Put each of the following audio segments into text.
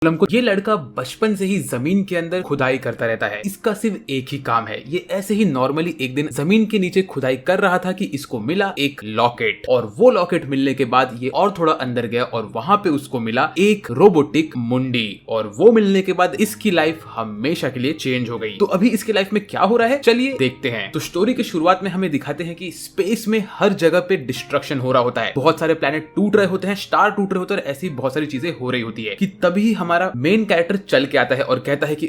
को ये लड़का बचपन से ही जमीन के अंदर खुदाई करता रहता है। इसका सिर्फ एक ही काम है। ये ऐसे ही नॉर्मली एक दिन जमीन के नीचे खुदाई कर रहा था कि इसको मिला एक लॉकेट, और वो लॉकेट मिलने के बाद ये और थोड़ा अंदर गया और वहां पे उसको मिला एक रोबोटिक मुंडी, और वो मिलने के बाद इसकी लाइफ हमेशा के लिए चेंज हो गई। तो अभी इसकी लाइफ में क्या हो रहा है, चलिए देखते हैं। तो स्टोरी के शुरुआत में हमें दिखाते हैं कि स्पेस में हर जगह पे डिस्ट्रक्शन हो रहा होता है, बहुत सारे प्लैनेट टूट रहे होते हैं, स्टार टूट रहे होते हैं, ऐसी बहुत सारी चीजें हो रही होती है कि तभी हमारा मेन कैरेक्टर चल के आता है और कहता है कि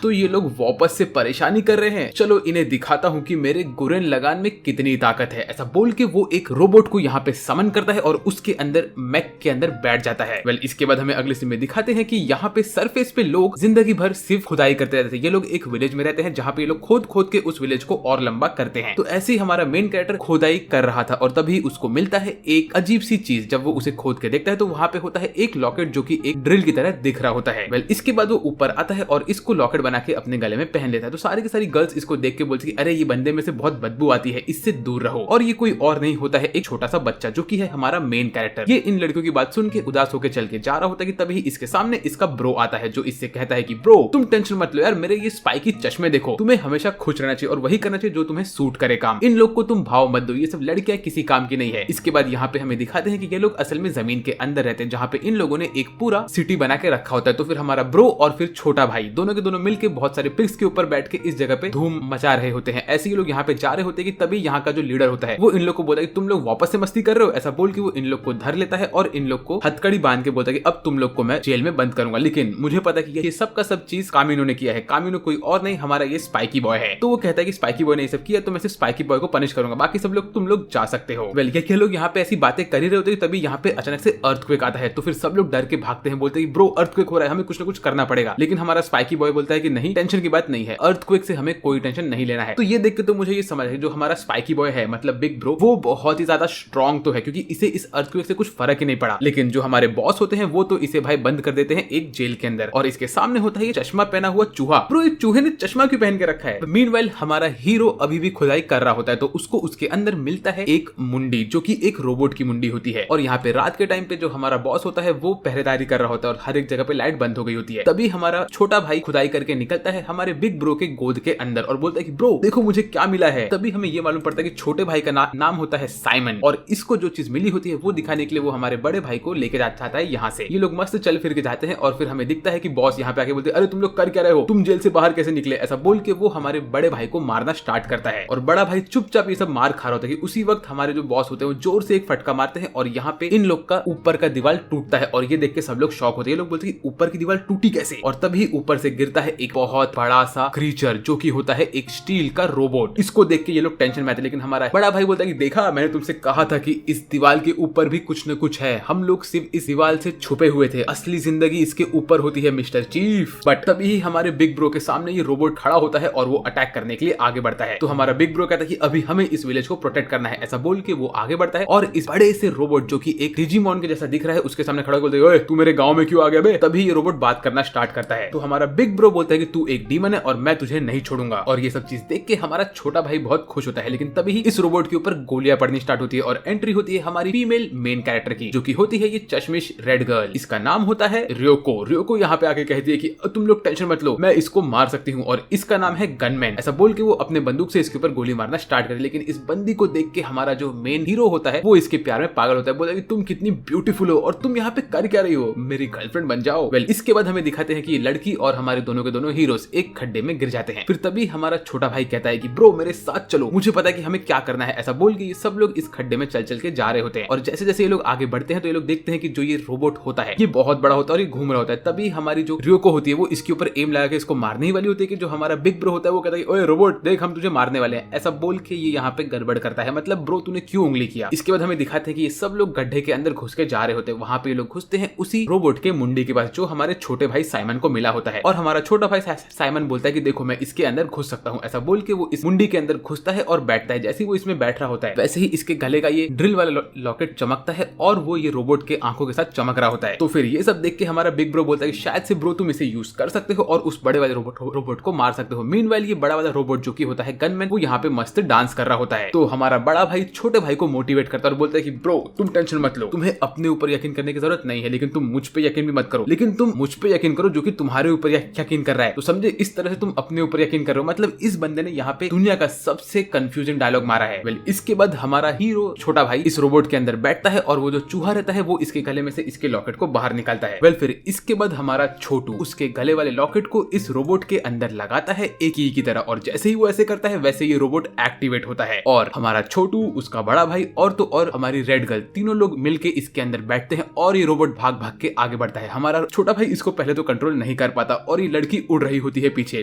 तो ये लोग वापस से परेशानी कर रहे हैं, चलो इन्हें दिखाता हूँ कि मेरे गुरेन लगान में कितनी ताकत है। ऐसा बोल के वो एक रोबोट को यहाँ पे समन करता है और उसके अंदर मैक के अंदर बैठ जाता है। इसके बाद हमें अगले सीन में दिखाते हैं कि यहाँ पे सरफेस पे लोग जिंदगी भर सिर्फ खुदाई करते रहते हैं। ये लोग एक विलेज में रहते हैं जहाँ पे ये लोग खोद खोद के उस विलेज को और लंबा करते हैं। तो ऐसे ही हमारा मेन कैरेक्टर खुदाई कर रहा था और तभी उसको मिलता है एक अजीब सी चीज। जब वो उसे खोद के देखता है तो वहाँ पे होता है एक लॉकेट जो की एक ड्रिल की तरह दिख रहा होता है। इसके बाद वो ऊपर आता है और इसको लॉकेट बना के अपने गले में पहन लेता है। तो सारी की सारी गर्ल्स इसको देख के बोलती है अरे ये बंदे में से बहुत बदबू आती है, इससे दूर रहो। और ये कोई और नहीं होता है एक छोटा सा बच्चा जो कि है हमारा मेन कैरेक्टर। ये इन लड़कियों की बात सुन के उदास होकर चल के जा रहा होता है कि तभी इसके सामने इसका ब्रो आता है जो इससे कहता है कि ब्रो तुम टेंशन मत लो यार, मेरे ये स्पाइकी चश्मे देखो, तुम्हें हमेशा खुश रहना चाहिए और वही करना चाहिए जो तुम्हें सूट करे काम। इन लोग को तुम भाव मत दो, ये सब लड़कियां किसी काम की नहीं है। इसके बाद यहाँ पे हमें दिखाते हैं कि ये लोग असल में जमीन के अंदर रहते हैं जहाँ पे इन लोगों ने एक पूरा सिटी बना के रखा होता है। तो फिर हमारा ब्रो और फिर छोटा भाई दोनों के दोनों मिलके बहुत सारे पिग्स के ऊपर बैठ के इस जगह पे धूम मचा रहे होते हैं। ऐसे ही लोग यहाँ पे जा रहे होते हैं कि तभी यहाँ का जो लीडर होता है वो इन लोग को बोलता है कि तुम लोग वापस से मस्ती कर रहे हो। ऐसा बोल के वो इन लोग को धर लेता है और इन लोग को हथकड़ी बांध के बोलता है कि अब तुम लोग को मैं जेल में बंद करूंगा, लेकिन मुझे पता है कि ये सब का सब चीज कामिनो ने किया है। कामिनो कोई और नहीं, हमारा ये स्पाइकी बॉय है। तो वो कहता है कि स्पाइकी बॉय ने ये सब किया तो मैं सिर्फ स्पाइकी बॉय को पनिश करूंगा, बाकी सब लोग तुम लोग जा सकते हो। ये लोग यहाँ पे ऐसी बातें कर ही रहे होते हैं तभी यहाँ पे अचानक से अर्थक्वेक आता है। तो फिर सब लोग डर के भागते हैं, बोलते हैं ब्रो अर्थक्वेक हो रहा है, हमें कुछ ना कुछ करना पड़ेगा। लेकिन हमारा स्पाइकी बॉय बोलता है कि नहीं, टेंशन की बात नहीं है, अर्थक्वेक से हमें कोई टेंशन नहीं लेना है। तो ये देख के तो मुझे ये समझ है जो हमारा स्पाइकी बॉय है मतलब बिग ब्रो, वो बहुत ही ज्यादा स्ट्रॉन्ग तो है क्योंकि इसे इस अर्थक्वेक से कुछ फर्क ही नहीं पड़ा। लेकिन जो हमारे बॉस होते हैं वो तो इसे भाई बंद कर देते हैं एक जेल के अंदर और इसके सामने होता है ये चश्मा पहना हुआ चूहा। ब्रो इस चूहे ने चश्मा क्यों पहन के रखा है? मीनवाइल हमारा हीरो अभी भी खुदाई कर रहा होता है तो उसको उसके अंदर मिलता है एक मुंडी जो की एक रोबोट की मुंडी होती है। और यहाँ पे रात के टाइम पे जो हमारा बॉस होता है वो पहरेदारी कर रहा होता है और हर एक जगह पे लाइट बंद हो गई होती है। तभी हमारा छोटा भाई खुदाई करके निकलता है हमारे बिग ब्रो के गोद के अंदर और बोलता है कि ब्रो देखो मुझे क्या मिला है। तभी हमें ये मालूम पड़ता है कि छोटे भाई का नाम होता है साइमन और इसको जो चीज मिली होती है वो दिखाने के लिए वो हमारे बड़े भाई को लेके जाता है यहाँ से। ये लोग मस्त चल फिर के जाते हैं और फिर हमें दिखता है कि बॉस यहाँ पे आके बोलते हैं अरे तुम लोग कर क्या रहे हो, तुम जेल से बाहर कैसे निकले? ऐसा बोल के वो हमारे बड़े भाई को मारना स्टार्ट करता है और बड़ा भाई चुपचाप ये सब मार खा रहा होता है कि उसी वक्त हमारे जो बॉस होते हैं वो जोर से एक फटका मारते हैं और यहाँ पे इन लोग का ऊपर का दीवार टूटता है और ये देख के सब लोग शॉक होते हैं। ये लोग बोलते हैं कि ऊपर की दीवार टूटी कैसे? और तभी ऊपर से गिरता है एक बहुत बड़ा सा क्रीचर जो कि होता है एक स्टील का रोबोट। इसको देख के ये लोग टेंशन में आते हैं लेकिन हमारा बड़ा भाई बोलता है कि देखा मैंने तुमसे कहा था कि इस दीवार के ऊपर भी कुछ न कुछ है, हम लोग सिर्फ इस दीवार से छुपे हुए थे, असली जिंदगी इसके ऊपर होती है मिस्टर चीफ। बट तभी हमारे बिग ब्रो के सामने ये रोबोट खड़ा होता है और वो अटैक करने के लिए आगे बढ़ता है। तो हमारा बिग ब्रो कहता है कि अभी हमें इस विलेज को प्रोटेक्ट करना है। ऐसा बोल के वो आगे बढ़ता है और इस बड़े से रोबोट जो कि एक डिजिमॉन के जैसा दिख रहा है उसके सामने खड़ा बोलते हैं तू मेरे गांव में क्यों आ गया बे? तभी ये रोबोट बात करना स्टार्ट करता है। तो हमारा बिग ब्रो बोलता है कि तू एक डीमन है और मैं तुझे नहीं छोड़ूंगा। और ये सब चीज देख के हमारा छोटा भाई बहुत खुश होता है। लेकिन तभी इस रोबोट के ऊपर गोलियां पड़नी स्टार्ट होती है और एंट्री होती है हमारी फीमेल मेन कैरेक्टर की जो कि होती है ये चश्मिश रेड गर्ल। इसका नाम होता है रियोको। रियोको यहाँ पे आके कहती है कि तुम लोग टेंशन मत लो, मैं इसको मार सकती हूँ और इसका नाम है गनमैन। ऐसा बोल के वो अपने बंदूक से इसके ऊपर गोली मारना स्टार्ट करे। लेकिन इस बंदी को देख के हमारा जो मेन हीरो होता है वो इसके प्यार में पागल होता है, बोलता है कि तुम कितनी ब्यूटीफुल हो और तुम यहाँ पे कर क्या रही हो, मेरी गर्लफ्रेंड बन जाओ। इसके बाद हमें दिखाते हैं कि ये लड़की और हमारे दोनों के दोनों हीरोज एक खड्डे में गिर जाते हैं। फिर तभी हमारा छोटा भाई कहता है कि ब्रो मेरे साथ चलो, मुझे पता है कि हमें क्या करना है। ऐसा बोल के ये सब लोग इस खड्डे में चल चल के जा रहे होते हैं और जैसे जैसे ये लोग आगे बढ़ते हैं तो ये लोग देखते हैं कि जो ये रोबोट होता है ये बहुत बड़ा होता है और ये घूम रहा होता है। तभी हमारी जो रियोको होती है वो इसके ऊपर एम लगा के इसको मारने ही वाली होती है कि जो हमारा बिग ब्रो होता है वो कहता है ओए रोबोट देख हम तुझे मारने वाले हैं। ऐसा बोल के ये यहाँ पे गड़बड़ करता है, मतलब ब्रो तूने क्यों उंगली किया। इसके बाद हमें दिखाते हैं कि ये सब लोग गड्ढे के अंदर घुस के जा रहे होते हैं। वहां पे ये लोग घुसते हैं उसी रोबोट के मुंडी के पास जो हमारे छोटे भाई साइमन को मिला होता है और हमारा छोटा भाई साइमन बोलता है कि देखो मैं इसके अंदर घुस सकता हूँ। ऐसा बोल के वो इस मुंडी के अंदर घुसता है और बैठता है। जैसे ही वो इसमें बैठ रहा होता है वैसे ही इसके गले का ये ड्रिल वाला लॉकेट चमकता है और वो ये रोबोट के आंखों के साथ चमक रहा होता है। तो फिर ये सब देख के हमारा बिग ब्रो बोलता है कि शायद से ब्रो तुम इसे यूज कर सकते हो और उस बड़े वाले रोबोट को मार सकते हो। मीनवाइल ये बड़ा वाला रोबोट जो कि होता है गनमैन वो यहाँ पे मस्त डांस कर रहा होता है। तो हमारा बड़ा भाई छोटे भाई को मोटिवेट करता है और बोलता है कि ब्रो तुम टेंशन मत लो, तुम्हें अपने ऊपर यकीन करने की जरूरत नहीं है लेकिन तुम मुझ पे यकीन भी मत करो। करो, लेकिन तुम मुझ पे यकीन करो जो कि तुम्हारे ऊपर यकीन कर रहा है। तो समझे, इस तरह से तुम अपने ऊपर यकीन कर रहे हो। मतलब इस बंदे ने यहाँ पे दुनिया का सबसे कंफ्यूजिंग डायलॉग मारा है। वेल, इसके बाद हमारा हीरो छोटा भाई इस रोबोट के अंदर बैठता है और वो जो चूहा रहता है वो इसके गले में से इसके लॉकेट को बाहर निकालता है। वेल, फिर इसके बाद हमारा छोटू उसके गले वाले लॉकेट को इस रोबोट के अंदर लगाता है एक ही की तरह, और जैसे ही वो ऐसे करता है वैसे ये रोबोट एक्टिवेट होता है और हमारा छोटू, उसका बड़ा भाई और तो और हमारी रेड गर्ल, तीनों लोग मिलके इसके अंदर बैठते हैं और ये रोबोट भाग भाग के आगे बढ़ता है। हमारा छोटा भाई इसको पहले तो कंट्रोल नहीं कर पाता और ये लड़की उड़ रही होती है पीछे,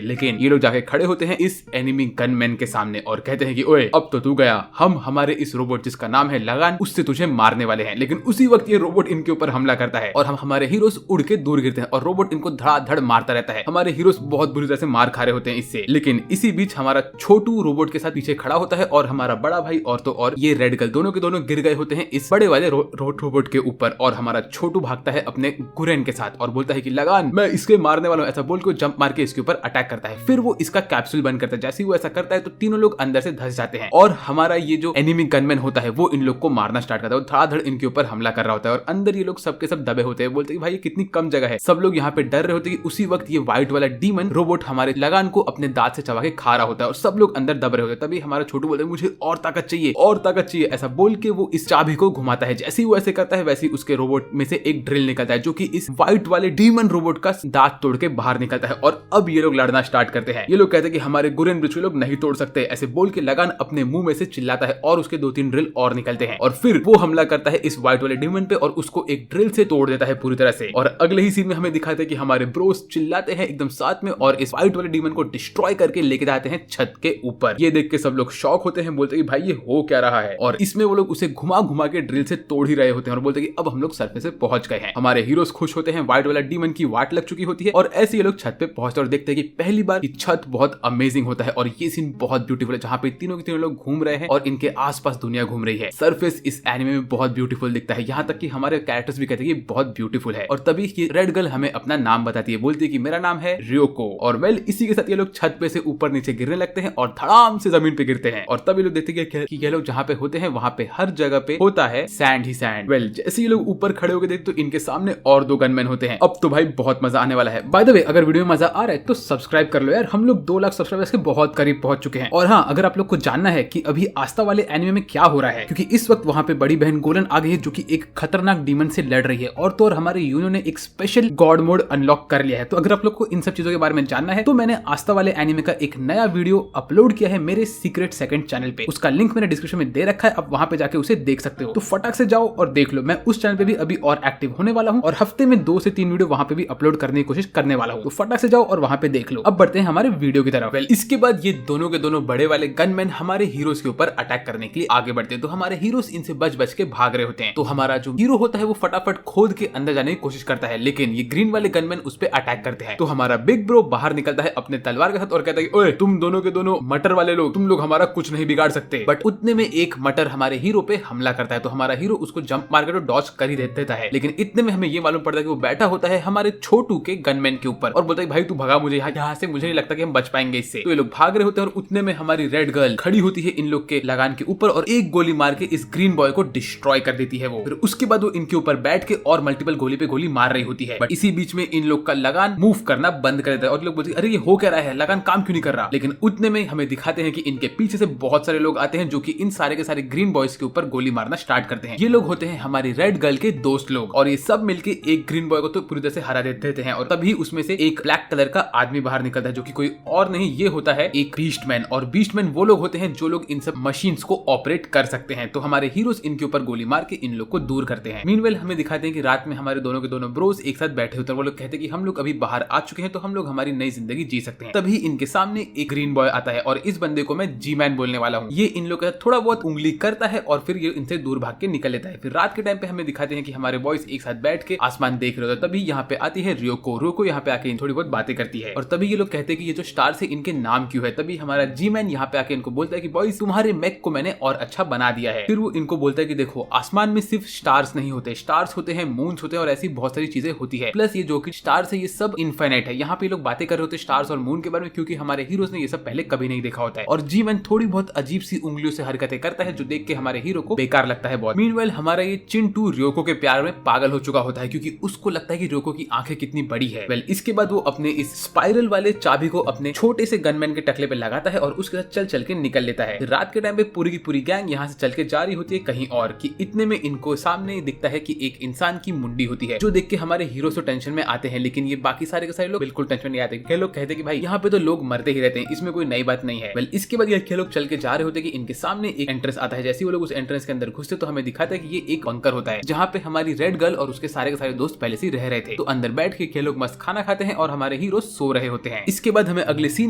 लेकिन ये लोग जाके खड़े होते हैं इस एनिमी गनमैन के सामने और कहते हैं कि ओए, अब तो तू गया, हम हमारे इस रोबोट जिसका नाम है लगान, उससे तुझे मारने वाले हैं। लेकिन उसी वक्त ये रोबोट इनके ऊपर हमला करता है और हम हमारे हीरोज उड़ के दूर गिरते हैं और रोबोट इनको धड़ाधड़ मारता रहता है। हमारे हीरोज बहुत बुरी तरह से मार खा रहे होते हैं इससे, लेकिन इसी बीच हमारा छोटू रोबोट के साथ पीछे खड़ा होता है और हमारा बड़ा भाई और तो और ये रेड गर्ल दोनों के दोनों गिर गए होते हैं इस बड़े वाले रोबोट के ऊपर। और हमारा छोटू भागता है अपने गुरेन के साथ और बोलता है कि लगान, मैं इसके मारने वाला हूं, ऐसा बोल के जंप मार के इसके ऊपर अटैक करता है। फिर वो इसका कैप्सूल बंद करता है। जैसे ही वो ऐसा करता है तो तीनों लोग अंदर से धंस जाते हैं और हमारा ये जो एनिमी गनमैन होता है वो इन लोग को मारना स्टार्ट करता है, धड़ाधड़ इनके ऊपर हमला कर रहा होता है और अंदर ये लोग सबके सब दबे होते हैं। बोलते हैं भाई ये कितनी कम जगह है, सब लोग यहाँ पे डर रहे होते हैं कि उसी वक्त ये व्हाइट वाला डीमन रोबोट हमारे लगान को अपने दांत से चबा के खा रहा होता है और सब लोग अंदर दब रहे होते हैं। तभी हमारा छोटू बोलता है मुझे और ताकत चाहिए, और ताकत चाहिए, ऐसा बोल के वो इस चाबी को घुमाता है। जैसे ही वो ऐसे करता है वैसे ही उसके रोबोट में से एक ड्रिल निकलता है जो कि इस व्हाइट वाले डीमन रोबोट का दांत तोड़ के बाहर निकलता है और अब ये लोग लड़ना स्टार्ट करते हैं। ये लोग कहते हैं कि हमारे गुरेन ब्रिज लोग नहीं तोड़ सकते, ऐसे बोल के लगान अपने मुंह में से चिल्लाता है और उसके 2-3 ड्रिल और निकलते हैं और फिर वो हमला करता है इस व्हाइट वाले डीमन पे और उसको एक ड्रिल से तोड़ देता है पूरी तरह से। और अगले ही सीन में हमें दिखाते हैं कि हमारे ब्रोस चिल्लाते हैं एकदम साथ में और इस व्हाइट वाले डीमन को डिस्ट्रॉय करके लेके जाते हैं छत के ऊपर। ये देख के सब लोग शॉक होते हैं, बोलते हैं कि भाई ये हो क्या रहा है, और इसमें वो लोग उसे घुमा घुमा के ड्रिल से तोड़ ही रहे होते हैं और बोलते हैं कि अब हम लोग सरफेस पे पहुंच गए हैं। हमारे हीरोज खुश होते हैं, व्हाइट वाला डीमन की वाट लग चुकी होती है और ऐसे ये लोग छत पे पहुंचते और देखते हैं कि पहली बार ये छत बहुत अमेजिंग होता है और ये सीन बहुत ब्यूटीफुल है जहाँ पे तीनों के तीनों लोग घूम रहे हैं और इनके आसपास दुनिया घूम रही है। सरफेस इस एनिमे में बहुत ब्यूटीफुल दिखता है, यहाँ तक कि हमारे कैरेक्टर्स भी कहते हैं कि बहुत ब्यूटीफुल है। और तभी ये रेड गर्ल हमें अपना नाम बताती है, बोलती है कि मेरा नाम है रियोको। और वेल, इसी के साथ ये लोग छत पे से ऊपर नीचे गिरने लगते हैं और धड़ाम से जमीन पे गिरते हैं और तभी लोग देखते हैं कि ये लोग जहाँ पे होते हैं वहाँ पे हर जगह पे होता है सैंड ही सैंड। वेल, जैसे ये लोग ऊपर खड़े होकर देखते तो इनके सामने और 2 गनमैन होते हैं। अब तो भाई बहुत मजा आने वाला है। बाय द वे, अगर वीडियो में मजा आ रहा है तो सब्सक्राइब कर लो यार, हम लोग 2 लाख सब्सक्राइबर्स के बहुत करीब पहुंच चुके हैं। और हाँ, अगर आप लोग को जानना है कि अभी आस्था वाले एनिमे में क्या हो रहा है, क्योंकि इस वक्त वहाँ पे बड़ी बहन गोलन आ गई है जो कि एक खतरनाक डीमन से लड़ रही है और तो और हमारे यूनियन ने एक स्पेशल गॉड मोड अनलॉक कर लिया है। तो अगर आप लोग को इन सब चीजों के बारे में जानना है तो मैंने आस्था वाले एनिमे का एक नया वीडियो अपलोड किया है मेरे सीक्रेट सेकंड चैनल पे, उसका लिंक मैंने डिस्क्रिप्शन में दे रखा है, आप वहां पे जाके उसे देख सकते हो। तो फटाक से जाओ और देख लो। मैं उस चैनल पे भी अभी और एक्टिव होने वाला हूँ और हफ्ते में 2 से 3 वीडियो वहां पे भी अपलोड करने की कोशिश करने वाला हूँ, तो फटाक से जाओ और वहां पे देख लो। अब बढ़ते हैं हमारे वीडियो की तरफ। इसके बाद ये दोनों के दोनों बड़े वाले गनमैन हमारे हीरोज के ऊपर अटैक करने के लिए आगे बढ़ते हैं। तो हमारे हीरोज इनसे बच बच के भाग रहे होते हैं। तो हमारा जो हीरो होता है वो फटाफट खोद के अंदर जाने की कोशिश करता है, लेकिन ये ग्रीन वाले गनमैन उस पर अटैक करते हैं। तो हमारा बिग ब्रो बाहर निकलता है अपने तलवार के साथ और कहता है ओए, तुम दोनों के दोनों मटर वाले लोग, तुम लोग हमारा कुछ नहीं बिगाड़ सकते। बट उतने में एक मटर हमारे हीरो पे हमला करता है, तो हमारा हीरो उसको जंप मार कर डॉज कर ही देता है। लेकिन इतने में हमें ये मालूम पड़ता है कि वो बैठा होता है हमारे छोटू के गनमैन के ऊपर और बोलता है भाई तू भगा मुझे यहाँ से, मुझे नहीं लगता कि हम बच पाएंगे इससे। तो ये लोग भाग रहे होते हैं और उतने में हमारी रेड गर्ल खड़ी होती है इन लोग के लगान के ऊपर और एक गोली मार के इस ग्रीन बॉय को डिस्ट्रॉय कर देती है वो। फिर उसके बाद वो इनके ऊपर बैठ के और मल्टीपल गोली पे गोली मार रही होती है। बट इसी बीच में इन लोग का लगान मूव करना बंद कर देता है और लोग बोलते हैं अरे ये हो क्या रहा है, लगान काम क्यों नहीं कर रहा। लेकिन उतने में हमें दिखाते हैं कि इनके पीछे से बहुत सारे लोग आते हैं जो कि इन सारे के सारे ग्रीन बॉयज के ऊपर गोली मारना स्टार्ट करते हैं। ये लोग होते हैं हमारी रेड गर्ल के दोस्त लोग और ये सब मिलके एक ग्रीन बॉय को तो पूरी तरह से हरा देते हैं। और तभी उसमें से एक ब्लैक कलर का आदमी बाहर निकलता है जो कि कोई और नहीं, ये होता है एक बीस्टमैन। और बीस्टमैन वो लोग होते हैं जो लोग इन सब मशीन्स को ऑपरेट कर सकते हैं। तो हमारे हीरोज इनके ऊपर गोली मार के इन लोग को दूर करते हैं। मीनवेल हमें दिखाते हैं कि रात में हमारे दोनों के दोनों ब्रोस एक साथ बैठे होते हैं। वो लोग कहते हैं कि हम लोग अभी बाहर आ चुके हैं तो हम लोग हमारी नई जिंदगी जी सकते हैं। तभी इनके सामने एक ग्रीन बॉय आता है और इस बंदे को मैं जी मैन बोलने वाला हूँ। ये इन लोग के साथ थोड़ा बहुत उंगली करता है और फिर ये इनसे दूर भाग के निकल लेता है। फिर रात के टाइम पे हमें दिखाते हैं कि हमारे बॉयज एक साथ बैठ के आसमान देख रहे होते हैं। तभी यहाँ पे आती है रियोको यहाँ पे आके थोड़ी बहुत बातें करती है और तभी ये लोग कहते हैं कि ये जो स्टार्स है इनके नाम क्यों है। तभी हमारा जी मैन यहाँ पे आके इनको बोलता है कि बॉयज तुम्हारे मैक को मैंने और अच्छा बना दिया है। फिर वो इनको बोलता है कि देखो आसमान में सिर्फ स्टार्स नहीं होते, स्टार्स होते हैं, मून्स होते हैं और ऐसी बहुत सारी चीजें होती है। प्लस ये जो कि स्टार्स है ये सब इनफाइनाइट है। यहाँ पे लोग बातें कर रहे होते हैं स्टार्स और मून के बारे में क्योंकि हमारे हीरोज ने ये सब पहले कभी नहीं देखा होता है। और जी मैन थोड़ी बहुत अजीब सी उंगलियों से हरकतें करता है जो देख के हमारे हीरो को बेकार लगता है बहुत। मीनवाइल हमारा ये चिंटू रियोको के प्यार में पागल हो चुका होता है क्योंकि उसको लगता है कि रोको की आंखें कितनी बड़ी है। वेल इसके बाद वो अपने इस स्पाइरल वाले चाबी को अपने छोटे से गनमैन के टकले पे लगाता है और उसके साथ चल चल के निकल लेता है। रात के टाइम पे पूरी की पूरी गैंग यहाँ से चल के जा रही होती है कहीं और, कि इतने में इनको सामने दिखता है कि एक इंसान की मुंडी होती है, जो देख के हमारे हीरो तो टेंशन में आते हैं, लेकिन ये बाकी सारे के सारे लोग बिल्कुल टेंशन नहीं आते। कई लोग कहते हैं कि भाई यहाँ पे तो लोग मरते ही रहते हैं, इसमें कोई नई बात नहीं है। वेल इसके बाद ये लोग चल के जा रहे होते हैं कि इनके सामने एक एंट्रेंस आता है। जैसे वो लोग उस एंट्रेंस के अंदर घुसते तो हमें दिखाता है कि ये एक बंकर होता है, जहाँ पे हमारी रेड गर्ल और उसके सारे के सारे दोस्त पहले से रह रहे थे। तो अंदर बैठ के लोग मस्त खाना खाते हैं और हमारे हीरो सो रहे होते हैं। इसके बाद हमें अगले सीन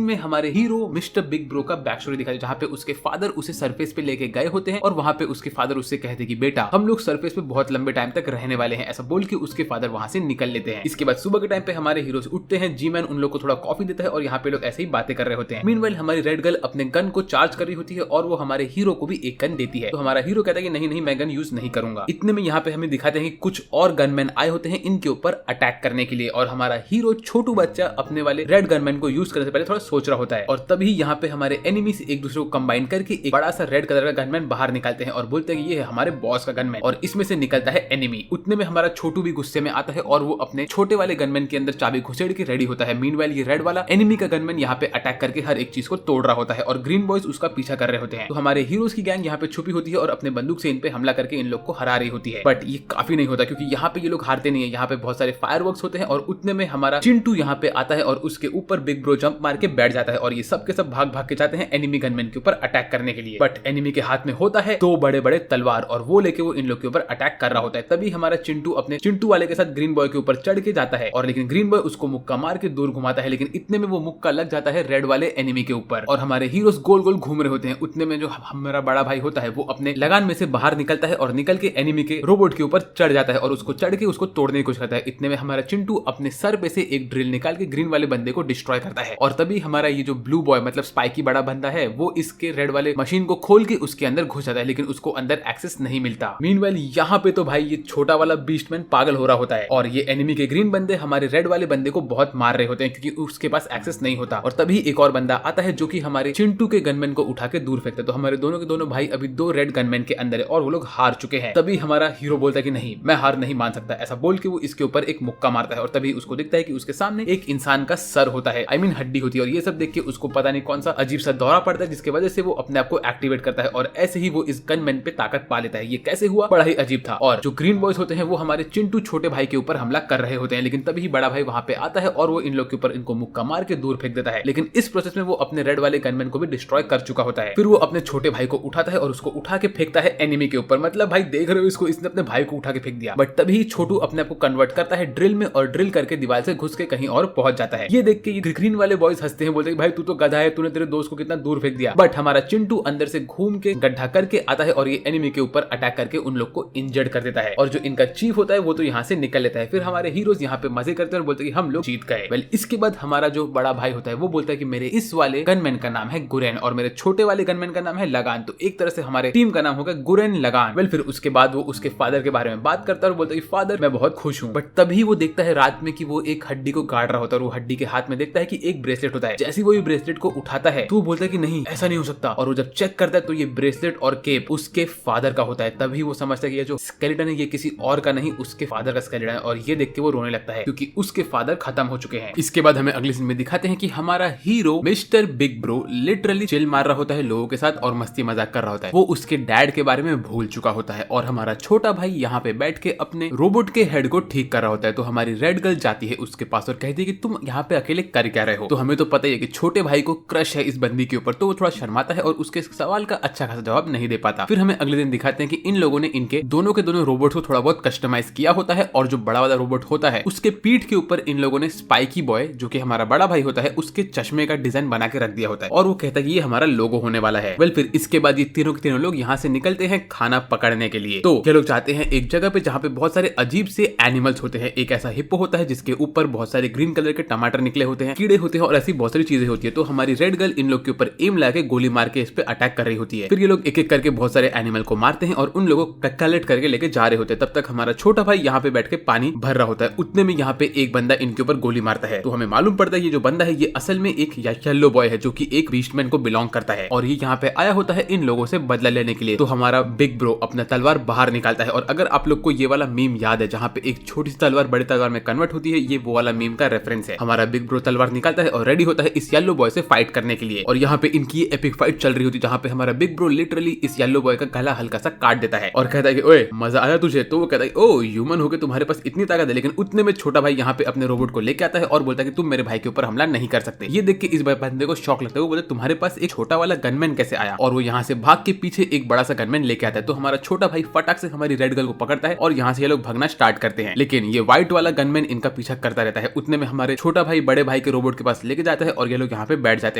में हमारे हीरो मिस्टर बिग ब्रो का बैक स्टोरी दिखाते हैं, जहाँ पे उसके फादर उसे सरफेस पे लेके गए होते हैं और वहाँ पे उसके फादर उससे कहते कि बेटा हम लोग सरफेस पे बहुत लंबे टाइम तक रहने वाले हैं, ऐसा बोल के उसके फादर वहाँ से निकल लेते हैं। इसके बाद सुबह के टाइम पे हमारे हीरो उठते हैं, जी मैन उन लोग को थोड़ा कॉफी देता है और यहाँ पे लोग ऐसे ही बातें कर रहे होते हैं। मीनवाइल हमारी रेड गर्ल अपने गन को चार्ज कर रही होती है और वो हमारे हीरो को भी एक गन देती है। तो हमारा हीरो कहता है कि नहीं नहीं मैं गन यूज नहीं करूंगा। इतने में यहाँ पे हमें दिखाते हैं कि कुछ और गनमैन आए होते हैं इनके ऊपर अटैक करने के लिए, और हमारा हीरो छोटू बच्चा अपने वाले रेड गनमैन को यूज करने से पहले थोड़ा सोच रहा होता है। और तभी यहाँ पे हमारे एनिमी से एक दूसरे को कंबाइन करके एक बड़ा सा रेड कलर का गनमैन बाहर निकालते हैं और बोलते हैं कि ये है हमारे बॉस का गनमैन, और इसमें से निकलता है एनिमी। उतने में हमारा छोटू भी गुस्से में आता है और वो अपने छोटे वाले गनमैन के अंदर चाबी घुसेड़ के रेडी होता है। मीनवाइल ये रेड वाला एनिमी का गनमैन यहाँ पे अटैक करके हर एक चीज को तोड़ रहा होता है और ग्रीन बॉयज उसका पीछा कर रहे होते हैं। तो हमारे हीरोज की गैंग यहाँ पे छुपी होती है और अपने बंदूक से इन पे हमला करके इन लोग को हरा रही होती है। बट ये काफी नहीं होता, क्योंकि यहाँ पे ये लोग हारते नहीं है। यहाँ पे बहुत सारे फायरवर्क्स होते हैं और उतने में हमारा चिंटू यहाँ पे आता है और उसके ऊपर बिग ब्रो जंप मार के बैठ जाता है और ये सब के सब भाग भाग के जाते हैं एनिमी गनमैन के ऊपर अटैक करने के लिए। बट एनिमी के हाथ में होता है 2 बड़े बड़े तलवार और वो लेके वो इन लोग के ऊपर अटैक कर रहा होता है। तभी हमारा चिंटू अपने चिंटू वाले के साथ ग्रीन बॉय के ऊपर चढ़ के जाता है और लेकिन ग्रीन बॉय उसको मुक्का मार के दूर घुमाता है, लेकिन इतने में वो मुक्का लग जाता है रेड वाले एनिमी के ऊपर और हमारे हीरोज गोल गोल घूम रहे होते हैं। उतने में जो हमारा बड़ा भाई होता है वो अपने लगान में से बाहर निकलता है और निकल के एनिमी के रोबोट के ऊपर चढ़ जाता है और उसको चढ़ के उसको तोड़ने की कोशिश करता है। इतने में हमारा चिंटू अपने सर पे से एक ड्रिल निकाल के ग्रीन वाले बंदे को डिस्ट्रॉय करता है और तभी हमारा ये जो ब्लू बॉय मतलब स्पाइकी बड़ा बंदा है वो इसके रेड वाले मशीन को खोल के उसके अंदर घुस जाता है, लेकिन उसको अंदर एक्सेस नहीं मिलता। मीनवाइल यहाँ पे तो भाई ये छोटा वाला बीस्टमैन पागल हो रहा होता है और ये एनिमी के ग्रीन बंदे हमारे रेड वाले बंदे को बहुत मार रहे होते हैं क्योंकि उसके पास एक्सेस नहीं होता। और तभी एक और बंदा आता है जो कि हमारे चिंटू के गनमैन को उठा के दूर फेंकता है। तो हमारे दोनों के दोनों भाई अभी 2 रेड गनमैन के अंदर है और वो लोग हार चुके हैं। तभी हमारा हीरो बोलता है कि नहीं मैं हार नहीं मान सकता, ऐसा बोल के वो इसके ऊपर एक मुक्का मारता है और तभी उसको दिखता है कि उसके सामने एक इंसान का सर होता है, आई मीन हड्डी होती है। और ये सब देख के उसको पता नहीं कौन सा अजीब सा दौरा पड़ता है जिसकी वजह से वो अपने आप को एक्टिवेट करता है और ऐसे ही वो इस गनमैन पे ताकत पा लेता है। ये कैसे हुआ बड़ा ही अजीब था। और जो ग्रीन बॉयज होते हैं वो हमारे चिंटू छोटे भाई के ऊपर हमला कर रहे होते हैं, लेकिन तभी बड़ा भाई वहां पे आता है और वो इन लोग के ऊपर इनको मुक्का मार के दूर फेंक देता है। लेकिन इस प्रोसेस में वो अपने रेड वाले गनमैन को भी डिस्ट्रॉय कर चुका होता है। फिर वो अपने छोटे भाई को उठाता है और उसको उठा के फेंकता है एनिमी के ऊपर। मतलब भाई देख रहे हो इसको, इसने अपने भाई को उठा के फेंक दिया। बट तभी छोटू अपने आप को कन्वर्ट करता है ड्रिल में और ड्रिल करके दीवार से घुस के कहीं और पहुंच जाता है। ये देख के ये ग्रीन वाले बॉयज हंसते हैं, बोलते हैं भाई तू तो गधा है, तूने तेरे दोस्त को कितना दूर फेंक दिया। बट हमारा चिंटू अंदर से घूम के गड्ढा करके आता है और ये एनिमी के ऊपर अटैक करके उन लोग को इंजर्ड कर देता है और जो इनका चीफ होता है वो तो यहाँ से निकल लेता है। फिर हमारे हीरोज यहाँ पे मजे करते हैं और बोलते हैं कि हम लोग जीत गए। वेल इसके बाद हमारा जो बड़ा भाई होता है वो बोलता है कि मेरे इस वाले गनमैन का नाम है गुरेन और मेरे छोटे वाले गनमैन का नाम है लगान। तो एक तरह से हमारे टीम का नाम होगा गुरेन लगान। वेल फिर उसके बाद वो उसके फादर के बारे में बात करता है और बोलता है कि फादर मैं बहुत खुश हूँ। बट तभी वो देखता है रात में कि वो एक हड्डी को गाड़ रहा होता है और वो हड्डी के हाथ में देखता है कि एक ब्रेसलेट होता है। जैसे वो ये ब्रेसलेट को उठाता है तो वो बोलता है कि नहीं ऐसा नहीं हो सकता, और वो जब चेक करता है तो ये ब्रेसलेट और केप उसके फादर का होता है। तभी वो समझता है कि ये जो स्केलेटन है ये किसी और का नहीं उसके फादर का स्केलेटन है और ये देख के वो रोने लगता है क्योंकि उसके फादर खत्म हो चुके हैं। इसके बाद हमें अगले सीन में दिखाते हैं कि हमारा hero mister big bro literally chill मार रहा होता है लोगों के साथ और मस्ती मजाक कर रहा होता है। वो उसके डैड के बारे में भूल चुका होता है और हमारा छोटा भाई यहाँ पे बैठ के अपने रोबोट के हेड को ठीक कर रहा होता है। तो हमारी रेड गर्ल जाती है उसके पास और कहती है कि तुम यहाँ पे अकेले कर क्या रहे हो। तो हमें तो पता ही है कि छोटे भाई को क्रश है इस बंदी के ऊपर, तो वो थोड़ा शर्माता है और उसके सवाल का अच्छा खासा जवाब नहीं दे पाता। फिर हमें अगले दिन दिखाते हैं कि इन लोगों ने इनके दोनों के दोनों रोबोट को थोड़ा बहुत कस्टमाइज किया होता है और जो बड़ा वाला रोबोट होता है उसके पीठ के ऊपर इन लोगों ने स्पाइकी बॉय जो कि हमारा बड़ा भाई होता है उसके चश्मे का डिजाइन बना के रख दिया होता है और वो कहता है कि ये हमारा लोगो होने वाला है। वेल फिर इसके बाद ये तीनों के तीनों लोग यहाँ से निकलते हैं खाना पकड़ने के लिए। तो ये लोग जाते हैं एक जगह पे जहाँ पे बहुत सारे अजीब से एनिमल्स होते हैं। एक ऐसा हिप्पो होता है जिसके ऊपर बहुत सारे ग्रीन कलर के टमाटर निकले होते हैं, कीड़े होते हैं और ऐसी बहुत सारी चीजें होती है। तो हमारी रेड गर्ल इन लोग के ऊपर एम लगा के गोली मार के इस पे अटैक कर रही होती है। फिर ये लोग एक एक करके बहुत सारे एनिमल को मारते हैं और उन लोगों को कलेक्ट करके लेके जा रहे होते हैं। तब तक हमारा छोटा भाई यहाँ पे बैठ के पानी भर रहा होता है। उतने में यहाँ पे एक बंदा इनके ऊपर गोली मारता है। तो हमें मालूम पड़ता है ये जो बंदा है ये असल में एक येलो बॉय है जो कि एक बीस्टमैन को बिलोंग करता है और ये यहाँ पे आया होता है इन लोगों से बदला लेने के लिए। तो हमारा बिग ब्रो अपना तलवार बाहर निकालता है और अगर आप लोग को ये वाला मीम याद है जहाँ पे एक छोटी सी तलवार बड़ी तलवार में कन्वर्ट होती है, ये वो वाला मीम का रेफरेंस है। हमारा बिग ब्रो तलवार निकालता है और रेडी होता है इस येलो बॉय से फाइट करने के लिए। और यहाँ पे इनकी एपिक फाइट चल रही होती है, जहाँ पे हमारा बिग ब्रो लिटरली इस येलो बॉय का गला हल्का सा काट देता है और कहता है कि ओए मजा आया तुझे। तो वो कहता है ओ ह्यूमन हो के तुम्हारे पास इतनी ताकत है। लेकिन उतने में छोटा भाई यहाँ पे अपने रोबोट को लेके आता है और बोलता है कि तुम मेरे भाई के ऊपर हमला नहीं कर सकते। ये देख के इस बंदे को शौक लगता है। वो बोलता है तुम्हारे पास एक छोटा वाला गनमैन कैसे आया? और वो यहाँ से भाग के पीछे एक बड़ा सा गनमैन लेके आता है। तो हमारा छोटा भाई फटाक से हमारी रेड गर्ल को पकड़ता है और यहाँ से ये लोग भागना स्टार्ट करते हैं। लेकिन ये व्हाइट वाला गनमैन इनका पीछा करता रहता है। उतने में हमारे छोटा भाई बड़े भाई के रोबोट के पास लेके जाता है और ये लोग यहाँ पे बैठ जाते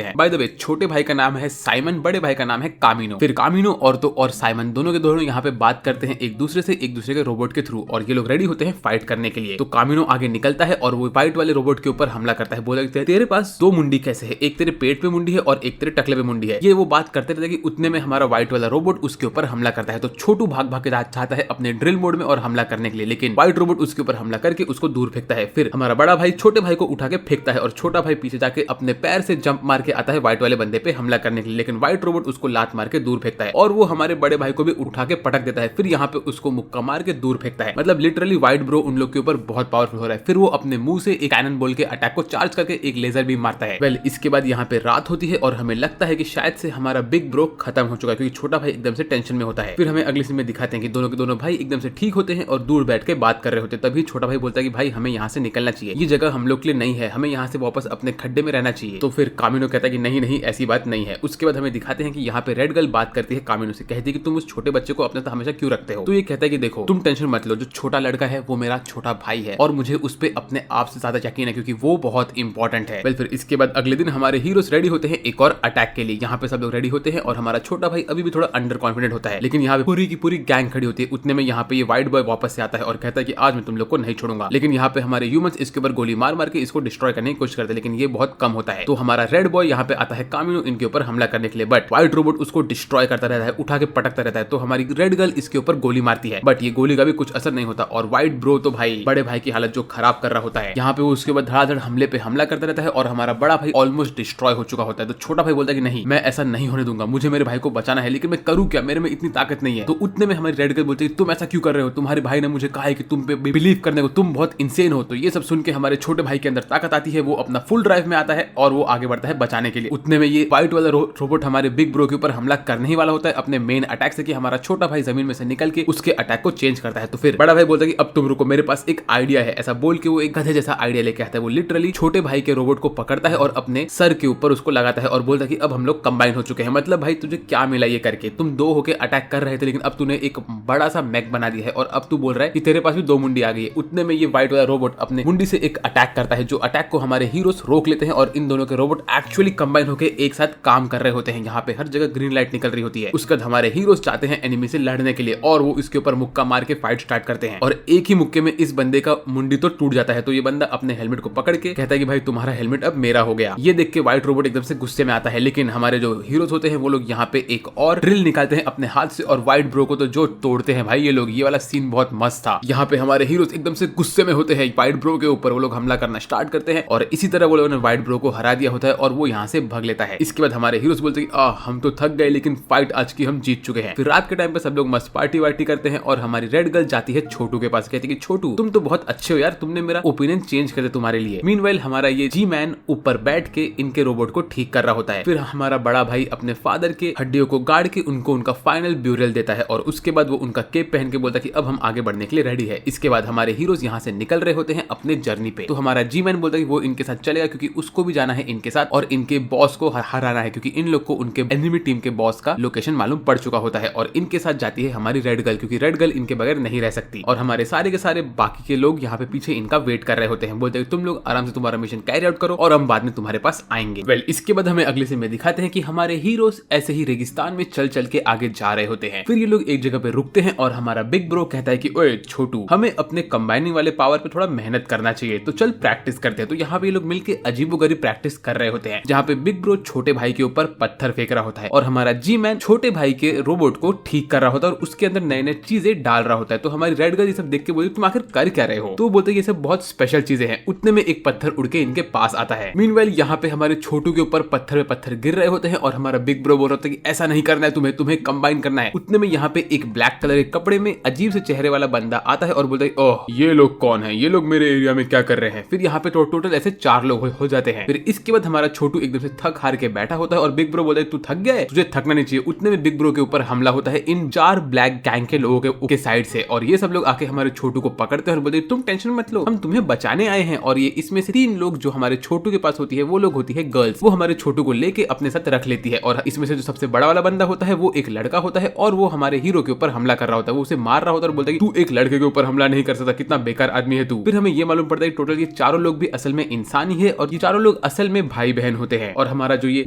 हैं। बाय द वे छोटे भाई का नाम है साइमन, बड़े भाई का नाम है कामिनो। फिर कामिनो और साइमन दोनों के दोनों यहाँ पे बात करते हैं एक दूसरे से, एक दूसरे के रोबोट के थ्रू, और ये लोग रेडी होते हैं फाइट करने के लिए। तो कामिनो आगे निकलता है और वो व्हाइट वाले रोबोट के ऊपर हमला करता है। बोला तेरे पास दो मुंडी कैसे है? एक तेरे पेट पे मुंडी है और एक तेरे टकले पे मुंडी है। ये वो बात करते रहते कि उतने में हमारा व्हाइट वाला रोबोट उसके ऊपर हमला करता है। तो छोटू भाग भाग के चाहता है अपने ड्रिल मोड में और हमला करने के लिए, लेकिन व्हाइट रोबोट उसके ऊपर हमला करके उसको दूर फेंकता है। फिर हमारा बड़ा भाई छोटे भाई को उठा के फेंकता है और छोटा भाई पीछे जाके अपने पैर से जंप मार के आता है व्हाइट वाले बंदे पे हमला करने के लिए, लेकिन व्हाइट रोबोट उसको लात मार के दूर फेंकता है और वो हमारे बड़े भाई को भी उठा के पटक देता है। फिर यहाँ पे उसको मुक्का मार के दूर फेंकता है। मतलब लिटरली व्हाइट ब्रो उन लोग के ऊपर बहुत पावरफुल हो रहा है। फिर वो अपने मुंह से एक कैनन बॉल के अटैक को चार्ज करके एक लेजर भी मारता है। वेल इसके बाद यहाँ पे रात होती है और हमें लगता है कि शायद से हमारा बिग ब्रो खत्म हो चुका है, क्योंकि छोटा भाई एकदम से टेंशन में होता है। फिर हमें अगली सीन में दिखाते हैं कि दोनों के दोनों भाई एकदम से ठीक होते हैं और दूर बैठ के बात कर रहे होते हैं। तभी छोटा भाई बोलता है कि भाई हमें यहाँ से निकलना चाहिए, ये जगह हम लोग के लिए नहीं है, हमें यहाँ से वापस अपने खड्डे में रहना चाहिए। तो फिर कामिनो कहता है कि नहीं नहीं ऐसी बात नहीं है। उसके बाद हमें दिखाते हैं कि यहाँ पे रेड गर्ल बात करती है कामिनो से, कहती है कि तुम उस छोटे बच्चे को अपने साथ हमेशा क्यों रखते हो? तो ये कहता है कि देखो तुम टेंशन मत लो, जो छोटा लड़का है वो मेरा छोटा भाई है और मुझे उस पर अपने आप से ज्यादा यकीन है, क्योंकि वो बहुत इंपॉर्टेंट है। वेल फिर इसके बाद अगले दिन हमारे हीरोज रेडी होते हैं एक और अटैक के लिए। यहाँ पे सब लोग रेडी होते हैं और हमारा छोटा भाई अभी भी थोड़ा अंडर कॉन्फिडेंट होता है, लेकिन यहाँ पे पूरी की पूरी गैंग खड़ी होती है। उतने में यहाँ पे ये व्हाइट बॉय वापस से आता है और कहता है कि आज मैं तुम लोग को नहीं छोड़ूंगा। लेकिन यहाँ पे हमारे ह्यूमंस इसके ऊपर गोली मार मार के इसको डिस्ट्रॉय करने की कोशिश करते हैं, लेकिन ये बहुत कम होता है। तो हमारा रेड बॉय यहाँ पे आता है कामिनो इनके ऊपर हमला करने के लिए, बट व्हाइट रोबोट उसको डिस्ट्रॉय करता रहता है, उठा के पटकता रहता है। तो हमारी रेड गर्ल इसके ऊपर गोली मारती है, बट ये गोली का भी कुछ असर नहीं होता और व्हाइट ब्रो तो भाई बड़े भाई की हालत जो खराब कर रहा होता है। यहाँ पे वो उसके बाद धड़ाधड़ हमले पे हमला करता रहता है और हमारा बड़ा भाई ऑलमोस्ट डिस्ट्रॉय हो चुका होता है। तो छोटा भाई बोलता है कि नहीं मैं ऐसा नहीं होने दूंगा, मुझे मेरे भाई को बचाना है, लेकिन मैं करूँ क्या, मेरे में इतनी ताकत नहीं है। तो उतने में हमारी रेड गर्ल बोलती है तुम ऐसा क्यों कर रहे हो, तुम्हारे भाई ने मुझे कहा है कि तुम पे बिलीव करने को, तुम बहुत इंसेन हो। तो ये सब सुन के हमारे छोटे भाई के अंदर ताकत आती है, वो अपना फुल ड्राइव में आता है और वो आगे बढ़ता है बचाने के लिए। उतने में ये व्हाइट वाला रोबोट हमारे बिग ब्रो के ऊपर हमला करने ही वाला होता है अपने मेन अटैक से, कि हमारा छोटा भाई जमीन में से निकल के उसके अटैक को चेंज करता है। तो फिर बड़ा भाई बोलता है कि अब तुम रुको, मेरे पास एक आइडिया है। ऐसा बोल के वो एक गधे जैसा आइडिया लेके आता है। वो लिटरली छोटे भाई के रोबोट को पकड़ता है और अपने सर के ऊपर उसको लगाता है और बोलता है कि अब हम लोग कंबाइन हो चुके हैं। मतलब भाई तुझे क्या मिला ये करके, तुम दो होके अटैक कर रहे थे, लेकिन अब तूने एक बड़ा सा मैक बना दिया है और अब तू बोल रहा है कि तेरे पास भी दो मुंडी आ गई है। उतने में ये व्हाइट वाला रोबोट अपने मुंडी से एक अटैक करता है, जो अटैक को हमारे हीरोज रोक लेते हैं और इन दोनों के रोबोट एक्चुअली कंबाइन होकर एक साथ काम कर रहे होते हैं। यहाँ पे हर जगह ग्रीन लाइट निकल रही होती है। उसके बाद हमारे हीरोज चाहते हैं एनिमी से लड़ने के लिए और वो इसके ऊपर मुक्का मार के फाइट स्टार्ट करते हैं और एक ही मुक्के में इस बंदे का मुंडी तो टूट जाता है। तो ये बंदा अपने हेलमेट को पकड़ के कहता है कि भाई तुम्हारा हेलमेट अब मेरा हो गया। ये देख के व्हाइट रोबोट एकदम से गुस्से में आता है, लेकिन हमारे जो हीरोज होते हैं वो लोग यहाँ पे एक और ड्रिल निकालते हैं अपने हाथ से और व्हाइट ब्रो को तो जो तोड़ते हैं भाई ये लोग। ये वाला सीन बहुत मस्त था। यहाँ पे हमारे हीरोज एकदम से गुस्से में होते हैं व्हाइट ब्रो के ऊपर, वो लोग हमला करना स्टार्ट करते हैं और इसी तरह वो लोगों ने व्हाइट ब्रो को हरा दिया होता है और वो यहाँ से भाग लेता है। इसके बाद हमारे हीरोज बोलते हैं हम तो थक गए, लेकिन फाइट आज की हम जीत चुके हैं। फिर रात के टाइम पे सब लोग मस्त पार्टी वार्टी करते हैं और हमारी रेड गर्ल जाती है छोटू के पास, कहती है कि छोटू तुम तो बहुत अच्छे हो यार, तुमने मेरा ओपिनियन चेंज कर दिया तुम्हारे लिए। मीनवाइल हमारा ये जी मैन ऊपर बैठ के इनके रोबोट को ठीक कर रहा होता है। फिर हमारा बड़ा भाई अपने फादर के हड्डियों को गाड़ के उनको उनका फाइनल ब्यूरल देता है और उसके बाद वो उनका केप पहन के बोलता है कि अब हम आगे बढ़ने के लिए रेडी है। इसके बाद हमारे हीरोज यहाँ से निकल रहे होते हैं अपने जर्नी पे। तो हमारा जी मैन बोलता है कि वो इनके साथ चलेगा, क्योंकि उसको भी जाना है इनके साथ और इनके बॉस को हराना है, क्योंकि इन लोग को उनके एनिमी टीम के बॉस का लोकेशन मालूम पड़ चुका होता है। और इनके साथ जाती है हमारी रेड गर्ल, क्योंकि रेड गर्ल इनके बगैर नहीं रह सकती। और हमारे सारे के सारे बाकी के लोग यहाँ पे पीछे इनका वेट कर रहे होते हैं, बोलते हैं तुम लोग आराम से तुम्हारा मिशन कैरी आउट करो और हम बाद में तुम्हारे पास आएंगे। वेल इसके बाद हमें अगले सीन में दिखाते हैं कि हमारे हीरोज ऐसे ही रेगिस्तान में चल चल के आगे जा रहे होते हैं। फिर ये लोग एक जगह पे रुकते हैं और हमारा बिग ब्रो कहता है कि ओए छोटू, हमें अपने कंबाइनिंग वाले पावर पे थोड़ा मेहनत करना चाहिए, तो चल प्रैक्टिस करते हैं। तो यहाँ पे ये लोग मिलके अजीबोगरीब प्रैक्टिस कर रहे होते हैं, जहाँ पे बिग ब्रो छोटे भाई के ऊपर पत्थर फेंक रहा होता है और हमारा जी मैन छोटे भाई के रोबोट को ठीक कर रहा होता है और उसके अंदर नए नए चीजें डाल रहा होता है। तो हमारी रेड गर्ल ये सब देख के बोलती तुम आखिर कर क्या रहे हो? तो वो बोलते ये सब बहुत स्पेशल चीजें हैं। उतने में एक पत्थर उड़ के इनके पास आता है। मीनवाइल यहाँ पे हमारे छोटू के ऊपर पत्थर पे पत्थर गिर रहे होते हैं और हमारा बिग ब्रो बोल रहा होता है कि ऐसा नहीं करना है तुम्हें, तुम्हें कंबाइन करना है। उतने में यहाँ पे एक ब्लैक कलर के कपड़े में अजीब से चेहरे वाला बंदा आता है और बोलता है ओह ये लोग कौन है, ये लोग मेरे एरिया में क्या कर रहे हैं। फिर यहाँ पे टोटल ऐसे 4 लोग हो जाते हैं। फिर इसके बाद हमारा छोटू एकदम से थक हार के बैठा होता है और बिग ब्रो बोलता है तू थक गया है, तुझे थकना नहीं चाहिए। उतने में बिग ब्रो के ऊपर हमला होता है इन 4 ब्लैक गैंग के लोगों के साइड से, और ये सब लोग आके हमारे छोटू को पकड़ते हैं और बोलते तुम टेंशन मत लो, हम तुम्हें बचाने आए हैं। और ये इसमें से 3 लोग जो हमारे छोटू के पास होती है वो लोग होती है गर्ल्स, वो हमारे छोटू को लेके अपने साथ रख लेती है। और इसमें से जो सबसे बड़ा वाला बंदा होता है वो एक लड़का होता है और वो हमारे हीरो के ऊपर हमला कर रहा होता है, वो उसे मार रहा होता है और बोलता है तू एक लड़के के ऊपर हमला नहीं कर सकता, कितना बेकार आदमी है तू। फिर हमें ये मालूम पड़ता है टोटल ये चारों लोग भी असल में इंसान ही है और ये चारों लोग असल में भाई बहन होते हैं। और हमारा जो ये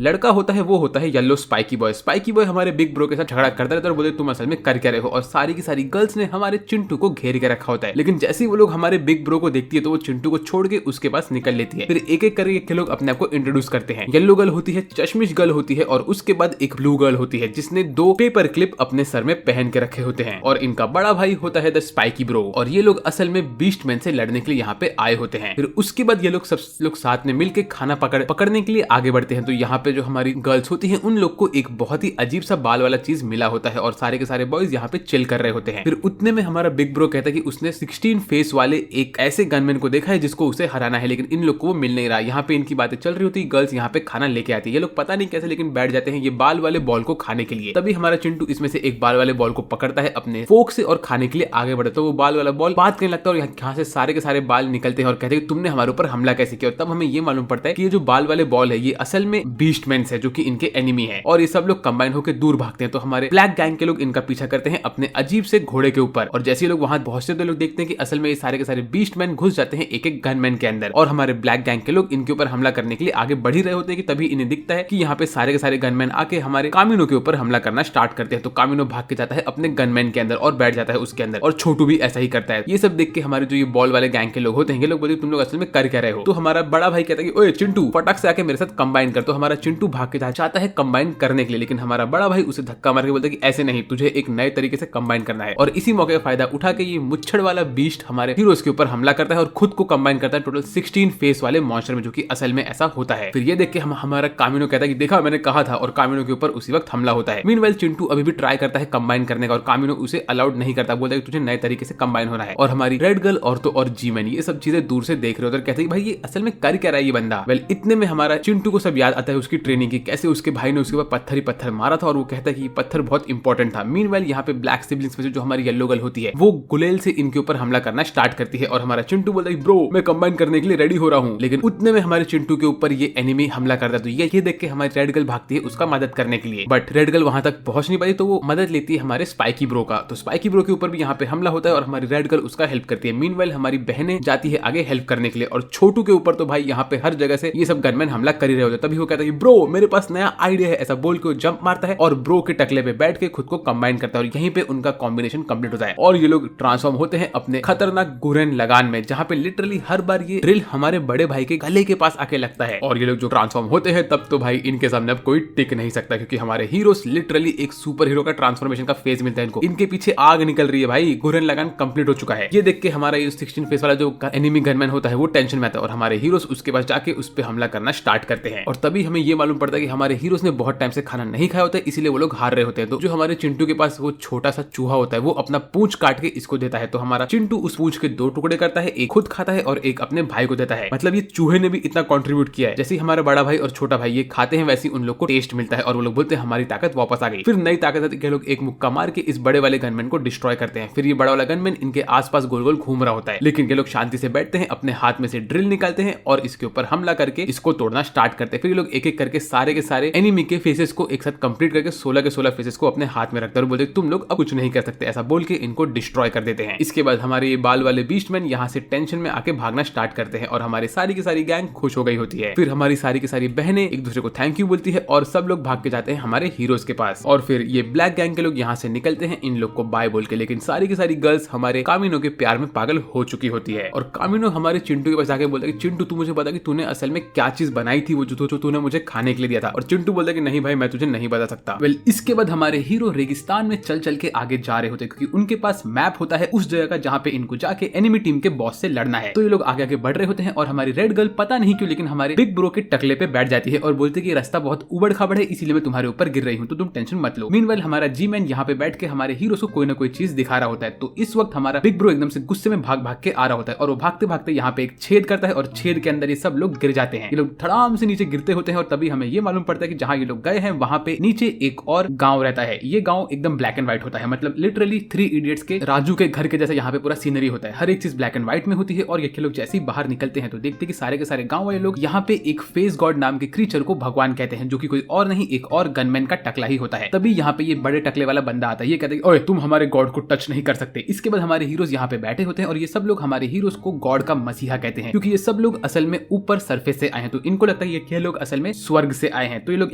लड़का होता है वो होता है yellow spiky boy. Spiky boy हमारे बिग ब्रो के साथ झगड़ा करता रहता है और बोलते तुम असल में कर क्या रहे हो, और सारी की सारी गर्ल्स ने हमारे चिंटू को घेर के रखा होता है। लेकिन जैसे ही वो लोग हमारे बिग ब्रो को देखती है तो वो चिंटू को छोड़ के उसके पास निकल लेती है। फिर एक एक करके लोग अपने आप को इंट्रोड्यूस करते हैं। येलो गर्ल होती है, चश्मिश गर्ल होती है और उसके बाद एक ब्लू गर्ल होती है जिसने 2 पेपर क्लिप अपने सर में पहन के रखे होते हैं, और इनका बड़ा भाई होता है द स्पाइकी ब्रो। और ये लोग असल में बीस्टमैन से लड़ने के लिए यहाँ पे आए होते हैं। फिर उसके बाद ये लोग सब लोग साथ में मिलकर खाना पकड़ने के लिए आगे बढ़ते हैं। तो यहाँ पे जो हमारी गर्ल्स होती हैं उन लोग को एक बहुत ही अजीब सा बाल वाला चीज मिला होता है और सारे के सारे बॉयज यहाँ पे चिल कर रहे होते हैं। फिर उतने में हमारा बिग ब्रो कहता है कि उसने 16 फेस वाले एक ऐसे गनमैन को देखा है जिसको उसे हराना है, लेकिन इन लोग को वो मिल नहीं रहा। यहाँ पे इनकी बातें चल रही होती है, गर्ल्स यहाँ पे खाना लेके आती है, ये लोग पता नहीं कैसे लेकिन बैठ जाते हैं ये बाल वाले बॉल को खाने के लिए। तभी हमारा चिंटू इसमें से एक बाल वाले बॉल को पकड़ता है अपने फोक से और खाने के लिए आगे बढ़ता है। तो वो बाल वाला बॉल बात करने लगता है और यहाँ से सारे के सारे बाल निकलते हैं और कहते हैं तुमने हमारे ऊपर हमला कैसे किया। और तब हमें ये मालूम पड़ता है कि ये जो बाल वाले बॉल है ये असल में बीस्टमैन है जो कि इनके एनिमी है, और ये सब लोग कंबाइन होकर दूर भागते हैं। तो हमारे ब्लैक गैंग के लोग इनका पीछा करते हैं अपने अजीब से घोड़े के ऊपर, और जैसे लोग वहां पहुंचते तो लोग देखते हैं कि असल में ये सारे के सारे बीस्टमैन घुस जाते हैं एक एक गनमैन के अंदर, और हमारे ब्लैक गैंग के लोग इनके ऊपर हमला करने के लिए आगे बढ़ ही रहे होते हैं कि तभी इन्हें दिखता है कि यहाँ पे सारे के सारे गनमैन आके हमारे कामिनो के ऊपर हमला करना स्टार्ट करते हैं। तो कामिनो भाग के जाता है अपने गनमैन के अंदर और बैठ जाता है उसके अंदर, और छोटू भी ऐसा ही करता है। ये सब देख के हमारे जो ये बॉल वाले गैंग के लोग होते हैं ये लोग बोलते तुम लोग असल में कर क्या रहे हो। तो हमारा बड़ा भाई कहता है कि ओए चिंटू फटाक से आके मेरे साथ कंबाइन कर। तो हमारा चिंटू भाग के चाहता है कंबाइन करने के लिए, लेकिन हमारा बड़ा भाई उसे धक्का मार के बोलता है कि ऐसे नहीं, तुझे एक नए तरीके से कंबाइन करना है। और इसी मौके का फायदा उठा के ये मुच्छड़ वाला बीस्ट हमारे हीरोज के ऊपर हमला करता है और खुद को कंबाइन करता है टोटल 16 फेस वाले मॉन्स्टर में, जो कि असल में ऐसा होता है। फिर ये देख के हमारा कामिनो कहता है कि देखा मैंने कहा था, और कामिनो के ऊपर उसी वक्त हमला होता है। मीनवाइल चिंटू अभी भी ट्राई करता है कंबाइन करने का और कामिनो उसे अलाउड नहीं करता, बोलता है कि तुझे नए तरीके से कंबाइन होना है। और हमारी रेड गर्ल और तो और जी-मैन ये सब चीजें दूर से देख रहे होते हैं, कहते हैं भाई ये असल में कर क्या रहा है ये बंदा। वेल इतने में हमारा चिंटू को सब याद आता है उसकी ट्रेनिंग की, कैसे उसके भाई ने उसके ऊपर पत्थर ही पत्थर मारा था और वो कहता है कि ये पत्थर बहुत इंपॉर्टेंट था। मीनवाइल यहाँ पे ब्लैक सिबलिंग्स में से जो हमारी येलो गर्ल होती है वो गुलेल से इनके ऊपर हमला करना स्टार्ट करती है, और हमारा चिंटू बोलता है ब्रो मैं कंबाइन करने के लिए रेडी हो रहा हूँ। लेकिन उतने में हमारे चिंटू के ऊपर ये एनिमी हमला करता है। तो ये देख के हमारी रेड गर्ल भागती है उसका मदद करने के लिए, बट रेड गर्ल वहां तक पहुंच नहीं पाती तो वो मदद लेती है हमारे स्पाइकी ब्रो का। तो स्पाइकी ब्रो के ऊपर भी यहाँ पे हमला होता है और हमारी रेड गर्ल उसका हेल्प करती है। मीनवाइल हमारी बहनें जाती है आगे हेल्प करने के लिए, और छोटू के ऊपर तो भाई यहाँ पे हर जगह से ये सब गनमैन हमला कर ही रहे होते। तभी वो कहता है कि ब्रो मेरे पास नया आइडिया है, ऐसा बोल के वो जंप मारता है और ब्रो के टकले पे बैठ के खुद को कंबाइन करता है, और यहीं पे उनका कॉम्बिनेशन कंप्लीट होता है और ये लोग ट्रांसफॉर्म होते हैं अपने खतरनाक गुरेन लगान में, जहाँ पे लिटरली हर बार ये ड्रिल हमारे बड़े भाई के गले के पास आके लगता है। और ये लोग जो ट्रांसफॉर्म होते हैं तब तो भाई इनके सामने अब कोई टिक नहीं सकता, क्योंकि हमारे हीरोज लिटरली एक सुपर हीरो का ट्रांसफॉर्मेशन का फेज मिलता है इनको। इनके पीछे आग निकल रही है भाई, गुरेन लगान कंप्लीट हो चुका है। ये देख के हमारा ये 16 फेस वाला जो एनिमी गनमैन होता है वो टेंशन में आता है, और हमारे हीरोज उसके पास जाके उस पे हमला करना स्टार्ट करते हैं। और तभी हमें ये मालूम पड़ता है कि हमारे हीरोज ने बहुत टाइम से खाना नहीं खाया होता है, इसीलिए वो लोग हार रहे होते हैं। तो जो हमारे चिंटू के पास वो छोटा सा चूहा होता है वो अपना पूंछ काट के इसको देता है। तो हमारा चिंटू उस पूंछ के 2 टुकड़े करता है, एक खुद खाता है और एक अपने भाई को देता है। मतलब ये चूहे ने भी इतना कंट्रीब्यूट किया है। जैसे हमारा बड़ा भाई और छोटा भाई ये खाते हैं वैसे उन लोग को टेस्ट मिलता है और वो लोग बोलते हैं हमारी ताकत वापस आ गई। फिर नई ताकत आती है, लोग एक मुक्का मार के इस बड़े वाले गनमैन को डिस्ट्रॉय करते हैं। फिर ये बड़ा वाला गनमैन इनके आसपास गोल गोल घूम रहा होता है, लेकिन ये लोग शांति से बैठते हैं, अपने हाथ में से ड्रिल निकालते हैं और इसके ऊपर हमला करके इसको तोड़ना स्टार्ट करते हैं। फिर ये लोग एक एक करके सारे के सारे एनिमी के फेसेस को एक साथ कंप्लीट करके 16 के 16 फेसेस को अपने हाथ में रखते हैं और बोलते तुम लोग अब कुछ नहीं कर सकते, ऐसा बोल के इनको डिस्ट्रॉय कर देते हैं। इसके बाद हमारे ये बाल वाले बीस्टमैन यहाँ से टेंशन में आके भागना स्टार्ट करते हैं और हमारी सारी की सारी गैंग खुश हो गई होती है। फिर हमारी सारी की सारी बहनें एक दूसरे को थैंक यू बोलती है और सब लोग भाग के जाते हैं हमारे हीरोज के पास। और फिर ये ब्लैक गैंग के लोग यहाँ से निकलते हैं इन लोग को बाय बोल के, लेकिन सारी की सारी गर्ल्स हमारे कामिनो के प्यार में पागल हो चुकी होती है। और कामिनो हमारे चिंटू के पास जाके बोलता है कि चिंटू तू मुझे बता कि तूने असल में क्या चीज बनाई थी वो जो तूने मुझे खाने के लिए दिया था। और चिंटू बोलता है कि नहीं भाई मैं तुझे नहीं बता सकता। वेल इसके बाद हमारे हीरो रेगिस्तान में चल चल के आगे जा रहे होते हैं, क्योंकि उनके पास मैप होता है उस जगह का जहाँ पे इनको जाके एनिमी टीम के बॉस से लड़ना है। तो ये लोग आगे आगे बढ़ रहे होते हैं और हमारी रेड गर्ल पता नहीं क्यों लेकिन हमारे बिग ब्रो के टकले पे बैठ जाती है और बोलती है कि रास्ता बहुत उबड़ खाबड़ है इसीलिए मैं तुम्हारे ऊपर गिर रही हूँ, तो तुम टेंशन मत लो। मीनवाइल हमारा जी-मैन यहाँ पे बैठ के हमारे हीरो को कोई ना कोई चीज दिखा रहा होता है। तो इस वक्त हमारा बिग बिग ब्रो एकदम से गुस्से में भाग भाग के आ रहा होता है और वो भागते भागते यहाँ पे एक छेद करता है और छेद के अंदर ये सब लोग गिर जाते हैं। ये लोग धड़ाम से नीचे गिरते होते हैं और तभी हमें ये मालूम पड़ता है कि जहाँ ये लोग गए हैं वहां पे नीचे एक और गांव रहता है। ये गांव एकदम ब्लैक एंड व्हाइट होता है, मतलब लिटरली 3 इडियट्स के राजू के घर के जैसे यहाँ पे पूरा सीनरी होता है। हर एक चीज ब्लैक एंड व्हाइट में होती है और ये लोग जैसे ही बाहर निकलते हैं तो देखते हैं कि सारे के सारे गांव वाले लोग यहाँ पे एक फेस गॉड नाम के क्रीचर को भगवान कहते हैं, जो कि कोई और नहीं एक और गनमैन का टकला ही होता है। तभी यहाँ पे ये बड़े टकले वाला बंदा आता है। ये कहते हैं ओए तुम हमारे गॉड को टच नहीं कर सकते। इसके बाद हमारे हीरोज यहाँ पे बैठे होते हैं और ये सब लोग हमारे हीरोज को गॉड का मसीहा कहते हैं, क्योंकि ये सब लोग असल में ऊपर सरफेस से आए हैं। तो इनको लगता है ये लोग असल में स्वर्ग से आए हैं। तो ये लोग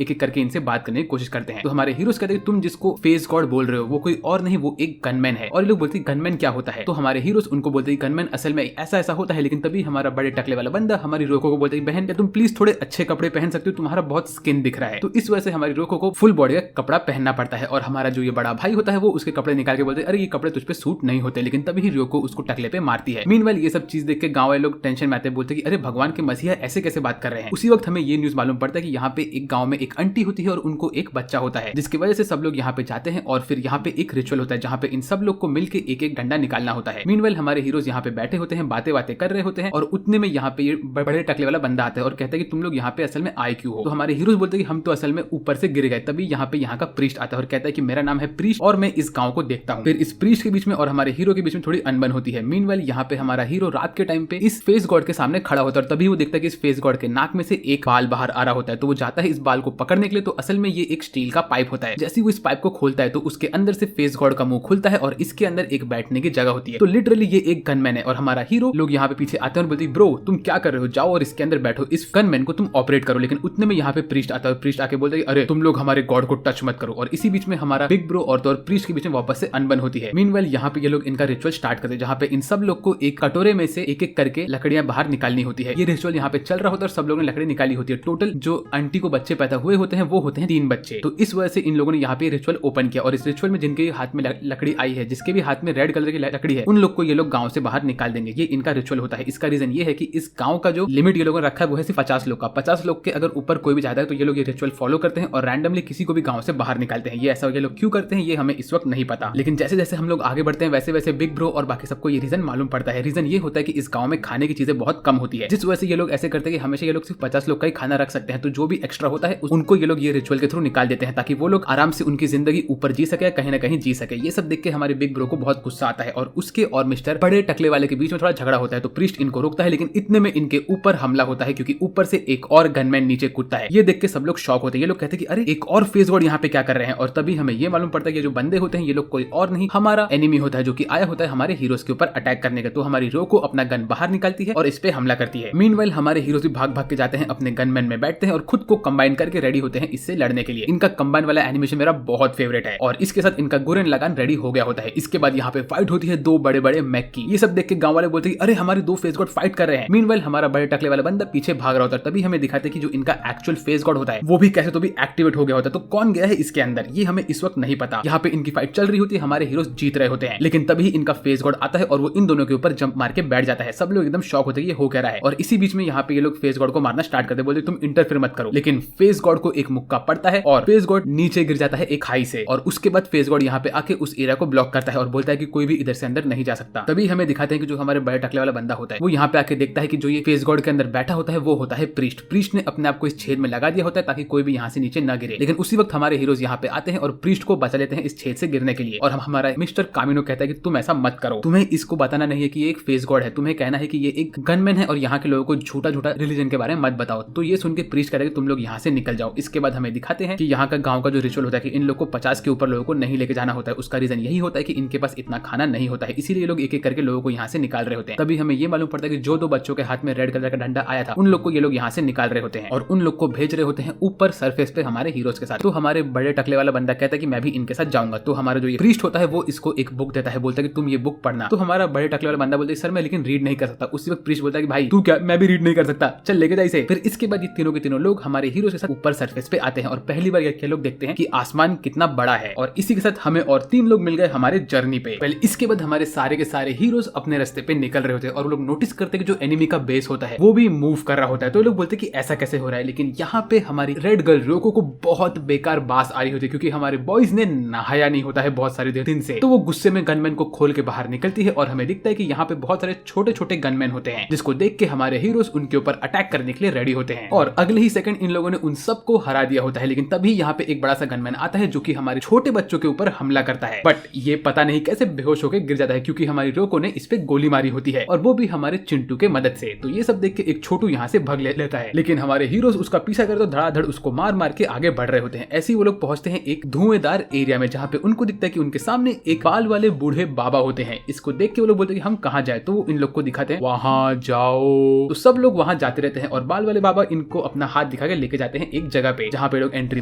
एक एक करके इनसे बात करने की कोशिश करते हैं। तो हमारे हीरोज कहते हैं तुम जिसको फेस गॉड बोल रहे हो वो कोई और नहीं, वो एक गनमैन है। और ये लोग बोलते हैं गनमैन क्या होता है। तो हमारे हीरोज उनको बोलते हैं गनमैन असल में ऐसा ऐसा होता है। लेकिन तभी हमारा बड़े टकले वाला बंदा हमारी रोको को बोलते हैं बहन तुम प्लीज थोड़े अच्छे कपड़े पहन सकते हो, तुम्हारा बहुत स्किन दिख रहा है। तो इस वजह से हमारी रोको को फुल बॉडी का कपड़ा पहनना पड़ता है और हमारा जो ये बड़ा भाई होता है वो उसके कपड़े निकाल के बोलते हैं अरे ये कपड़े तुझ पे सूट नहीं होते। लेकिन तभी रोको उसको टकले पे मारती है। मीनवाइल ये सब चीज देख के गांव वाले लोग टेंशन में आते हैं, बोलते हैं कि अरे भगवान के मसीहा ऐसे कैसे बात कर रहे हैं। उसी वक्त हमें ये न्यूज मालूम पड़ता है कि यहाँ पे एक गांव में एक आंटी होती है और उनको एक बच्चा होता है, जिसकी वजह से सब लोग यहाँ पे जाते हैं और फिर यहाँ पे एक रिचुअल होता है जहाँ पे इन सब लोग को मिलकर एक एक डंडा निकालना होता है। मीनवाइल हमारे हीरोज यहाँ पे बैठे होते हैं, बातें बातें कर रहे होते हैं और उतने में यहाँ पे ये बड़े टकले वाला बंदा आता है और कहता है कि तुम लोग यहाँ पे असल में आए क्यों हो। तो हमारे हीरोज बोलते हैं कि हम तो असल में ऊपर से गिर गए। तभी यहाँ का प्रीस्ट आता है और कहता है कि मेरा नाम है प्रीस्ट और मैं इस गांव को देखता हूँ। फिर इस प्रीस्ट के बीच में और हमारे हीरो के बीच में थोड़ी अनबन होती है। मीनवाइल यहाँ पे हमारा हीरो रात के टाइम पे इस फेस गॉड के सामने खड़ा होता है और तभी वो देखता है कि इस फेस गॉड के नाक में से एक बाल बाहर आ रहा होता है। तो वो जाता है इस बाल को पकड़ने के लिए। तो असल में ये एक स्टील का पाइप होता है। जैसे ही वो इस पाइप को खोलता है तो उसके अंदर से फेस गॉड का मुंह खुलता है और इसके अंदर एक बैठने की जगह होती है। तो लिटरली ये एक गनमैन है और हमारा हीरो लोग यहाँ पे पीछे आते हैं और बोलते हैं ब्रो तुम क्या कर रहे हो, जाओ और इसके अंदर बैठो, इस गनमैन को तुम ऑपरेट करो। लेकिन उतने में यहाँ पे प्रीस्ट आता है। प्रीस्ट आके बोलते हैं अरे तुम लोग हमारे गॉड को टच मत करो। और इसी बीच में हमारा बिग ब्रो और प्रीस्ट के बीच में वापस से अनबन होती है। मीनवाइल यहाँ पे ये लोग इनका रिचुअल स्टार्ट करते हैं, जहाँ पे इन सब लोग को एक कटोरे में से एक एक करके लकड़ियां बाहर निकालनी होती है। ये रिचुअल यहाँ पे चल रहा होता है और सब लोगों ने लकड़ी निकाली होती है। टोटल जो आंटी को बच्चे पैदा हुए होते हैं वो होते हैं 3 बच्चे। तो इस वजह से इन लोगों ने यहाँ पे रिचुअल ओपन किया और इस रिचुअल में जिनके हाथ में लकड़ी आई है, जिसके भी हाथ में रेड कलर की लकड़ी है, उन लोग को ये लोग गाँव से बाहर निकाल देंगे। ये इनका रिचुअल होता है। इसका रीजन ये है कि इस गाँव का जो लिमिट ये लोगों ने रखा है वो है सिर्फ 50 लोग का। 50 लोग के अगर ऊपर कोई भी जाता है तो ये लोग ये रिचुअल फॉलो करते हैं और रैंडमली किसी को भी गाँव से बाहर निकालते हैं। ये ऐसा ये लोग क्यों करते हैं ये हमें इस वक्त नहीं पता। लेकिन जैसे जैसे हम लोग आगे बढ़ते हैं वैसे वैसे बिग ब्रो और बाकी सबको ये रीजन मालूम पड़ता है। रीजन ये होता है कि इस गांव में खाने की चीजें बहुत कम होती है, जिस वजह से ये लोग ऐसे करते हैं कि हमेशा ये लोग सिर्फ 50 लोग का ही खाना रख सकते हैं। तो जो भी एक्स्ट्रा होता है उनको ये लोग ये रिचुअल के थ्रू निकाल देते हैं ताकि वो लोग आराम से उनकी जिंदगी ऊपर जी सके, कहीं ना कहीं जी सके। ये सब देख के हमारे बिग ब्रो को बहुत गुस्सा आता है और उसके और मिस्टर बड़े टकले वाले के बीच में थोड़ा झगड़ा होता है। तो प्रीस्ट इनको रोकता है लेकिन इतने में इनके ऊपर हमला होता है क्योंकि ऊपर से एक और गनमैन नीचे कूदता है। ये देख के सब लोग शॉक होते हैं। ये लोग कहते हैं कि अरे एक और फेस गॉड यहाँ पे क्या कर रहे हैं। और तभी हमें ये मालूम पड़ता है कि जो बंदे होते हैं ये लोग कोई और नहीं हमारा एनिमी होता है, जो कि आया होता है हमारे हीरोज के ऊपर अटैक करने का। तो हमारी रोको अपना गन बाहर निकालती है और इस पे हमला करती है। मीनवाइल हमारे हीरोज भी भाग भाग के जाते हैं, अपने गनमैन में बैठते हैं और खुद को कंबाइन करके रेडी होते हैं इससे लड़ने के लिए। इनका कंबाइन वाला एनिमेशन मेरा बहुत फेवरेट है और इसके साथ इनका गुरेन लगान रेडी हो गया होता है। इसके बाद यहाँ पे फाइट होती है 2 बड़े बड़े मैक की। ये सब देख के गांव वाले बोलते हैं अरे हमारे 2 फेस गॉड फाइट कर रहे हैं। मीनवाइल हमारा बड़े टकले वाला बंदा पीछे भाग रहा होता है। तभी हमें दिखाते हैं कि जो इनका एक्चुअल फेस गॉड होता है वो भी कैसे तो भी एक्टिवेट हो गया होता है। तो कौन गया है इसके अंदर ये हमें इस वक्त नहीं पता। यहाँ पे इनकी फाइट चल रही होती है, हमारे हीरोज जीत रहे होते हैं, लेकिन तभी इनका फेस गॉड आता है और वो इन दोनों के ऊपर जंप मार के बैठ जाता है। सब लोग एकदम शॉक होते हैं ये हो क्या रहा है। और इसी बीच में यहाँ पे ये लोग फेस गॉड को मारना स्टार्ट करते हैं, बोलते तुम इंटरफेयर मत करो। लेकिन फेस गॉड को एक मुक्का पड़ता है और फेस गॉड नीचे गिर जाता है एक खाई से। और उसके बाद फेस गॉड यहाँ पे आके उस एरिया को ब्लॉक करता है और बोलता है कि कोई भी इधर से अंदर नहीं जा सकता। तभी हमें दिखाते हैं कि जो हमारे बड़े टकले वाला बंदा होता है वो यहाँ पे आके देखता है कि जो ये फेस गॉड के अंदर बैठा होता है वो होता है प्रीस्ट। प्रीस्ट ने अपने आप को इस छेद में लगा दिया होता है ताकि कोई भी यहाँ से नीचे न गिरे। लेकिन उसी वक्त हमारे हीरोज यहाँ पे आते हैं और प्रीस्ट को बचा लेते हैं इस छेद से गिरने के लिए। और हमारा मिस्टर कामिनो कहता है कि तुम ऐसा मत करो, तुम्हें इसको बताना नहीं है कि ये एक फेस गॉड है, तुम्हें कहना है कि ये एक गनमैन है और यहाँ के लोगों को झूठा झूठा रिलीजन के बारे में मत बताओ। तो ये सुन के प्रीस्ट कहता है कि तुम लोग यहाँ से निकल जाओ। इसके बाद हमें दिखाते हैं कि यहाँ का गाँव का जो रिचुअल होता है कि इन लोग को 50 के ऊपर लोगों को नहीं लेके जाना होता है। उसका रीजन यही होता है कि इनके पास इतना खाना नहीं होता है, इसीलिए लोग एक एक करके लोगों को यहाँ से निकाल रहे होते हैं। तभी हमें ये मालूम पड़ता है कि जो 2 बच्चों के हाथ में रेड कलर का डंडा आया था उन लोग को ये लोग यहाँ से निकाल रहे होते हैं और उन लोग को भेज रहे होते हैं ऊपर सरफेस पे हमारे हीरोज के साथ। तो हमारे बड़े टकले वाला बंदा कहता है कि मैं भी इनके साथ जाऊंगा। तो हमारा जो ये प्रीस्ट होता है वो इसको एक बुक देता है, बोलता है कि तुम ये बुक पढ़ना। तो हमारा बड़े टकले वाला बंदा बोलता है सर मैं लेकिन रीड नहीं कर सकता। उसी वक्त प्रीस्ट बोलता है कि भाई तू क्या, मैं भी रीड नहीं कर सकता, चल लेके जा इसे। फिर इसके बाद ये तीनों के तीनों लोग हमारे हीरो के साथ ऊपर सरफेस पे आते हैं और पहली बार ये लोग देखते हैं कि आसमान कितना बड़ा है। और इसी के साथ हमें और 3 लोग मिल गए हमारे जर्नी पे। पहले इसके बाद हमारे सारे के सारे हीरोज अपने रास्ते पे निकल रहे होते हैं और लोग नोटिस करते हैं कि जो एनिमी का बेस होता है वो भी मूव कर रहा होता है। तो लोग बोलते हैं कि ऐसा कैसे हो रहा है। लेकिन यहाँ पे हमारी रेड गर्ल रोको को बहुत बेकार बास आ रही होती है क्योंकि हमारे बॉयज ने नहाया नहीं होता है बहुत सारे दिन से। तो वो गुस्से में गनमैन को खोल के बाहर निकलती है और हमें दिखता है कि यहाँ पे बहुत सारे छोटे छोटे गनमैन होते हैं, जिसको देख के हमारे हीरोज उनके ऊपर अटैक करने के लिए रेडी होते हैं और अगले ही सेकंड इन लोगों ने उन सबको हरा दिया होता है। लेकिन तभी यहाँ पे एक बड़ा सा गनमैन आता है जो कि हमारे छोटे बच्चों के ऊपर हमला करता है, बट ये पता नहीं कैसे बेहोश होकर गिर जाता है क्योंकि हमारी रोको ने इस पे गोली मारी होती है और वो भी हमारे चिंटू के मदद से। तो ये सब देख के एक छोटू यहाँ से भाग लेता है, लेकिन हमारे हीरोज उसका पीछा कर तो धड़ाधड़ उसको मार मार के आगे बढ़ रहे होते हैं। ऐसे ही वो लोग पहुंचते हैं एक धुएंदार एरिया में जहाँ पे उनको दिखता है कि उनके सामने एक बाल वाले बूढ़े बाबा होते हैं। इसको देख के वो लोग बोलते हैं कि हम कहाँ जाए, तो वो इन लोग को दिखाते हैं वहां जाओ। तो सब लोग वहां जाते रहते हैं और बाल वाले बाबा इनको अपना हाथ दिखा के लेके जाते हैं एक जगह पे जहाँ पे लोग एंट्री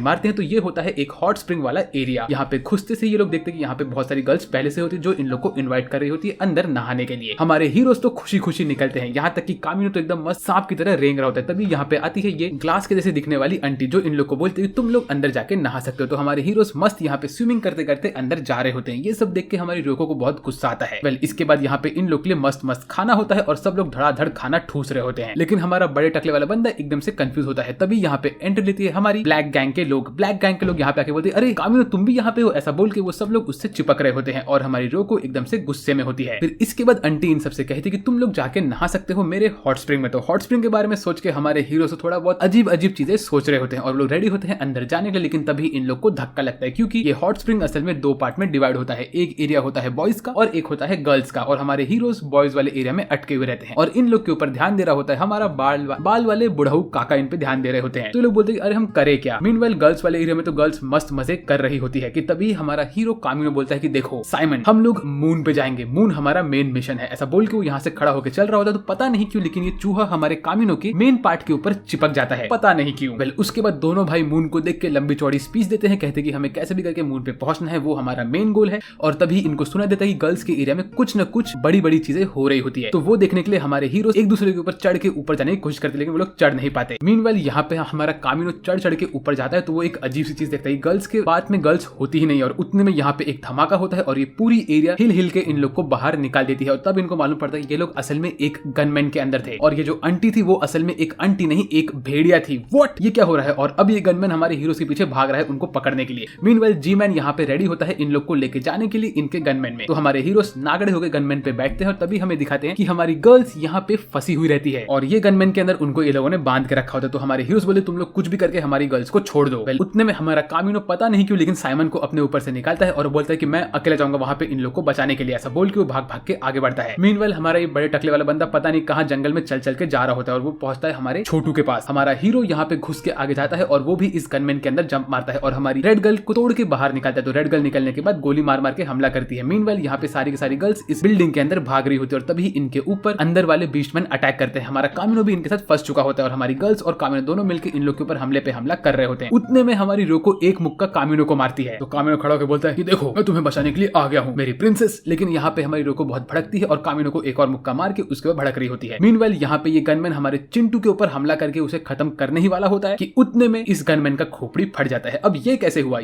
मारते हैं। तो ये होता है एक हॉट स्प्रिंग वाला एरिया। यहाँ पे घुसते से ये लोग देखते हैं कि यहाँ पे बहुत सारी गर्ल्स पहले से होती है जो इन लोग को इन्वाइट कर रही होती है अंदर नहाने के लिए। हमारे हीरोज तो खुशी खुशी निकलते हैं, यहाँ तक कि कामिनो तो एकदम मस्त सांप की तरह रेंग रहा होता है। तभी यहाँ पे आती है ये ग्लास के जैसे दिखने वाली आंटी जो इन लोग को बोलती है तुम लोग अंदर जाके नहा सकते हो। तो हमारे हीरोज मस्त यहाँ पे स्विमिंग करते करते अंदर जा रहे होते हैं। ये सब देख के हमारी रोको को बहुत गुस्सा आता है। वेल इसके बाद यहाँ पे इन लोग के लिए मस्त मस्त खाना होता है और सब लोग धड़ाधड़ खाना ठूस रहे होते हैं, लेकिन हमारा बड़े टकले वाला बंदा एकदम से कंफ्यूज होता है। तभी यहाँ पे एंट्री लेती है हमारी ब्लैक गैंग के लोग। ब्लैक गैंग के लोग यहाँ पे आके बोलते हैं अरे कामिनो तुम भी यहाँ पे हो, ऐसा बोल के वो सब लोग उससे चिपक रहे होते हैं और हमारी रोको एकदम से गुस्से में होती है। फिर इसके बाद आंटी इन सबसे कहती है कि तुम लोग जाके नहा सकते हो मेरे हॉट स्प्रिंग में। तो हॉट स्प्रिंग के बारे में सोच के हमारे हीरो से थोड़ा बहुत अजीब अजीब चीजें सोच रहे होते हैं और लोग रेडी होते हैं अंदर जाने के लिए। लेकिन तभी इन लोग को धक्का लगता है क्योंकि ये हॉट स्प्रिंग असल में दो पार्ट में डिवाइड होता है। एक एरिया होता है बॉयज का और एक होता है गर्ल्स का और हमारे हीरोज बॉयज वाले एरिया में अटके हुए रहते हैं और इन लोग के ऊपर ध्यान दे रहा होता है हमारा बाल वाले बुढ़ऊ काका। इन पे ध्यान दे रहे होते हैं। तो लोग बोलते हैं अरे हम करे क्या। मीनवाइल गर्ल्स वाले एरिया में तो गर्ल्स मस्त मजे कर रही होती है कि तभी हमारा हीरो कामिनो बोलता है कि देखो साइमन हम लोग मून पे जाएंगे, मून हमारा मेन मिशन है। ऐसा बोल के वो यहाँ से खड़ा होकर चल रहा होता है। तो पता नहीं क्यों लेकिन ये चूहा हमारे कामिनो के मेन पार्ट के ऊपर चिपक जाता है, पता नहीं क्यों। वेल उसके बाद दोनों भाई मून को देख के लंबी चौड़ी स्पीच देते हैं, कहते कि हमें कैसे भी करके मून पे पहुंचना है, वो हमारा मेन गोल है। और तभी इनको सुना देता है कि गर्ल्स के एरिया में कुछ न कुछ बड़ी बड़ी चीजें हो रही होती है। तो वो देखने के लिए हमारे हीरो एक दूसरे के ऊपर चढ़ के ऊपर जाने की कोशिश करते लेकिन वो लोग चढ़ नहीं पाते। मीनवाइल यहाँ पे हमारा कामिनो चढ़ के ऊपर जाता है तो वो एक अजीब सी चीज देखता है। गर्ल्स के बात में गर्ल्स होती ही नहीं और उतने में यहाँ पे एक धमाका होता है और ये पूरी एरिया हिल के इन लोग को बाहर निकाल देती है। और तब इनको मालूम पड़ता है ये लोग असल में एक गनमैन के अंदर थे और ये जो आंटी थी वो असल में एक आंटी नहीं एक भेड़िया थी। व्हाट, ये क्या हो रहा है। और अब ये गनमैन हमारे हीरो के पीछे भाग रहा है उनको पकड़ने के लिए। मीनवाइल जी मैन यहाँ पे रेडी होता है इन लोग को लेके जाने के लिए इनके गनमैन में। तो हमारे हीरोज नागड़े होकर गनमैन पे बैठते हैं और तभी हमें दिखाते हैं कि हमारी गर्ल्स यहाँ पे फंसी हुई रहती है और ये गनमैन के अंदर उनको ये लोगों ने बांध के रखा होता है। तो हमारे हीरोज बोले तुम लोग कुछ भी करके हमारी गर्ल्स को छोड़ दो। उतने में हमारा कामिनो पता नहीं क्यों लेकिन साइमन को अपने ऊपर से निकालता है और बोलता है कि मैं अकेला जाऊंगा वहां पे इन लोग को बचाने के लिए। ऐसा बोल के वो भाग भाग के आगे बढ़ता है। मीनवाइल हमारा ये बड़े टकले वाला बंदा पता नहीं कहाँ जंगल में चल चल के जा रहा होता है और वो पहुंचता है हमारे छोटू के पास। हमारा हीरो यहाँ पे घुस के आगे जाता है और वो भी इस गनमैन के अंदर जंप मारता है और हमारी रेड गर्ल को तोड़ के बाहर निकालता है। तो रेड गर्ल निकलने के बाद गोली मार मार के हमला करती है। मीनवाइल यहाँ पे सारी की सारी गर्ल्स इस बिल्डिंग के अंदर भाग रही होती है और तभी इनके ऊपर अंदर वाले बीस्टमैन अटैक करते हैं। हमारा कामिनो भी इनके साथ फंस चुका होता है और हमारी गर्ल्स और कामिनो दोनों मिलकर इन लोग के ऊपर हमले पे हमला कर रहे होते हैं। उतने में हमारी रोको एक मुक्का कामिनो को मारती है। तो कामिनो खड़ा होकर बोलता है कि देखो मैं तुम्हें बचाने के लिए आ गया हूँ मेरी प्रिंसेस। लेकिन यहाँ पे हमारी रोको बहुत भड़कती है और कामिनो को एक और मुक्का मार के उसके ऊपर भड़क रही होती है। मीनवाइल यहाँ पे ये गनमैन हमारे चिंटू के ऊपर हमला करके उसे खत्म करने ही वाला होता है कि उतने में इस गनमैन का खोपड़ी फट जाता है। अब ये कैसे हुआ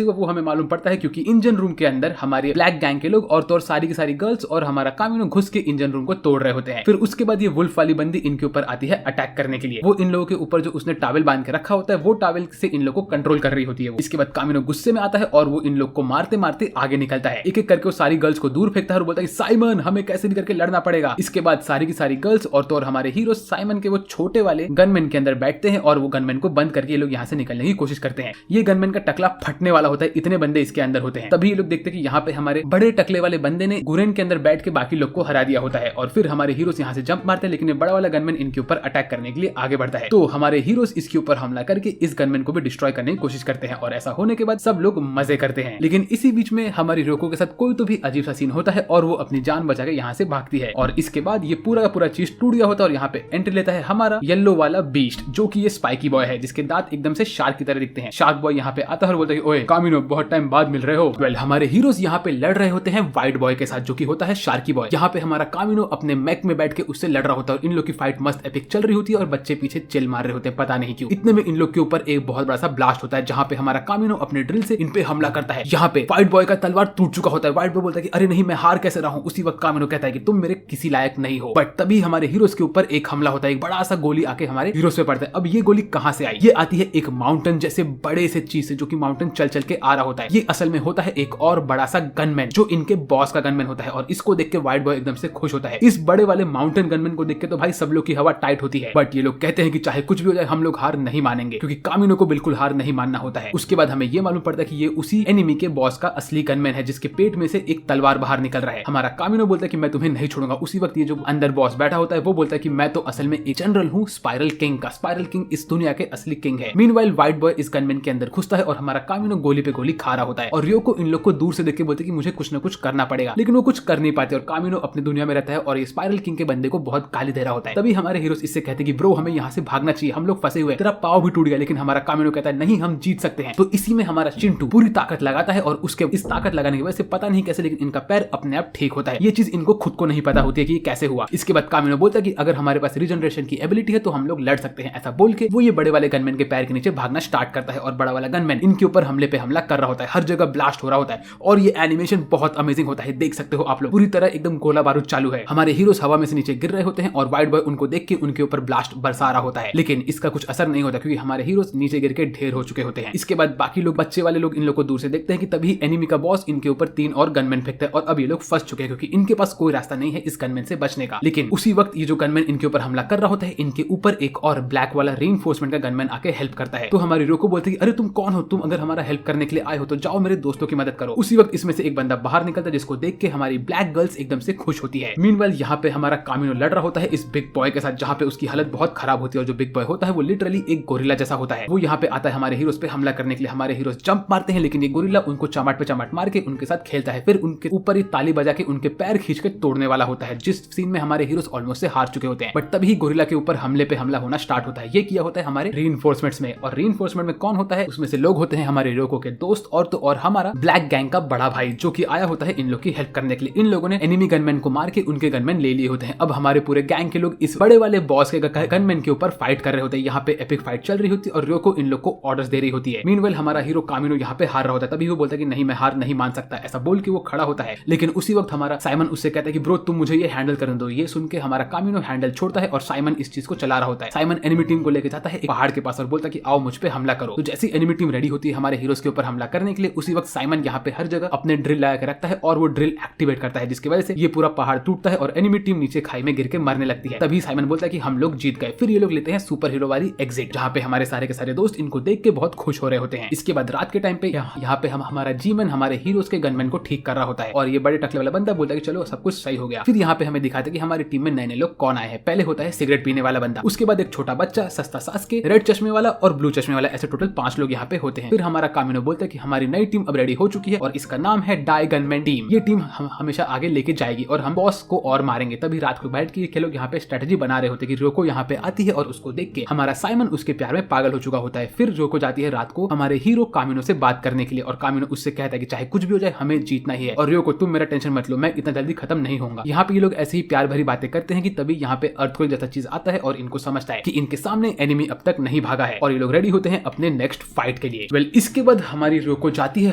वो हमें मालूम पड़ता है क्योंकि इंजन रूम के अंदर हमारे ब्लैक गैंग के लोग और तो सारी की सारी गर्ल्स और हमारा कामिनो घुस के इंजन रूम को तोड़ रहे होते हैं। फिर उसके बाद ये वुल्फ वाली बंदी इनके ऊपर आती है अटैक करने के लिए। वो इन लोगों के ऊपर जो उसने टॉवेल बांध के रखा होता है वो टॉवेल से इन लोगों को कंट्रोल कर रही होती है। इसके बाद कामिनो गुस्से में आता है और वो इन लोग को मारते मारते आगे निकलता है। एक एक करके वो सारी गर्ल्स को दूर फेंकता है और बोलता है साइमन हमें कैसे भी करके लड़ना पड़ेगा। इसके बाद सारी की सारी गर्ल्स और तो हमारे हीरो साइमन के वो छोटे वाले गनमैन के अंदर बैठते हैं और वो गनमैन को बंद करके ये लोग यहाँ से निकलने की कोशिश करते हैं। ये गनमैन का टकला फटने वाला होता है, इतने बंदे इसके अंदर होते हैं। तभी ये लोग देखते हैं कि यहाँ पे हमारे बड़े टकले वाले बंदे ने गुरेन के अंदर बैठ के बाकी लोग को हरा दिया होता है और फिर हमारे हीरोज यहाँ से जंप मारते हैं लेकिन ये बड़ा वाला गनमैन इनके ऊपर अटैक करने के लिए आगे बढ़ता है। तो हमारे हीरोज इसके ऊपर हमला करके इस गनमैन को भी डिस्ट्रॉय करने की कोशिश करते हैं और ऐसा होने के बाद सब लोग मजे करते हैं। लेकिन इसी बीच में हमारी रोको के साथ कोई तो भी अजीब सा सीन होता है और वो अपनी जान बचा के यहाँ से भागती है और इसके बाद ये पूरा का पूरा चीज टूट गया होता है और यहाँ पे एंट्री लेता है हमारा येलो वाला बीस्ट जो कि ये स्पाइकी बॉय है जिसके दांत एकदम से शार्क की तरह दिखते हैं। शार्क बॉय यहाँ पे आता है और बोलता है ओए कामिनो बहुत टाइम बाद मिल रहे हो। वेल हमारे हीरोज यहाँ पे लड़ रहे होते हैं व्हाइट बॉय के साथ जो कि होता है शार्की बॉय। यहाँ पे हमारा कामिनो अपने मैक में बैठ के उससे लड़ रहा होता है और इन लोग की फाइट मस्त एपिक चल रही होती है और बच्चे पीछे चिल मार रहे होते हैं पता नहीं क्यों। इतने में इन लोग के ऊपर एक बहुत बड़ा सा ब्लास्ट होता है जहाँ पे हमारा कामिनो अपने ड्रिल से इन पे हमला करता है। यहाँ पे व्हाइट बॉय का तलवार टूट चुका होता है। व्हाइट बॉय बोलता है कि अरे नहीं मैं हार कैसे रहा हूँ। उसी वक्त कामिनो कहता है कि तुम मेरे किसी लायक नहीं हो। बट तभी हमारे हीरोज के ऊपर एक हमला होता है, एक बड़ा सा गोली आके हमारे हीरोज पे पड़ता है। अब ये गोली कहाँ से आई? ये आती है एक माउंटेन जैसे बड़े से चीज से जो कि माउंटेन चल चल के आ रहा होता है। ये असल में होता है एक और बड़ा सा गनमैन जो इनके बॉस का का गनमैन होता है और इसको देख के व्हाइट बॉय एकदम से खुश होता है। इस बड़े वाले माउंटेन गनमैन को देख के तो भाई सब लोग की हवा टाइट होती है, बट ये लोग कहते हैं कि चाहे कुछ भी हो जाए हम लोग हार नहीं मानेंगे, क्योंकि कामिनो को बिल्कुल हार नहीं मानना होता है। उसके बाद हमें ये मालूम पड़ता है कि ये उसी एनिमी के बॉस का असली गनमैन है जिसके पेट में से एक तलवार बाहर निकल रहा है। हमारा कामिनो बोलता है कि मैं तुम्हें नहीं छोड़ूंगा। उसी वक्त ये जो अंदर बॉस बैठा होता है वो बोलता है कि मैं तो असल में एक जनरल हूँ स्पाइरल किंग का। स्पाइरल किंग इस दुनिया के असली किंग है। मीनवाइल व्हाइट बॉय इस गनमैन के अंदर घुसता है और हमारा कामिनो गोली पे गोली खा रहा होता है और रियोको इन लोग को दूर से देख के बोलते कि मुझे कुछ न कुछ करना पड़ेगा, लेकिन वो कुछ कर नहीं पाते और कामिनो अपनी दुनिया में रहता है और ये स्पाइरल किंग के बंदे को बहुत गाली दे रहा होता है। तभी हमारे हीरोज इससे कहते हैं कि ब्रो हमें यहाँ से भागना चाहिए, हम लोग फंसे हुए, तेरा पाव भी टूट गया। लेकिन हमारा कामिनो कहता है नहीं हम जीत सकते हैं। तो इसी में हमारा चिंटू पूरी ताकत लगाता है और उसके इस ताकत लगाने की वजह से पता नहीं कैसे लेकिन इनका पैर अपने आप ठीक होता है। ये चीज इनको खुद को नहीं पता होती है कि ये कैसे हुआ। इसके बाद कामिनो बोलता है कि अगर हमारे पास रीजनरेशन की एबिलिटी है तो हम लोग लड़ सकते हैं। ऐसा बोल के वो ये बड़े वाले गनमैन के पैर के नीचे भागना स्टार्ट करता है और बड़ा वाला गनमैन इनके ऊपर हमले पे हमला कर रहा होता है। हर जगह ब्लास्ट हो रहा होता है और ये एनिमेशन बहुत अमेजिंग होता है, देख सकते हो आप लोग। पूरी तरह एकदम गोला बारूद चालू है। हमारे हीरोज हवा में से नीचे गिर रहे होते हैं और व्हाइट बॉय उनको देख के उनके ऊपर ब्लास्ट बरसा रहा होता है, लेकिन इसका कुछ असर नहीं होता क्योंकि हमारे हीरोज नीचे गिर के ढेर हो चुके होते हैं। इसके बाद बाकी लोग बच्चे वाले लोग इन लोग को दूर से देखते हैं कि तभी एनिमी का बॉस इनके ऊपर 3 और गनमैन फेंकता है और अब ये लोग फंस चुके हैं क्योंकि इनके पास कोई रास्ता नहीं है इस गनमैन से बचने का। लेकिन उसी वक्त ये जो गनमैन इनके ऊपर हमला कर रहा होता है इनके ऊपर एक और ब्लैक वाला रीइंफोर्समेंट का गनमैन आके हेल्प करता है। तो हमारी रियोको बोलती है अरे तुम कौन हो, तुम अगर हमारा हेल्प करने के लिए आए हो तो जाओ मेरे दोस्तों की मदद करो। उसी वक्त इसमें से एक बंदा बाहर निकलता है जिसको देख के हमारी ब्लैक गर्ल्स एकदम से खुश होती है। मीनवाइल यहाँ पे हमारा कामिनो लड़ रहा होता है इस बिग बॉय के साथ जहाँ पे उसकी हालत बहुत खराब होती है और जो बिग बॉय होता है वो लिटरली एक गोरिल्ला जैसा होता है। वो यहाँ पे आता है हमारे हीरोज पे हमला करने के लिए। हमारे हीरोज जंप मारते हैं लेकिन ये गोरिल्ला उनको चमाट पे चमाट मार के उनके साथ खेलता है, फिर उनके ऊपर ही ताली बजा के उनके पैर खींच के तोड़ने वाला होता है, जिस सीन में हमारे हीरोज ऑलमोस्ट से हार चुके होते हैं। बट तभी गोरिल्ला के ऊपर हमले पे हमला होना स्टार्ट होता है। ये किया होता है हमारे रीइंफोर्समेंट्स में, और रीइंफोर्समेंट में कौन होता है उसमें से लोग होते हैं हमारे रियोको के दोस्त और तो और हमारा ब्लैक गैंग का बड़ा भाई जो कि आया होता है इन लोग की हेल्प करने के लिए। इन लोगों ने एनिमी गनमैन को मार के उनके गनमैन ले लिए होते हैं। अब हमारे पूरे गैंग के लोग इस बड़े वाले बॉस के गनमैन के ऊपर फाइट कर रहे होते हैं। यहाँ पे एपिक फाइट चल रही होती है और रियोको इन लोग को ऑर्डर्स दे रही होती है। मीनवाइल हमारा हीरो कामिनो यहाँ पे हार रहा होता है। तभी वो बोलता है कि नहीं मैं हार नहीं मान सकता, ऐसा बोल के वो खड़ा होता है। लेकिन उसी वक्त हमारा साइमन उससे कहता है कि ब्रो तुम मुझे ये हैंडल करने दो। ये सुन के हमारा कामिनो हैंडल छोड़ता है और साइमन इस चीज को चला रहा होता है। साइमन एनिमी टीम को लेकर जाता है एक पहाड़ के पास और बोलता है कि आओ मुझ पे हमला करो। तो जैसी एनिमी टीम रेडी होती है हमारे हीरोज के ऊपर हमला करने के लिए, उसी वक्त साइमन यहाँ पे हर जगह अपने ड्रिल लगा के रखता है और वो ड्रिल एक्टिवेट करता है जिसकी वजह से ये पूरा पहाड़ टूटता है और एनिमी टीम नीचे खाई में गिर के मरने लगती है। तभी साइमन बोलता है कि हम लोग जीत गए। फिर ये लोग लेते हैं सुपर हीरो वाली एग्जिट जहाँ पे हमारे सारे के सारे दोस्त इनको देख के बहुत खुश हो रहे होते हैं। इसके बाद रात के टाइम पे यहाँ पे हमारा जीमन हमारे हीरोज के गनमैन को ठीक कर रहा होता है और ये बड़े टकले वाला बंदा बोलता है कि चलो सब कुछ सही हो गया। फिर यहाँ पे हमें दिखाते हैं कि हमारी टीम में नए नए लोग कौन आए हैं। पहले होता है सिगरेट पीने वाला बंदा, उसके बाद एक छोटा बच्चा, सस्ता सासके, रेड चश्मे वाला और ब्लू चश्मे वाला, ऐसे टोटल 5 लोग यहाँ पे होते हैं। फिर हमारा कामिनो बोलता है कि हमारी नई टीम अब रेडी हो चुकी है और इसका नाम है डाई गनमैन टीम। ये टीम हम हमेशा आगे लेके जाएगी और हम बॉस को और मारेंगे। तभी रात को बैठ के लोग यहाँ पे स्ट्रेटेजी बना रहे होते हैं कि रियोको यहाँ पे आती है और उसको देख के हमारा साइमन उसके प्यार में पागल हो चुका होता है। फिर रियोको जाती है रात को हमारे हीरो कामिनो से बात करने के लिए और कामिनो उससे कहता है कि चाहे कुछ भी हो जाए हमें जीतना ही है और रियोको तुम मेरा टेंशन मत लो, मैं इतना जल्दी खत्म नहीं होऊंगा। यहाँ पे ये लोग ऐसे ही प्यार भरी बातें करते हैं कि तभी यहाँ पे अर्थक्वेक जैसा चीज आता है और इनको समझता है कि इनके सामने एनिमी अब तक नहीं भागा है और ये लोग रेडी होते हैं अपने नेक्स्ट फाइट के लिए। वेल इसके बाद हमारी रियोको जाती है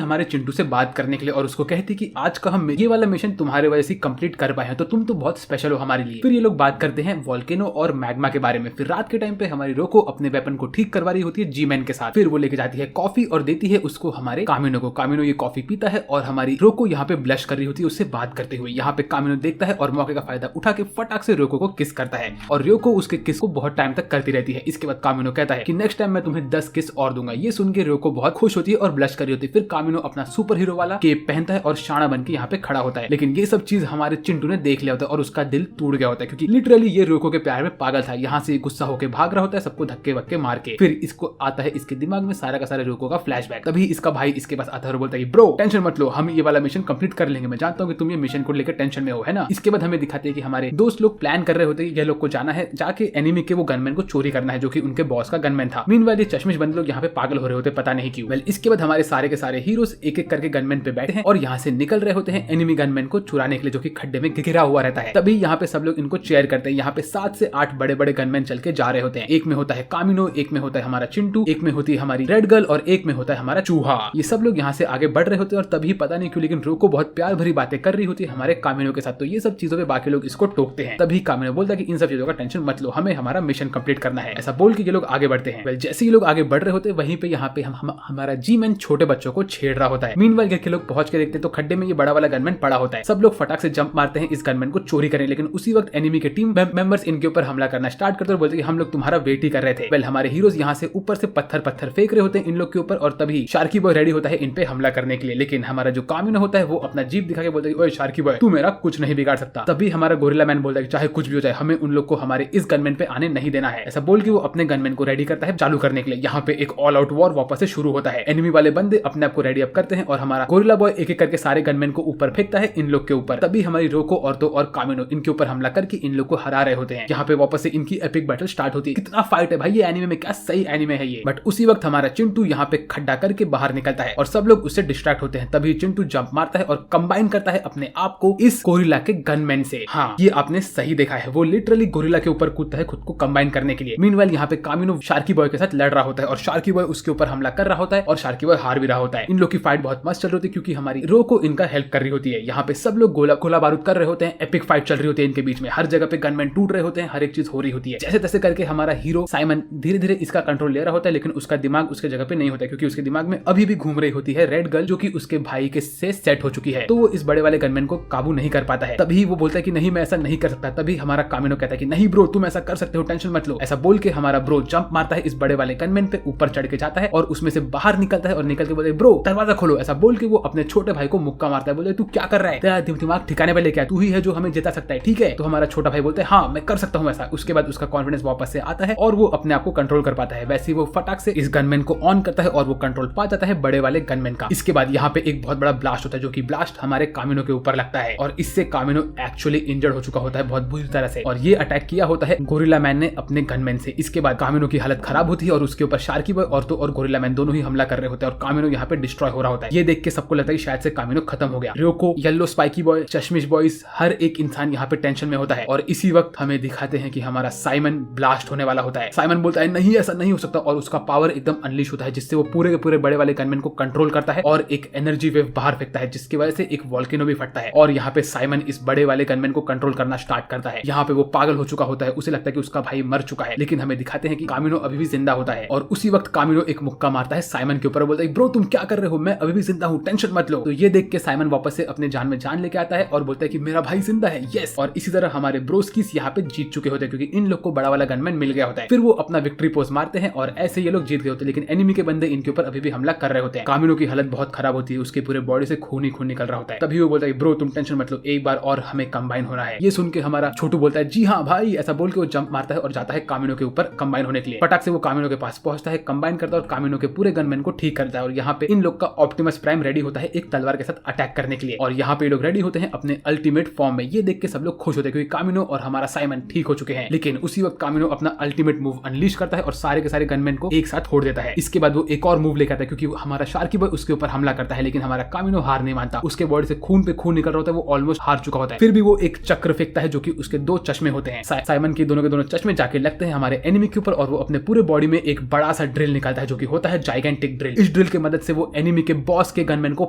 हमारे चिंटू से बात करने के लिए और उसको कहती है कि आज का हम ये वाला मिशन तुम्हारे वजह से कंप्लीट कर पाए हैं तो तुम तो बहुत स्पेशल हो हमारे लिए। फिर ये लोग बात करते हैं वोल्केनो और मैग्मा के बारे में। फिर रात के टाइम पे हमारी रियोको अपने वेपन को ठीक करवा रही होती है जी-मैन के साथ। फिर वो लेके जाती है कॉफी और देती है उसको हमारे कामिनो को। कामिनो ये कॉफी पीता है और हमारी रियोको यहाँ पे ब्लश कर रही होती है उससे बात करते हुए। यहाँ पे कामिनो देखता है और मौके का फायदा उठा के फटाक से रियोको को किस करता है और रियोको उसके किस को बहुत टाइम तक करती रहती है। इसके बाद कामिनो कहता है कि नेक्स्ट टाइम मैं तुम्हें 10 किस और दूंगा। ये सुन के रियोको बहुत खुश होती है और ब्लश कर रही होती है। फिर कामिनो अपना सुपर हीरो वाला केप पहनता है और शाना बन के यहाँ पे खड़ा होता है। लेकिन ये सब चीज हमारे चिंटू ने देख लिया होता है और उसका दिल टूट गया होता है क्योंकि लिटरली ये रियोको के प्यार में पागल था। यहाँ से गुस्सा होकर भाग रहा होता है सबको धक्के वक्के मार के। फिर इसको आता है इसके दिमाग में सारा का सारा रियोको का फ्लैशबैक। तभी इसका भाई इसके पास आता है और बोलता है ब्रो टेंशन मत लो, हम ये वाला मिशन कंप्लीट कर लेंगे। मैं जानता हूँ कि तुम ये मिशन को लेकर टेंशन में हो, है ना। इसके बाद हमें दिखाते हैं कि हमारे दोस्त लोग प्लान कर रहे होते हैं ये लोग को जाना है, जाके एनिमी के वो गनमैन को चोरी करना है जो कि उनके बॉस का गनमैन था। मीनवाइल ये चश्मिश बंदे लोग यहाँ पे पागल हो रहे होते पता नहीं क्यों। वेल इसके बाद हमारे सारे के सारे हीरोज एक एक करके गनमैन पे बैठे हैं और यहाँ से निकल रहे होते हैं एनिमी गनमैन को चुराने के लिए जो कि खड्डे में घिरा हुआ रहता है। तभी यहाँ पे सब लोग इनको चेयर करते हैं। यहाँ पे 7 से 8 बड़े बड़े गनमैन चल के जा रहे होते हैं। एक में होता है कामिनो, एक में होता है हमारा चिंटू, एक में होती है हमारी रेड गर्ल और एक में होता है हमारा चूहा। ये सब लोग यहाँ से आगे बढ़ रहे होते हैं और तभी पता नहीं क्यों लेकिन रियोको बहुत प्यार भरी बातें कर रही होती है हमारे कामिनो के साथ। तो ये सब चीजों पे बाकी लोग इसको टोकते हैं। तभी कामिनो बोलता है कि इन सब चीजों का टेंशन मत लो, हमें हमारा मिशन कंप्लीट करना है। ऐसा बोल के ये लोग आगे बढ़ते हैं। जैसे ये लोग आगे बढ़ रहे होते हैं वहीं पे यहाँ पे हमारा जी-मैन छोटे बच्चों को छेड़ रहा होता है। मीनवाइल के लोग पहुंच के देखते तो खड्डे में ये बड़ा वाला गनमैन पड़ा होता है। सब लोग फटाक से जंप मारते हैं इस गनमैन को चोरी करने, लेकिन उसी वक्त एनिमी के टीम मेंबर्स इनके ऊपर हमला करना स्टार्ट करते और बोलते हैं कि हम लोग तुम्हारा वेट ही कर रहे थे। वेल हमारे हीरोज यहाँ से ऊपर से पत्थर फेंक रहे होते हैं इन लोग के ऊपर, और तभी शार्की बॉय रेडी होता है इन पे हमला करने के लिए। लेकिन हमारा जो कामिनो होता है वो अपना जीप दिखा के बोलता है ओए शार्की बॉय, तू मेरा कुछ नहीं बिगाड़ सकता। तभी हमारा गोरिल्ला मैन बोलता है कि चाहे कुछ भी हो जाए हमें उन लोग को हमारे इस गनमैन पे आने नहीं देना है। ऐसा बोल के वो अपने गनमैन को रेडी करता है चालू करने के लिए। यहाँ पे एक ऑल आउट वॉर वापस से शुरू होता है। एनिमी वाले बंदे अपने आप को रेडी अप करते हैं और हमारा गोरिल्ला बॉय एक एक करके सारे गनमैन को ऊपर फेंकता है इन लोग के ऊपर। तभी हमारी रोको, ऑर्थो और कामिनो इनके ऊपर हमला करके इन लोग को हरा रहे होते हैं। यहाँ पे वापस से इनकी एपिक बैटल स्टार्ट होती है। कितना फाइट है भाई ये एनिमे में, क्या सही एनिमे है ये। बट उसी वक्त हमारा चिंटू यहाँ पे खड्डा करके बाहर निकलता है और सब लोग उससे डिस्ट्रैक्ट होते हैं। तभी चिंटू जंप मारता है और कंबाइन करता है अपने आप को इस गोरिल्ला के गनमैन से। हाँ ये आपने सही देखा है, वो लिटरली गोरिल्ला के ऊपर कूदता है खुद को कंबाइन करने के लिए। मीनवाइल यहाँ पे कामिनो शार्की बॉय के साथ लड़ रहा होता है और शार्की बॉय उसके ऊपर हमला कर रहा होता है और शार्की बॉय हार भी रहा होता है। इन लोग की फाइट बहुत मस्त चल रही होती है क्योंकि हमारी रो को इनका हेल्प कर रही होती है। यहाँ पे सब लोग गोला बारूद कर रहे होते हैं, एपिक फाइट चल रही होती है इनके बीच में। हर जगह पे गनमैन टूट रहे होते हैं, हर एक चीज हो रही होती है। जैसे तैसे करके हमारा हीरो साइमन धीरे धीरे इसका कंट्रोल ले रहा होता है, लेकिन उसका दिमाग उसके जगह पे नहीं होता क्योंकि उसके दिमाग में अभी भी घूम रही होती है रेड गर्ल, जो कि उसके भाई के से सेट हो चुकी है। तो वो इस बड़े वाले गनमैन को काबू नहीं कर पाता है। तभी वो बोलता है कि नहीं मैं ऐसा नहीं कर सकता। तभी हमारा कामिनो कहता है कि नहीं ब्रो तुम ऐसा कर सकते हो, टेंशन मत लो। ऐसा बोल के हमारा ब्रो जंप मारता है इस बड़े वाले गनमैन पे, ऊपर चढ़ के जाता है और उसमें से बाहर निकलता है और निकल के बोलते ब्रो दरवाजा खोलो। ऐसा बोल के वो अपने छोटे भाई को मुक्का मारता है, बोलते तू क्या कर रहा है, तेरा दिमाग ठिकाने पे लेके आ, तू ही है जो हमें जिता सकता है, ठीक है। तो हमारा छोटा भाई बोलते हैं हाँ मैं कर सकता हूँ ऐसा। उसके बाद उसका कॉन्फिडेंस वापस से आता है और वो अपने आप को कंट्रोल कर पाता है। वैसे वो फटाक से इस गनमैन को ऑन करता है और वो कंट्रोल पा जाता है बड़े वाले गनमैन का। इसके बाद यहाँ पे एक बहुत बड़ा ब्लास्ट होता है, जो कि ब्लास्ट हमारे कामिनो के ऊपर लगता है और इससे कामिनो एक्चुअली इंजर्ड हो चुका होता है बहुत बुरी तरह से, और ये अटैक किया होता है गोरिल्ला मैन ने अपने गनमैन से। इसके बाद कामिनो की हालत खराब होती है और उसके ऊपर शार्की बॉय, ऑर्थो और गोरिल्ला मैन दोनों ही हमला कर रहे होते हैं और कामिनो यहाँ पे डिस्ट्रॉय हो रहा होता है। ये देख के सबको लगता है कि शायद से कामिनो खत्म हो गया। रोको, येलो स्पाइकी बॉय, चश्मिश बॉयज, हर एक इंसान यहाँ पे टेंशन में होता है। और इसी वक्त हमें दिखाते हैं कि हमारा साइमन ब्लास्ट होने वाला होता है। साइमन बोलता है नहीं ऐसा नहीं हो सकता और उसका पावर एकदम अनलीश होता है, जिससे वो पूरे के पूरे बड़े वाले गनमैन को कंट्रोल करता है और एक एनर्जी वेव बाहर फेंकता है, जिसकी वजह से एक वोल्केनो भी फटता है। और यहाँ पे साइमन इस बड़े वाले गनमैन को कंट्रोल करना स्टार्ट करता है। यहाँ पे वो पागल हो चुका होता है, उसे लगता है कि उसका भाई मर चुका है, लेकिन हमें दिखाते हैं कि कामिनो अभी भी जिंदा होता है। और उसी वक्त कामिनो एक मुक्का मारता है साइमन के ऊपर, बोलता है ब्रो तुम क्या कर रहे हो, मैं अभी भी जिंदा हूँ, टेंशन मत लो। तो ये देख के साइमन वापस से अपने जान में जान लेके आता है और बोलता है कि मेरा भाई जिंदा है, यस। और इसी तरह हमारे ब्रोस्कीस यहाँ पे जीत चुके होते हैं क्योंकि इन लोग को बड़ा वाला गनमैन मिल गया होता है। फिर वो अपना विक्ट्री पोज मारते हैं और ऐसे ये लोग जीत गए होते हैं, लेकिन एनिमी के बंदे इनके ऊपर अभी भी हमला कर रहे होते हैं। कामिनो की हालत बहुत खराब होती है, उसके पूरे बॉडी से खून ही खून निकल रहा होता है। तभी वो बोलता है ब्रो तुम टेंशन मत लो, एक बार और हमें कंबाइन होना है। ये सुन के हमारा छोटू बोलता है जी हाँ भाई। ऐसा बोल के वो जंप मारता है और जाता है कामिनो के ऊपर कंबाइन होने के लिए। फटाक से वो कामिनो के पास पहुंचता है, कंबाइन करता है और कामिनो के पूरे गनमैन को ठीक करता है। और यहाँ पे इन लोग का ऑप्टिमस प्राइम रेडी होता है एक तलवार के साथ अटैक करने के लिए, और यहाँ पे लोग रेडी होते हैं अपने अल्टीमेट फॉर्म में। ये देख के सब लोग खुश होते हैं क्योंकि कामिनो और हमारा साइमन ठीक हो चुके हैं। लेकिन उसी वक्त कामिनो अपना अल्टीमेट मूव अनलीश करता है और सारे के सारे गनमैन को एक साथ फोड़ देता है। इसके बाद वो एक और मूव लेकर आता है क्योंकि हमारा शार्की बॉय उसके ऊपर हमला करता है, लेकिन हमारा कामिनो हार नहीं मानता। उसके बॉडी से खून पे खून निकल रहा होता है, वो ऑलमोस्ट हार चुका होता है। फिर भी वो एक चक्र फेंकता है जो कि उसके दो चश्मे होते हैं। साइमन के दोनों चश्मे जाके लगते हैं हमारे एनिमी के ऊपर और वो अपने पूरे बॉडी में एक बड़ा सा ड्रिल निकालता है जो कि होता है जाइगेंटिक ड्रिल। इस ड्रिल की मदद से वो एनिमी के बॉस के गनमैन को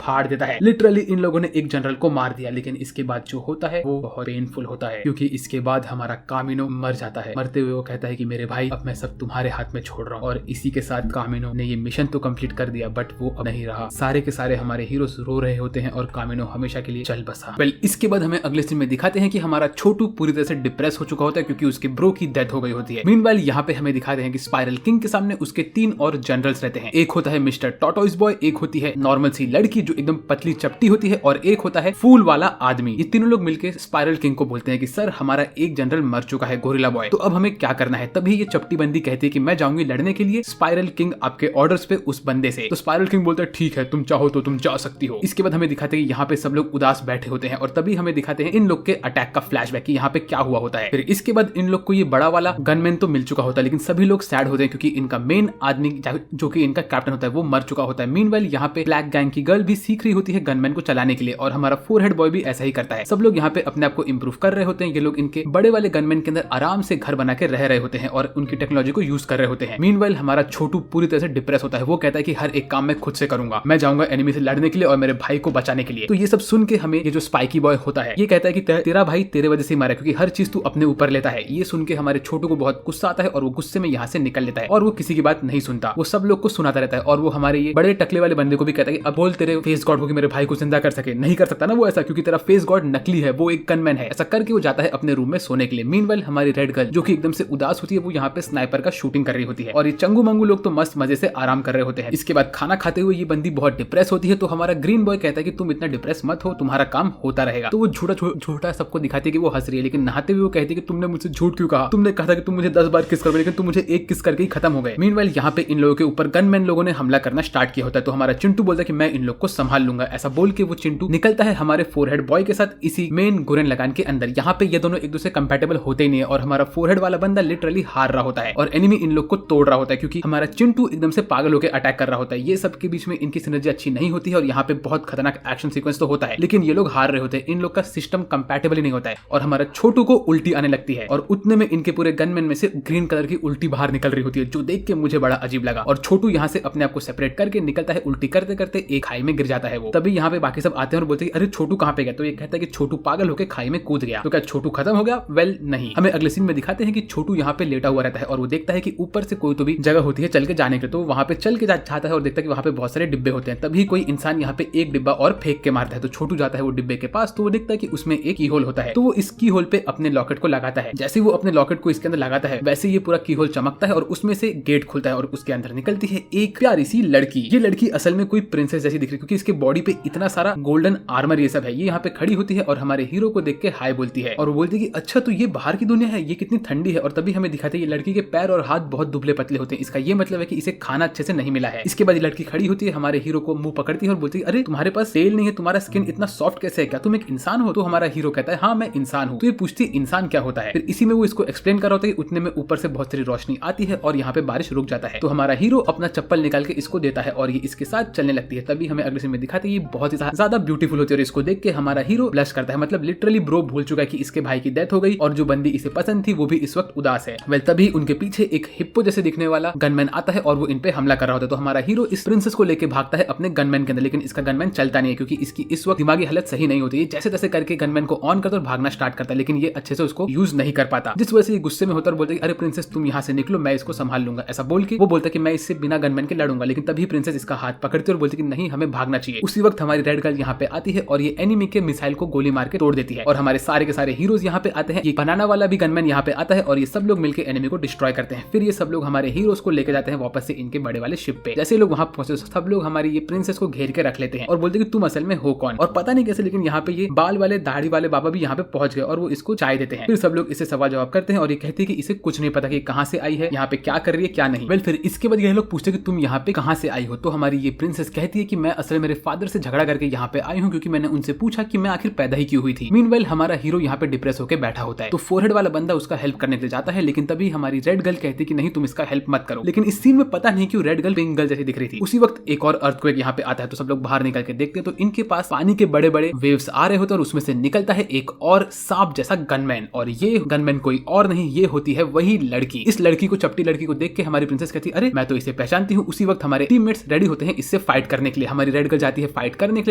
फाड़ देता है। लिटरली इन लोगों ने एक जनरल को मार दिया, लेकिन इसके बाद जो होता है वो बहुत पेनफुल होता है क्योंकि इसके बाद हमारा कामिनो मर जाता है। मरते हुए वो कहता है कि मेरे भाई अब मैं सब तुम्हारे हाथ में छोड़ रहा हूँ। और इसी के साथ कामिनो ने ये मिशन तो कंप्लीट कर दिया, बट वो अब नहीं रहा। सारे के सारे हमारे हीरोज रो रहे होते हैं और कामिनो हमेशा के लिए चल बसा। वेल इसके बाद हमें अगले सीन में दिखाते हैं कि हमारा छोटू पूरी तरह से डिप्रेस हो चुका होता है क्योंकि उसके ब्रो की डेथ हो गई होती है। मीनवाइल यहाँ पे हमें दिखाते हैं कि स्पाइरल किंग के सामने उसके 3 और जनरल्स रहते हैं। एक होता है मिस्टर टॉर्टोइस बॉय, एक होती है नॉर्मल सी लड़की जो एकदम पतली चपटी होती है, और एक होता है फूल वाला आदमी। ये तीनों लोग मिलकर स्पाइरल किंग को बोलते हैं कि सर हमारा एक जनरल मर चुका है गोरिल्ला बॉय, तो अब हमें क्या करना है। तभी ये चपटी बंदी कहती है कि मैं जाऊंगी लड़ने के लिए स्पाइरल किंग आपके ऑर्डर्स पे उस बंदे से। तो स्पाइरल किंग बोलता है ठीक है तुम चाहो तो तुम जा सकती हो। इसके बाद हमें दिखाते हैं कि यहाँ पे सब लोग उदास बैठे होते हैं और तभी हमें दिखाते हैं इन लोग के अटैक का फ्लैशबैक कि यहाँ पे क्या हुआ होता है। फिर इसके बाद इन लोग को ये बड़ा वाला गनमैन तो मिल चुका होता है, लेकिन सभी लोग सैड होते हैं क्योंकि इनका मेन आदमी जो कि इनका कैप्टन होता है वो मर चुका होता है। मीनवाइल यहाँ पे ब्लैक गैंग की गर्ल भी सीख रही होती है गनमैन को चलाने के लिए और हमारा फोरहेड बॉय भी ऐसा ही करता है। सब लोग यहाँ पे अपने आप को इंप्रूव कर रहे होते हैं। ये लोग इनके बड़े वाले गनमैन के अंदर आराम से घर बना के रह रहे होते हैं और उनकी टेक्नोलॉजी को यूज कर रहे होते हैं। मीनवाइल हमारा छोटू पूरी तरह से डिप्रेस होता है। वो कहता है कि हर एक काम मैं खुद से करूंगा, मैं जाऊंगा एनिमी से लड़ने के लिए और मेरे भाई को बचाने के लिए। तो ये सब सुन के हमें ये जो स्पाइकी बॉय होता है ये कहता है कि तेरा भाई तेरे वजह से मारा क्योंकि हर चीज तू अपने ऊपर लेता है। ये सुन के हमारे छोटू को बहुत गुस्सा आता है और वो गुस्से में यहाँ से निकल लेता है और वो किसी की बात नहीं सुनता। वो सब लोग को सुनाता रहता है और वो हमारे ये बड़े टकले वाले बंदे को भी कहता है कि अब बोल तेरे फेस गॉड को कि मेरे भाई को जिंदा कर सके। करके, नहीं कर सकता ना वो ऐसा, क्योंकि तेरा फेस गॉड नकली है, वो एक गनमैन है। ऐसा करके वो जाता है अपने रूम में सोने के लिए। मीनवाइल हमारी रेड गर्ल जो कि एकदम से उदास होती है, वो यहाँ पे स्नाइपर का शूटिंग कर रही होती है और ये चंगू मंगू लोग तो मस्त मजे से आराम कर रहे होते हैं। इसके बाद खाना खाते हुए ये बंदी बहुत डिप्रेस होती है, तो हमारा ग्रीन बॉय कहता है कि तुम इतना डिप्रेस मत हो, तुम्हारा काम होता रहेगा। तो वो झूठा सबको दिखाती है कि वो हंस रही है, लेकिन नहाते हुए वो कहती है कि तुमने मुझसे झूठ क्यों कहा, तुमने कहा था कि तुम मुझे 10 बार किस करोगे, लेकिन तुम मुझे एक किस करके ही खत्म हो गए। मीनवाइल यहाँ पे इन लोगों के ऊपर गनमैन लोगों ने हमला करना स्टार्ट किया होता है, तो हमारा चिंटू बोलता है कि मैं इन लोग को संभाल लूंगा। ऐसा बोल के वो चिंटू निकलता है हमारे फोरहेड बॉय के साथ इसी मेन गुरेन लगान के अंदर। यहाँ पे ये दोनों एक दूसरे कंपैटिबल होते ही नहीं है और हमारा फोरहेड वाला बंदा लिटरली हार रहा होता है और एनिमी इन लोग को तोड़ रहा होता है, क्योंकि हमारा चिंटू एकदम से पागल होकर अटैक कर रहा होता है। ये सब के बीच में इनकी सिनर्जी अच्छी नहीं होती है और यहाँ पे बहुत खतरनाक एक्शन सीक्वेंस तो होता है, लेकिन ये लोग हार रहे होते हैं, इन लोग का सिस्टम कंपैटिबल ही नहीं होता है और हमारा छोटू को उल्टी आने लगती है और उतने में इनके पूरे गनमैन में से ग्रीन कलर की उल्टी बाहर निकल रही होती है, जो देख के मुझे बड़ा अजीब लगा। और छोटू यहाँ से अपने आप को सेपरेट करके निकलता है, उल्टी करते करते एक खाई में गिर जाता है वो। तभी यहाँ पे बाकी सब आते हैं और बोलते हैं अरे छोटू कहाँ पे गया, तो ये कहता है कि छोटू पागल होकर खाई में कूद गया। तो क्या छोटू खत्म हो गया? वेल नहीं, हमें अगले सीन में दिखाते हैं कि छोटू यहाँ पे लेटा हुआ रहता है और वो देखता है कि ऊपर से कोई तो भी जगह होती है चल के जाने के, तो वहाँ पे चल के जाता है और देखता है कि वहाँ पे बहुत सारे डिब्बे होते हैं। तभी कोई इंसान यहाँ पे एक डिब्बा और फेंक के मारता है, तो छोटू जाता है वो डिब्बे के पास, तो वो देखता है कि उसमें एक की होल होता है, तो वो इस की होल पे अपने लॉकेट को लगाता है। जैसे वो अपने लॉकेट को इसके अंदर लगाता है वैसे ये पूरा की होल चमकता है और उसमें से गेट खुलता है और उसके अंदर निकलती है एक प्यारी सी लड़की। ये लड़की असल में कोई प्रिंसेस जैसी दिख रही है, क्योंकि इसके बॉडी पे इतना सारा गोल्डन आर्मर ये सब है। ये यहाँ पे खड़ी होती है और हमारे हीरो को देख के हाय बोलती है और बोलती है कि अच्छा तो ये बाहर की दुनिया है, ये कितनी ठंडी है। और तभी हमें दिखाते हैं ये लड़की के पैर और हाथ बहुत दुबले पतले होते हैं, इसका ये मतलब है कि इसे खाना अच्छे से नहीं मिला है। इसके बाद ये लड़की खड़ी होती है, हमारे हीरो को मुंह पकड़ती है और बोलती है अरे तुम्हारे पास तेल नहीं है, तुम्हारा स्किन इतना सॉफ्ट कैसे है, क्या तुम एक इंसान हो? तो हमारा हीरो कहता है हाँ मैं इंसान हूँ। तो ये पूछती है इंसान क्या होता है, फिर इसी में वो इसको एक्सप्लेन कर रहा होता है। उतने में ऊपर से बहुत सारी रोशनी आती है और यहाँ पे बारिश रुक जाता है, तो हमारा हीरो अपना चप्पल निकाल के इसको देता है और ये इसके साथ चलने लगती है। तभी हमें अगले सीन में दिखाते हैं ये बहुत ही ज्यादा ब्यूटीफुल होती है और इसको देख के हमारा हीरो ब्लश करता है, मतलब लिटरली ब्रो भूल चुका है कि इसके भाई की डेथ हो गई और जो बंदी इसे पसंद थी वो भी इस वक्त उदास है। वेल तभी उनके पीछे एक हिप्पो जैसे दिखने वाला गनमैन आता है और वो इन पे हमला कर रहा होता है, तो हमारा हीरो इस प्रिंसेस को लेके भागता है अपने गनमैन के अंदर, लेकिन इसका गनमैन चलता नहीं है क्योंकि इसकी इस वक्त दिमागी हालत सही नहीं होती है। जैसे तैसे करके गनमैन को ऑन करता और भागना स्टार्ट करता है, लेकिन ये अच्छे से उसको यूज नहीं कर पाता, जिस वजह से ये गुस्से में होता और बोलता है अरे प्रिंसेस तुम यहाँ से निकलो, मैं इसको संभाल लूंगा। ऐसा बोल के वो बोलता है कि मैं इससे बिना गनमैन के लड़ूंगा, लेकिन तभी प्रिंसेस इसका हाथ पकड़ती है और बोलती है कि नहीं हमें भागना चाहिए। उसी वक्त हमारी रेड गर्ल यहाँ पे आती है और ये एनिमी के मिसाइल को गोली मार के तोड़ देती है और हमारे सारे के सारे हीरोज यहाँ पे आते हैं। ये बनाना वाला भी गनमैन यहाँ पे आता है और ये सब लोग मिलकर एनिमी को डिस्ट्रॉय करते हैं। फिर ये सब लोग हमारे हीरोज को लेकर जाते हैं वापस से इनके बड़े वाले शिप पे। जैसे लोग वहाँ पहुंचे सब लोग हमारी ये प्रिंसेस को घेर के रख लेते हैं और बोलते हैं कि तुम असल में हो कौन, और पता नहीं कैसे लेकिन यहाँ पे ये बाल वाले दाढ़ी वाले बाबा भी यहाँ पे पहुंच गए और वो इसको चाय देते हैं। फिर सब लोग इसे सवाल जवाब करते हैं और ये कहते हैं कि इसे कुछ नहीं पता कि कहाँ से आई है, यहाँ पे क्या कर रही है क्या नहीं। वेल फिर इसके बाद ये लोग पूछते कि तुम यहाँ पे कहाँ से आई हो, तो हमारी ये प्रिंसेस कहती है कि मैं असल मेरे फादर से झगड़ा करके यहाँ पे आई हूँ क्योंकि मैंने उनसे पूछा कि मैं आखिर पैदा ही क्यों हुई थी। मीनवाइल हमारा हीरो यहाँ पे डिप्रेस होकर बैठा होता है, तो फोरहेड वाला बंदा उसका हेल्प करने के लिए जाता है, लेकिन तभी हमारी रेड गर्ल कहती है कि नहीं तुम इसका हेल्प मत करो। लेकिन इस सीन में पता नहीं क्यों रेड गर्ल पिंक गर्ल जैसी दिख रही थी। उसी वक्त एक और अर्थक्वेक यहाँ पे आता है, तो सब लोग बाहर निकल के देखते हैं तो इनके पास पानी के बड़े बड़े वेव्स आ रहे होते हैं और उसमें से निकलता है एक और सांप जैसा गनमैन, और ये गनमैन कोई और नहीं ये होती है वही लड़की। इस लड़की को चपटी लड़की को देख के हमारी प्रिंसेस कहती है अरे मैं तो इसे पहचानती हूँ। उसी वक्त हमारे टीममेट्स रेडी होते हैं इससे फाइट करने के लिए। हमारी रेड गर्ल जाती है फाइट करने के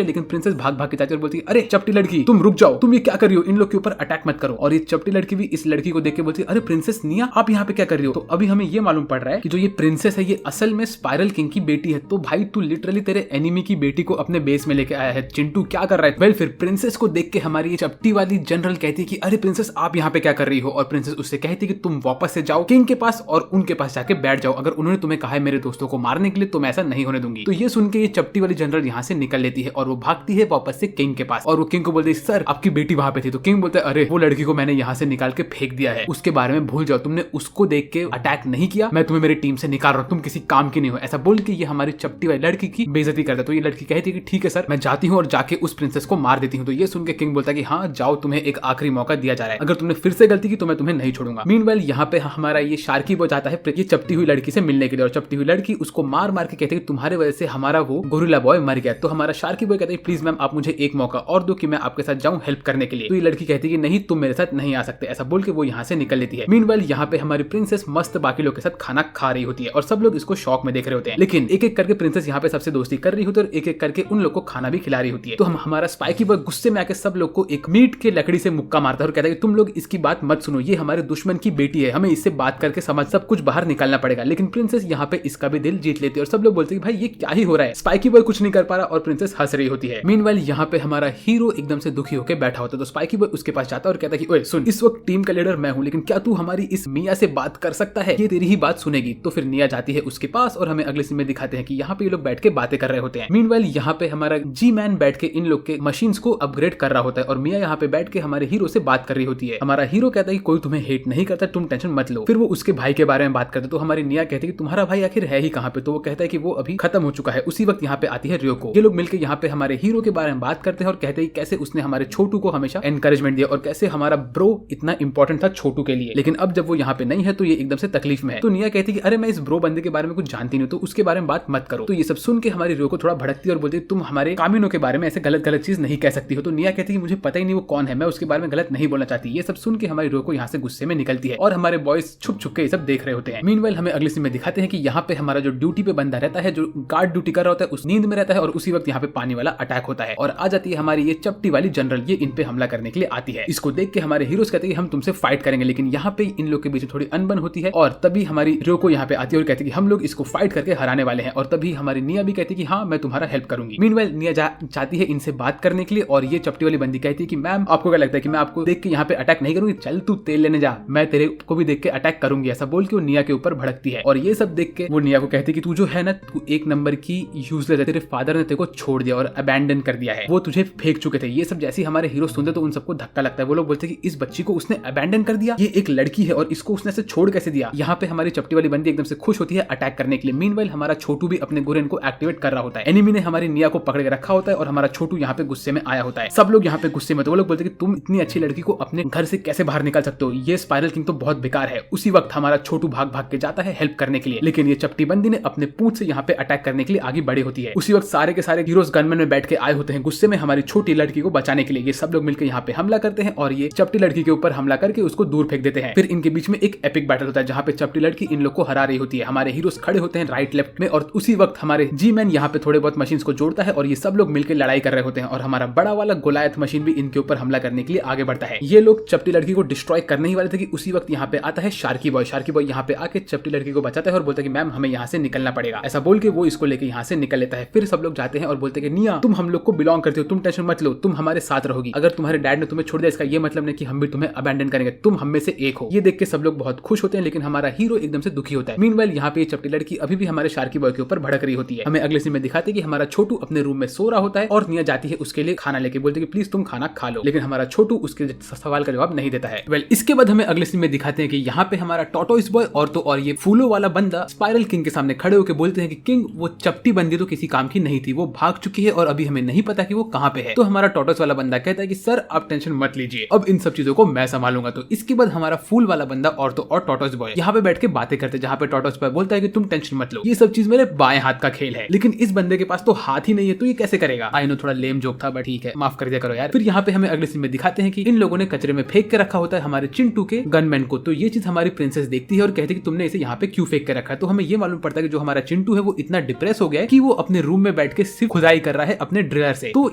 लिए, लेकिन प्रिंसेस भाग भाग के जाती है और बोलती है अरे चपटी लड़की तुम रुक जाओ, तुम ये क्या कर रही हो, इन लोग के ऊपर अटैक मत करो। और ये चपटी लड़की भी इस लड़की को देख के बोलती है अरे प्रिंसेस निया आप यहाँ पे क्या कर रही हो। तो अभी हमें ये मालूम पड़ रहा है कि जो ये प्रिंसेस है ये असल में स्पाइरल किंग की बेटी है। तो भाई तू लिटरली तेरे एनिमी की बेटी को अपने बेस में लेके आया है, चिंटू क्या कर रहा है। वेल फिर प्रिंसेस को देख के हमारी ये चपटी वाली जनरल कहती है कि अरे प्रिंसेस आप यहाँ पे क्या कर रही हो, और प्रिंसेस उससे कहती है कि तुम वापस से जाओ किंग के पास और उनके पास जाके बैठ जाओ, अगर उन्होंने तुम्हें कहा है मेरे दोस्तों को मारने के लिए तो मैं ऐसा नहीं होने दूंगी। तो ये सुन के ये चपटी वाली जनरल यहाँ से निकल लेती है और वो भागती है वापस से किंग के पास और वो किंग को बोलती है सर आपकी बेटी वहां पे थी। तो किंग बोलता है अरे वो लड़की को मैंने यहाँ से निकाल के फेंक दिया है, उसके बारे में भूल जाओ, तुमने उसको देख के अटैक नहीं किया, मैं तुम्हें मेरी टीम से निकाल रहा हूँ, तुम किसी काम की नहीं हो। ऐसा बोल के ये हमारी चपटी वाली लड़की की बेइज्जती करता है। तो ये लड़की कहती है कि ठीक है सर मैं जाती हूँ और जाके उस प्रिंसेस को मार देती हूँ। तो ये सुन के किंग बोलता है कि हाँ जाओ, तुम्हें एक आखिरी मौका दिया जा रहा है, अगर तुमने फिर से गलती की तो मैं तुम्हें नहीं छोड़ूंगा। मीनवाइल यहाँ पे हमारा ये शार्की बॉय जाता है ये चपटी हुई लड़की से मिलने के लिए और चपटी हुई लड़की उसको मार मार के कहती है तुम्हारे वजह से हमारा वो गोरिल्ला बॉय मर गया। तो हमारा शार्की बॉय कहता है प्लीज मैम आप मुझे एक मौका और दो कि मैं आपके साथ जाऊं हेल्प करने के लिए। तो ये लड़की कहती है कि नहीं तुम मेरे साथ नहीं आ सकते। ऐसा बोल के वो यहाँ से निकल लेती है। मीनवाइल यहाँ पे हमारी प्रिंसेस मस्त बाकी लोग के साथ खाना खा रही होती है और सब लोग इसको शौक में देख रहे होते हैं, लेकिन एक एक करके प्रिंसेस यहाँ पे सबसे दोस्ती कर रही होती है और एक एक करके उन लोग को खाना भी खिला रही होती है। तो हमारा स्पाइकी बॉय गुस्से में आके सब लोग को एक मीट के लकड़ी से मुक्का मारता है और कहता है कि तुम लोग इसकी बात मत सुनो, ये हमारे दुश्मन की बेटी है, हमें इससे बात करके समझ सब कुछ बाहर निकालना पड़ेगा। लेकिन प्रिंसेस यहाँ पे इसका भी दिल जीत लेती है और सब लोग बोलते हैं भाई ये क्या ही हो रहा है, स्पाइकी बॉय कुछ नहीं कर पा रहा और प्रिंसेस हंस रही होती है। मीनवाइल यहाँ पे हमारा हीरो एकदम से दुखी होकर बैठा होता है, तो स्पाइकी बॉय उसके पास जाता है और कहता है कि ओए सुन, इस वक्त टीम का लीडर मैं हूँ, लेकिन क्या तू हमारी इस मिया से बात कर सकता है? ये तेरी ही बात सुनेगी। तो फिर निया जाती है उसके पास और हमें अगले सीन में दिखाते हैं कि यहाँ पे ये लोग बैठ के बातें कर रहे होते हैं। मीनवाइल यहाँ पे हमारा जी मैन बैठ के इन लोग के मशीन्स को अपग्रेड कर रहा होता है और मिया यहाँ पे बैठ के हमारे हीरो से बात कर रही होती है। हमारा हीरो कहता है कि कोई तुम्हें हेट नहीं करता, तुम टेंशन मत लो। फिर वो उसके भाई के बारे में बात करते, तो हमारी निया कहती है कि तुम्हारा भाई आखिर है ही कहाँ पे? तो वो कहता है कि वो अभी खत्म हो चुका है। उसी वक्त यहाँ पे आती है रियोको। ये लोग मिलकर यहाँ पे हमारे हीरो के बारे में बात करते हैं और कहते हैं कैसे उसने हमारे छोटू को हमेशा एनकरेजमेंट दिया और कैसे हमारा ब्रो इतना इंपॉर्टेंट था छोटू के लिए, लेकिन अब जब वो यहाँ पे नहीं है तो ये एकदम से तकलीफ में है। तो निया कहती है कि अरे मैं इस ब्रो बंदे के बारे में कुछ जानती नहीं, तो उसके बारे में बात मत करो। तो ये सब सुन के हमारी रियोको थोड़ा भड़कती है और बोलती है तुम हमारे कामिनो के बारे में ऐसे गलत गलत चीज नहीं कह सकती हो। तो निया कहती है मुझे पता ही नहीं वो कौन है, मैं उसके बारे में गलत नहीं बोलना चाहती। ये सब सुन के हमारी रियोको यहाँ से गुस्से में निकलती है और हमारे बॉयज छुप छुप के ये सब देख रहे होते हैं। मीनवाइल हमें अगले सीन में दिखाते हैं कि यहाँ पे हमारा जो ड्यूटी पे बंदा रहता है, जो गार्ड ड्यूटी कर रहा होता है, उस नींद में रहता है और उसी वक्त यहाँ पे पानी वाला अटैक होता है और आ जाती है हमारी ये चपटी वाली जनरल। ये इन पे हमला करने के लिए आती है। इसको देख के हमारे हीरोज कहते हैं कि हम तुमसे फाइट करेंगे, लेकिन यहाँ पे इन लोग के बीच थोड़ी अनबन होती है और तभी हमारी रियोको यहाँ पे आती है और कहती है कि हम लोग इसको फाइट करके हराने वाले हैं। और तभी हमारी निया भी कहती है कि हाँ मैं तुम्हारा हेल्प करूंगी। मीनवाइल निया चाहती है इनसे बात करने के लिए और ये चपटी वाली बंदी कहती है कि मैम आपको क्या लगता है कि मैं आपको देख के यहाँ पे अटैक नहीं करूंगी? चल तू तेल लेने जा, मैं तेरे को भी देख के अटैक करूंगी। ऐसा बोल के वो निया के ऊपर भड़कती है और ये सब देख के वो निया को कहती है कि तू जो है ना, तू एक नंबर की यूजलेस है, तेरे फादर ने तेरे को छोड़ दिया और अबैंडन कर दिया है, वो तुझे फेंक चुके थे। ये सब जैसे हमारे हीरो सुनते तो उन सबको धक्का लगता है। वो लोग बोलते हैं कि इस बच्ची को उसने अबैंडन कर दिया, ये एक लड़की है और इसको उसने ऐसे छोड़ कैसे दिया? यहाँ पे हमारी चपटी वाली बंदी एकदम से खुश होती है अटैक करने के लिए। मीनवाइल हमारा छोटू भी अपने गुरेन को एक्टिवेट कर रहा होता है। एनिमी ने हमारी निया को पकड़ के रखा होता है और हमारा छोटू यहाँ पे गुस्से में आया होता है। सब लोग यहाँ पे गुस्से में, तो वो लोग बोलते हैं कि तुम इतनी अच्छी लड़की को अपने घर से कैसे बाहर निकाल सकते हो? ये स्पाइरल किंग तो बहुत बेकार है। उसी वक्त हमारा छोटू भाग भाग के जाता है हेल्प करने के लिए, लेकिन ये चपटी बंदी ने अपने पूंछ से यहाँ पे अटैक करने के लिए आगे बढ़ी होती है। उसी वक्त सारे के सारे हीरोज गनमैन में बैठ के आए होते हैं गुस्से में हमारी छोटी लड़की को बचाने के लिए। ये सब लोग मिलकर यहाँ पे हमला करते हैं और ये चपटी लड़की के ऊपर हमला करके उसको दूर फेंक देते हैं। फिर इनके बीच में एक एपिक बैटल होता है जहाँ पे चपटी लड़की इन लोग को हरा रही होती है। हमारे हीरोज खड़े होते हैं राइट लेफ्ट में और उसी वक्त हमारे जी मैन यहाँ पे थोड़े बहुत मशीन को जोड़ता है और ये सब लोग मिलकर लड़ाई कर रहे होते हैं और हमारा बड़ा वाला गोलायत मशीन भी इनके ऊपर हमला करने के लिए आगे बढ़ता है। ये लोग चपटी लड़की को डिस्ट्रॉय करने ही वाले थे कि उसी वक्त यहाँ पे आता है शार्की बॉय। शार्की बॉय यहाँ पे आके चपटी लड़की को बचाता है और बोलता है कि मैम हमें यहाँ से निकलना पड़ेगा। ऐसा बोल के वो इसको लेके यहाँ से निकल लेता है। फिर सब लोग जाते हैं और बोलते हैं कि निया तुम हम लोग को बिलोंग करते हो, तुम टेंशन मत लो, तुम हमारे साथ रहोगी। अगर तुम्हारे डैड ने तुम्हें छोड़ दिया इसका ये मतलब नहीं कि हम भी तुम्हें अबैंडन करेंगे, तुम हम में से एक हो। ये देख के सब लोग बहुत खुश होते हैं, लेकिन हमारा हीरो एकदम से दुखी होता है। मीनवाइल यहाँ पे चपटी लड़की अभी भी हमारे शार्की बॉय के ऊपर भड़क रही होती है। हमें अगले सीन में दिखाते कि हमारा छोटू अपने रूम में सो रहा होता है और निया जाती है उसके लिए खाना लेके, बोलते कि प्लीज तुम खाना खा लो, लेकिन हमारा छोटू उसके सवाल का जवाब नहीं देता है। इसके बाद हमें अगले सीन में दिखाते हैं कि यहाँ पे हमारा टॉर्टोइस बॉय और तो और ये फूलों वाला बंदा स्पाइरल किंग के सामने खड़े होकर बोलते हैं कि किंग वो चपटी बंदी तो किसी काम की नहीं थी, वो भाग चुकी है और अभी हमें नहीं पता कि वो कहाँ पे है। तो हमारा टॉर्टोइस वाला बंदा कहता है कि सर आप टेंशन मत लीजिए, अब इन सब चीजों को मैं संभालूंगा। तो इसके बाद हमारा फूल वाला बंदा और तो और टॉर्टोइस बॉय यहाँ पे बैठ के बातें करते, जहाँ पे टॉर्टोइस बॉय बोलता है कि तुम टेंशन मत लो, ये सब चीज मेरे बाएं हाथ का खेल है, लेकिन इस बंदे के पास तो हाथ ही नहीं है, तो ये कैसे करेगा? आई नो थोड़ा लेम जोक था बट ठीक है, माफ कर दिया करो यार। फिर यहाँ पे हमें अगले सीन में दिखाते हैं कि इन लोगों ने कचरे में फेंक के रखा होता है हमारे चिंटू के गनमैन को। तो ये चीज हमारी प्रिंसेस देखती है और कहती है कि तुमने इसे यहाँ पे क्यों फेंक के रखा है। तो हमें ये मालूम पड़ता है कि जो हमारा चिंटू है वो इतना डिप्रेस हो गया है कि वो अपने रूम में बैठ के सिर्फ खुदाई कर रहा है अपने ड्रिलर से। तो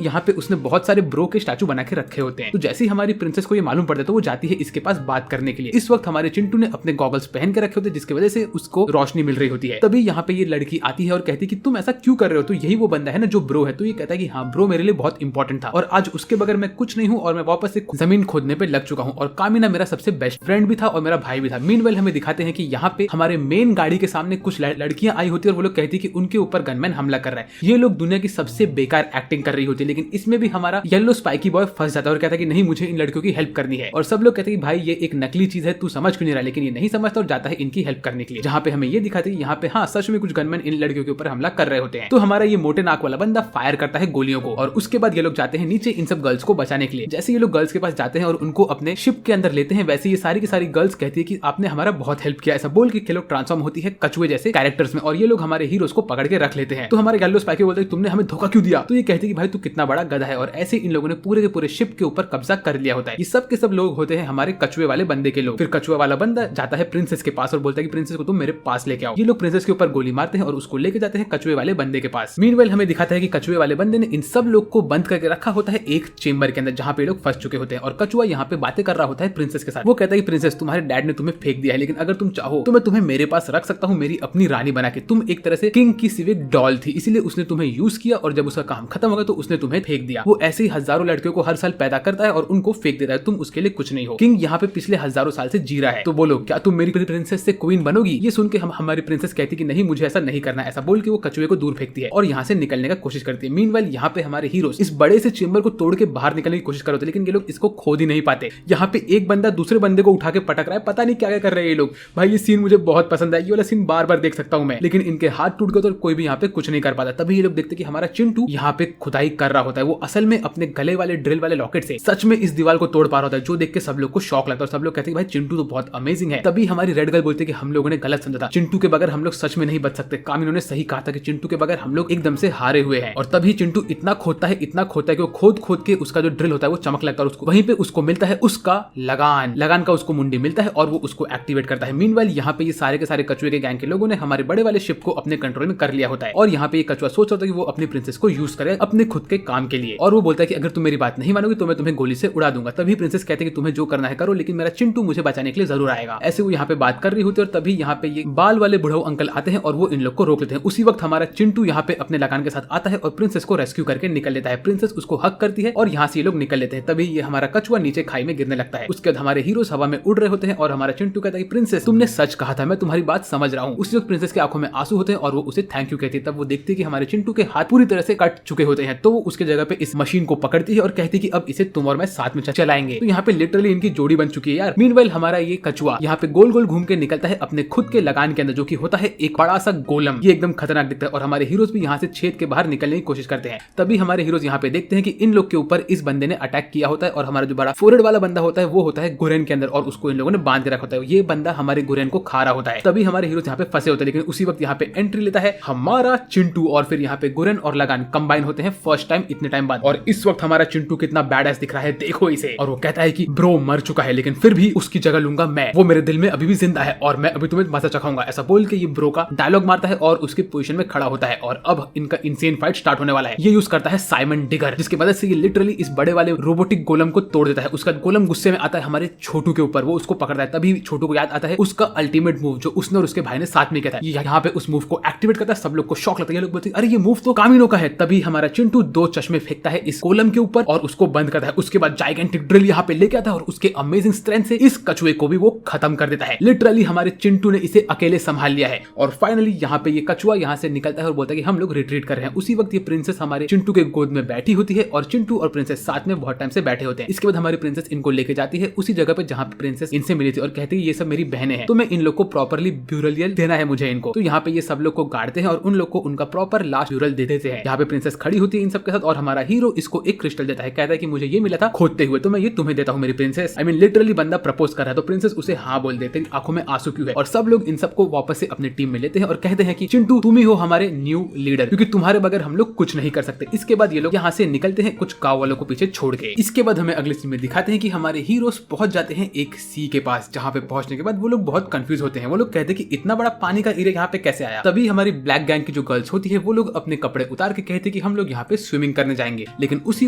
यहाँ पे उसने बहुत सारे ब्रो के स्टैचू बना के रखे होते हैं। तो जैसे ही हमारी प्रिंसेस को ये मालूम पड़ता है तो वो जाती है इसके पास बात करने के लिए। इस वक्त हमारे चिंटू ने अपने गॉगल्स पहन के रखे होते हैं जिसकी वजह से उसको रोशनी मिल रही होती है। तभी यहाँ पे ये लड़की आती है और कहती है कि तुम ऐसा क्यों कर रहे हो? तो यही वो बंदा है ना जो ब्रो है। तो ये कहता है कि हाँ ब्रो मेरे लिए बहुत इंपॉर्टेंट था और आज उसके बगैर मैं कुछ नहीं हूँ और मैं वापस से जमीन खोदने पे लग चुका हूँ और कामिना मेरा सबसे बेस्ट फ्रेंड भी था और मेरा भाई भी था। मीनवाइल हमें दिखाते हैं कि यहाँ पे हमारे मेन गाड़ी के सामने कुछ लड़कियां आई होती है और वो लोग कहती है कि उनके ऊपर गनमैन हमला कर रहा है। ये लोग दुनिया की सबसे बेकार एक्टिंग कर रही होती है, लेकिन इसमें भी हमारा येलो स्पाइकी बॉय फंस जाता है और कहता है कि नहीं मुझे इन लड़कियों की हेल्प करनी है। और सब लोग कहते हैं कि भाई ये एक नकली चीज है, तू समझ क्यों नहीं रहा? लेकिन ये नहीं समझता और जाता है इनकी हेल्प करने के लिए, जहाँ पे हमें ये दिखाते हैं यहाँ पे हाँ सच में कुछ गनमैन इन लड़कियों के ऊपर हमला कर रहे होते हैं। तो हमारा ये मोटे नाक वाला बंदा फायर करता है गोलियों को और उसके बाद ये लोग जाते हैं नीचे इन सब गर्ल्स को बचाने के लिए। जैसे ये लोग गर्ल्स के पास जाते हैं और उनको अपने शिप के अंदर लेते हैं, वैसे ये सारी की सारी गर्ल्स कहती है कि आपने हमारा बहुत हेल्प किया। ऐसा बोल के ये लोग ट्रांसफॉर्म होती है कछुए जैसे कैरेक्टर्स में और ये लोग हमारे हीरोज को पकड़ के रख लेते हैं। तो हमारे येलो स्पाइकी बोलते हैं तुमने हमें धोखा क्यों दिया? तो ये कहते हैं कि भाई तू कितना बड़ा गधा है और ऐसे इन लोगों ने पूरे के पूरे शिप के ऊपर कब्जा कर लिया होता है। ये सब के सब लोग होते हैं हमारे कछुए वाले बंदे के लोग। फिर कछुआ वाला बंदा जाता है प्रिंसेस के पास और बोलता है कि प्रिंसेस को तुम मेरे पास लेके आओ। ये लोग प्रिंसेस के ऊपर गोली मारते हैं और उसको लेके जाते हैं कछुए वाले बंदे के पास। मीनवाइल हमें दिखाता है कि कछुए वाले बंदे ने इन सब लोग को बंद करके रखा होता है एक चेंबर के अंदर जहाँ पे लोग फंस चुके होते हैं और कछुआ यहाँ पे बातें कर रहा होता है प्रिंसेस के साथ। वो कहता है कि प्रिंसेस तुम्हारे डैड ने तुम्हें फेंक दिया है, लेकिन अगर तुम चाहो तो मैं तुम्हें मेरे पास रख सकता हूँ मेरी अपनी रानी बना के। तुम एक तरह से किंग की सिर्फ एक डॉल थी, इसीलिए उसने तुम्हें यूज किया और जब उसका काम खत्म खत्म हो गया तो उसने तुम्हें फेंक दिया। वो ऐसे ही हजारों लड़कियों को हर साल पैदा करता है और उनको फेंक देता है, तुम उसके लिए कुछ नहीं हो। किंग यहाँ पे पिछले हजारों साल से जी रहा है, तो बोलो क्या तुम मेरी प्रिंसेस से क्वीन बनोगी? ये सुन के हमारी प्रिंसेस कहती कि नहीं, मुझे ऐसा नहीं करना। ऐसा बोल के वो कछुए को दूर फेंकती है और यहाँ से निकलने का कोशिश करती है। मीनवाइल यहाँ पे हमारे हीरोज इस बड़े से चेंबर को तोड़ के बाहर निकलने की कोशिश कर रहे थे, लेकिन ये लोग इसको खोद ही नहीं पाते। यहाँ पे एक बंदा दूसरे बंदे को उठा के पटक रहा है, पता नहीं क्या क्या कर रहे हैं ये लोग। भाई ये सीन मुझे बहुत पसंद है, ये वाला सीन बार बार देख सकता हूँ मैं, लेकिन इनके हाथ टूट गए तो कोई भी यहाँ पे कुछ नहीं कर पाता। तभी ये लोग देखते कि हमारा चिंटू यहाँ पे खुदाई कर रहा होता है। वो असल में अपने गले वाले ड्रिल वाले लॉकेट से सच में इस दीवार को तोड़ पा रहा होता है, जो देख के सब लोग को शौक लगता है और सब लोग कहते हैं भाई चिंटू तो बहुत अमेजिंग है। तभी हमारी रेड गर्ल बोलती है कि हम लोगों ने गलत समझा था, चिंटू के बगैर हम लोग सच में नहीं बच सकते। कामिनो ने सही कहा था कि चिंटू के बगैर हम लोग एकदम से हारे हुए हैं। और तभी चिंटू इतना खोदता है कि वो खोद खोद के उसका जो ड्रिल होता है वो चमक लगता है, उसको वहीं पे उसको मिलता है उसका लगान का उसको मुंडी मिलता है और वो उसको एक्टिवेट करता है। मीनवाइल यहाँ पे ये सारे के सारे कछुए के गैंग के लोगों ने हमारे बड़े वाले शिप को अपने कंट्रोल में कर लिया होता है और यहाँ पे ये कछुआ सोच रहा था कि वो अपनी प्रिंसेस को यूज करे अपने खुद के काम के लिए। और वो बोलता है कि अगर तुम मेरी बात नहीं मानोगे तो मैं तुम्हें गोली से उड़ा दूंगा। तभी प्रिंसेस कहते हैं कि तुम्हें जो करना है करो, लेकिन मेरा चिंटू मुझे बचाने के लिए जरूर आएगा। ऐसे वो यहाँ पे बात कर रही होती है और तभी यहाँ पे ये बाल वाले बुढ़ऊ अंकल आते हैं और वो इन लोग को रोक लेते हैं। उसी वक्त हमारा चिंटू यहाँ पे अपने लगान के साथ आता है और प्रिंसेस को रेस्क्यू करके निकल लेता है। प्रिंसेस उसको हक करती है और यहाँ से ये लोग निकल लेते हैं। तभी ये हमारा कछुआ नीचे खाई में गिरने लगता है। उसके बाद हमारे हीरोज हवा में उड़ रहे होते हैं और हमारा चिंटू कहता है कि प्रिंसेस तुमने सच कहा था, मैं तुम्हारी बात समझ रहा हूँ। उसी वक्त प्रिंसेस की आंखों में आंसू होते हैं और वो उसे थैंक यू कहती है। तब वो देखती है कि हमारे चिंटू के हाथ पूरी तरह से कट चुके होते हैं, तो वो उसके जगह पे इस मशीन को पकड़ती है और कहती है कि अब इसे तुम और मैं साथ में चलाएंगे। तो यहाँ पे लिटरली इनकी जोड़ी बन चुकी है यार। मीनवाइल हमारा ये कछुआ यहाँ पे गोल गोल घूम के निकलता है अपने खुद के लगान के अंदर, जो कि होता है एक बड़ा सा गोलम। ये एकदम खतरनाक दिखता है और हमारे हीरोज भी यहाँ से छेद के बाहर निकलने की कोशिश करते हैं। तभी हमारे हीरोज यहाँ पे देखते हैं कि इन लोग के ऊपर इस बंदे ने अटैक किया होता है और हमारा जो बड़ा फोरहेड वाला बंदा होता है वो होता है गुरेन के अंदर और उसको इन लोगों ने बांध के रखा होता है। ये बंदा हमारे गुरेन को खा रहा होता है। तभी हमारे हीरोज यहाँ पे फंसे होते हैं, लेकिन उसी वक्त यहाँ पे एंट्री लेता है हमारा चिंटू और फिर यहाँ पे गुरेन और लगान कंबाइन होते हैं फर्स्ट टाइम इतने टाइम बाद। और इस वक्त हमारा चिंटू कितना बैडएस दिख रहा है, देखो इसे। और वो कहता है कि ब्रो मर चुका है लेकिन फिर भी उसकी जगह लूंगा मैं, वो मेरे दिल में अभी भी जिंदा है और मैं अभी तुम्हें मजा चखाऊंगा। ऐसा बोल के ये ब्रो का डायलॉग मारता है और उसकी पोजीशन में खड़ा होता है और अब इनका इंसेन फाइट स्टार्ट होने वाला है। ये यूज करता है साइमन डिगर, जिसकी मदद से ये लिटरली इस बड़े वाले रोबोटिक गोलम को तोड़ देता है। उसका गोलम गुस्से में आता है हमारे छोटू के ऊपर, वो उसको पकड़ता है। तभी छोटू को याद आता है उसका अल्टीमेट मूव जो उसने और उसके भाई ने साथ में किया था। ये यहाँ पे उस मूव को एक्टिवेट करता है, सब लोग को शॉक लगता है। लोग बोलते हैं अरे ये मूव तो कामिनो का है। तभी हमारा चिंटू 2 चश्मे फेंकता है इस गोलम के ऊपर और उसको बंद करता है। उसके बाद जाइगेंटिक ड्रिल यहाँ पे लेके आता है और उसके अमेजिंग स्ट्रेंथ से इस कछुए को भी वो खत्म कर देता है। लिटरली हमारे चिंटू ने इसे अकेले संभाल लिया है और फाइनली यहाँ पे ये कछुआ यहाँ से निकलता है और बोलता है कि हम लोग रिट्रीट कर रहे हैं। उसी वक्त ये प्रिंसेस हमारे चिंटू के गोद में बैठी होती है और चिंटू और प्रिंसेस साथ में बहुत टाइम से बैठे होते हैं। इसके बाद हमारी प्रिंसेस इनको लेके जाती है उसी जगह पे जहाँ पे प्रिंसेस इनसे मिली थी और कहती है ये सब मेरी बहनें हैं, तो मैं इन लोग को प्रॉपरली ब्यूरलियल देना है मुझे इनको। तो यहाँ पे ये सब लोग को गाड़ते हैं और उन लोग को उनका प्रॉपर लास्ट ब्यूरल दे देते हैं। यहाँ पे प्रिंसेस खड़ी होती है इन सबके साथ और हमारा हीरो इसको एक क्रिस्टल देता है, कहता है कि मुझे ये मिला था खोदते हुए, तो मैं ये तुम्हें देता हूँ मेरी प्रिंसेस। आई मीन लिटरली बंदा प्रपोज कर रहा है तो प्रिंसेस उसे हाँ बोल देते हैं। आंखों में आंसू क्यों है? और सब लोग इन सबको वापस से अपनी टीम में लेते हैं और कहते हैं कि चिंटू तुम ही हो हमारे न्यू लीडर, क्योंकि तुम्हारे बगैर हम लोग कुछ नहीं कर सकते। इसके बाद ये लोग यहाँ से निकलते हैं कुछ गाँव वालों को पीछे छोड़ के। इसके बाद हमें अगले सीन में दिखाते हैं कि हमारे हीरोज पहुंच जाते हैं एक सी के पास, जहाँ पे पहुंचने के बाद वो लोग बहुत कंफ्यूज होते हैं। वो लोग कहते हैं कि इतना बड़ा पानी का एरिया यहाँ पे कैसे आया। तभी हमारी ब्लैक गैंग की जो गर्ल्स होती है वो लोग अपने कपड़े उतार के कहते हैं कि हम लोग यहाँ पे स्विमिंग करने जाएंगे, लेकिन उसी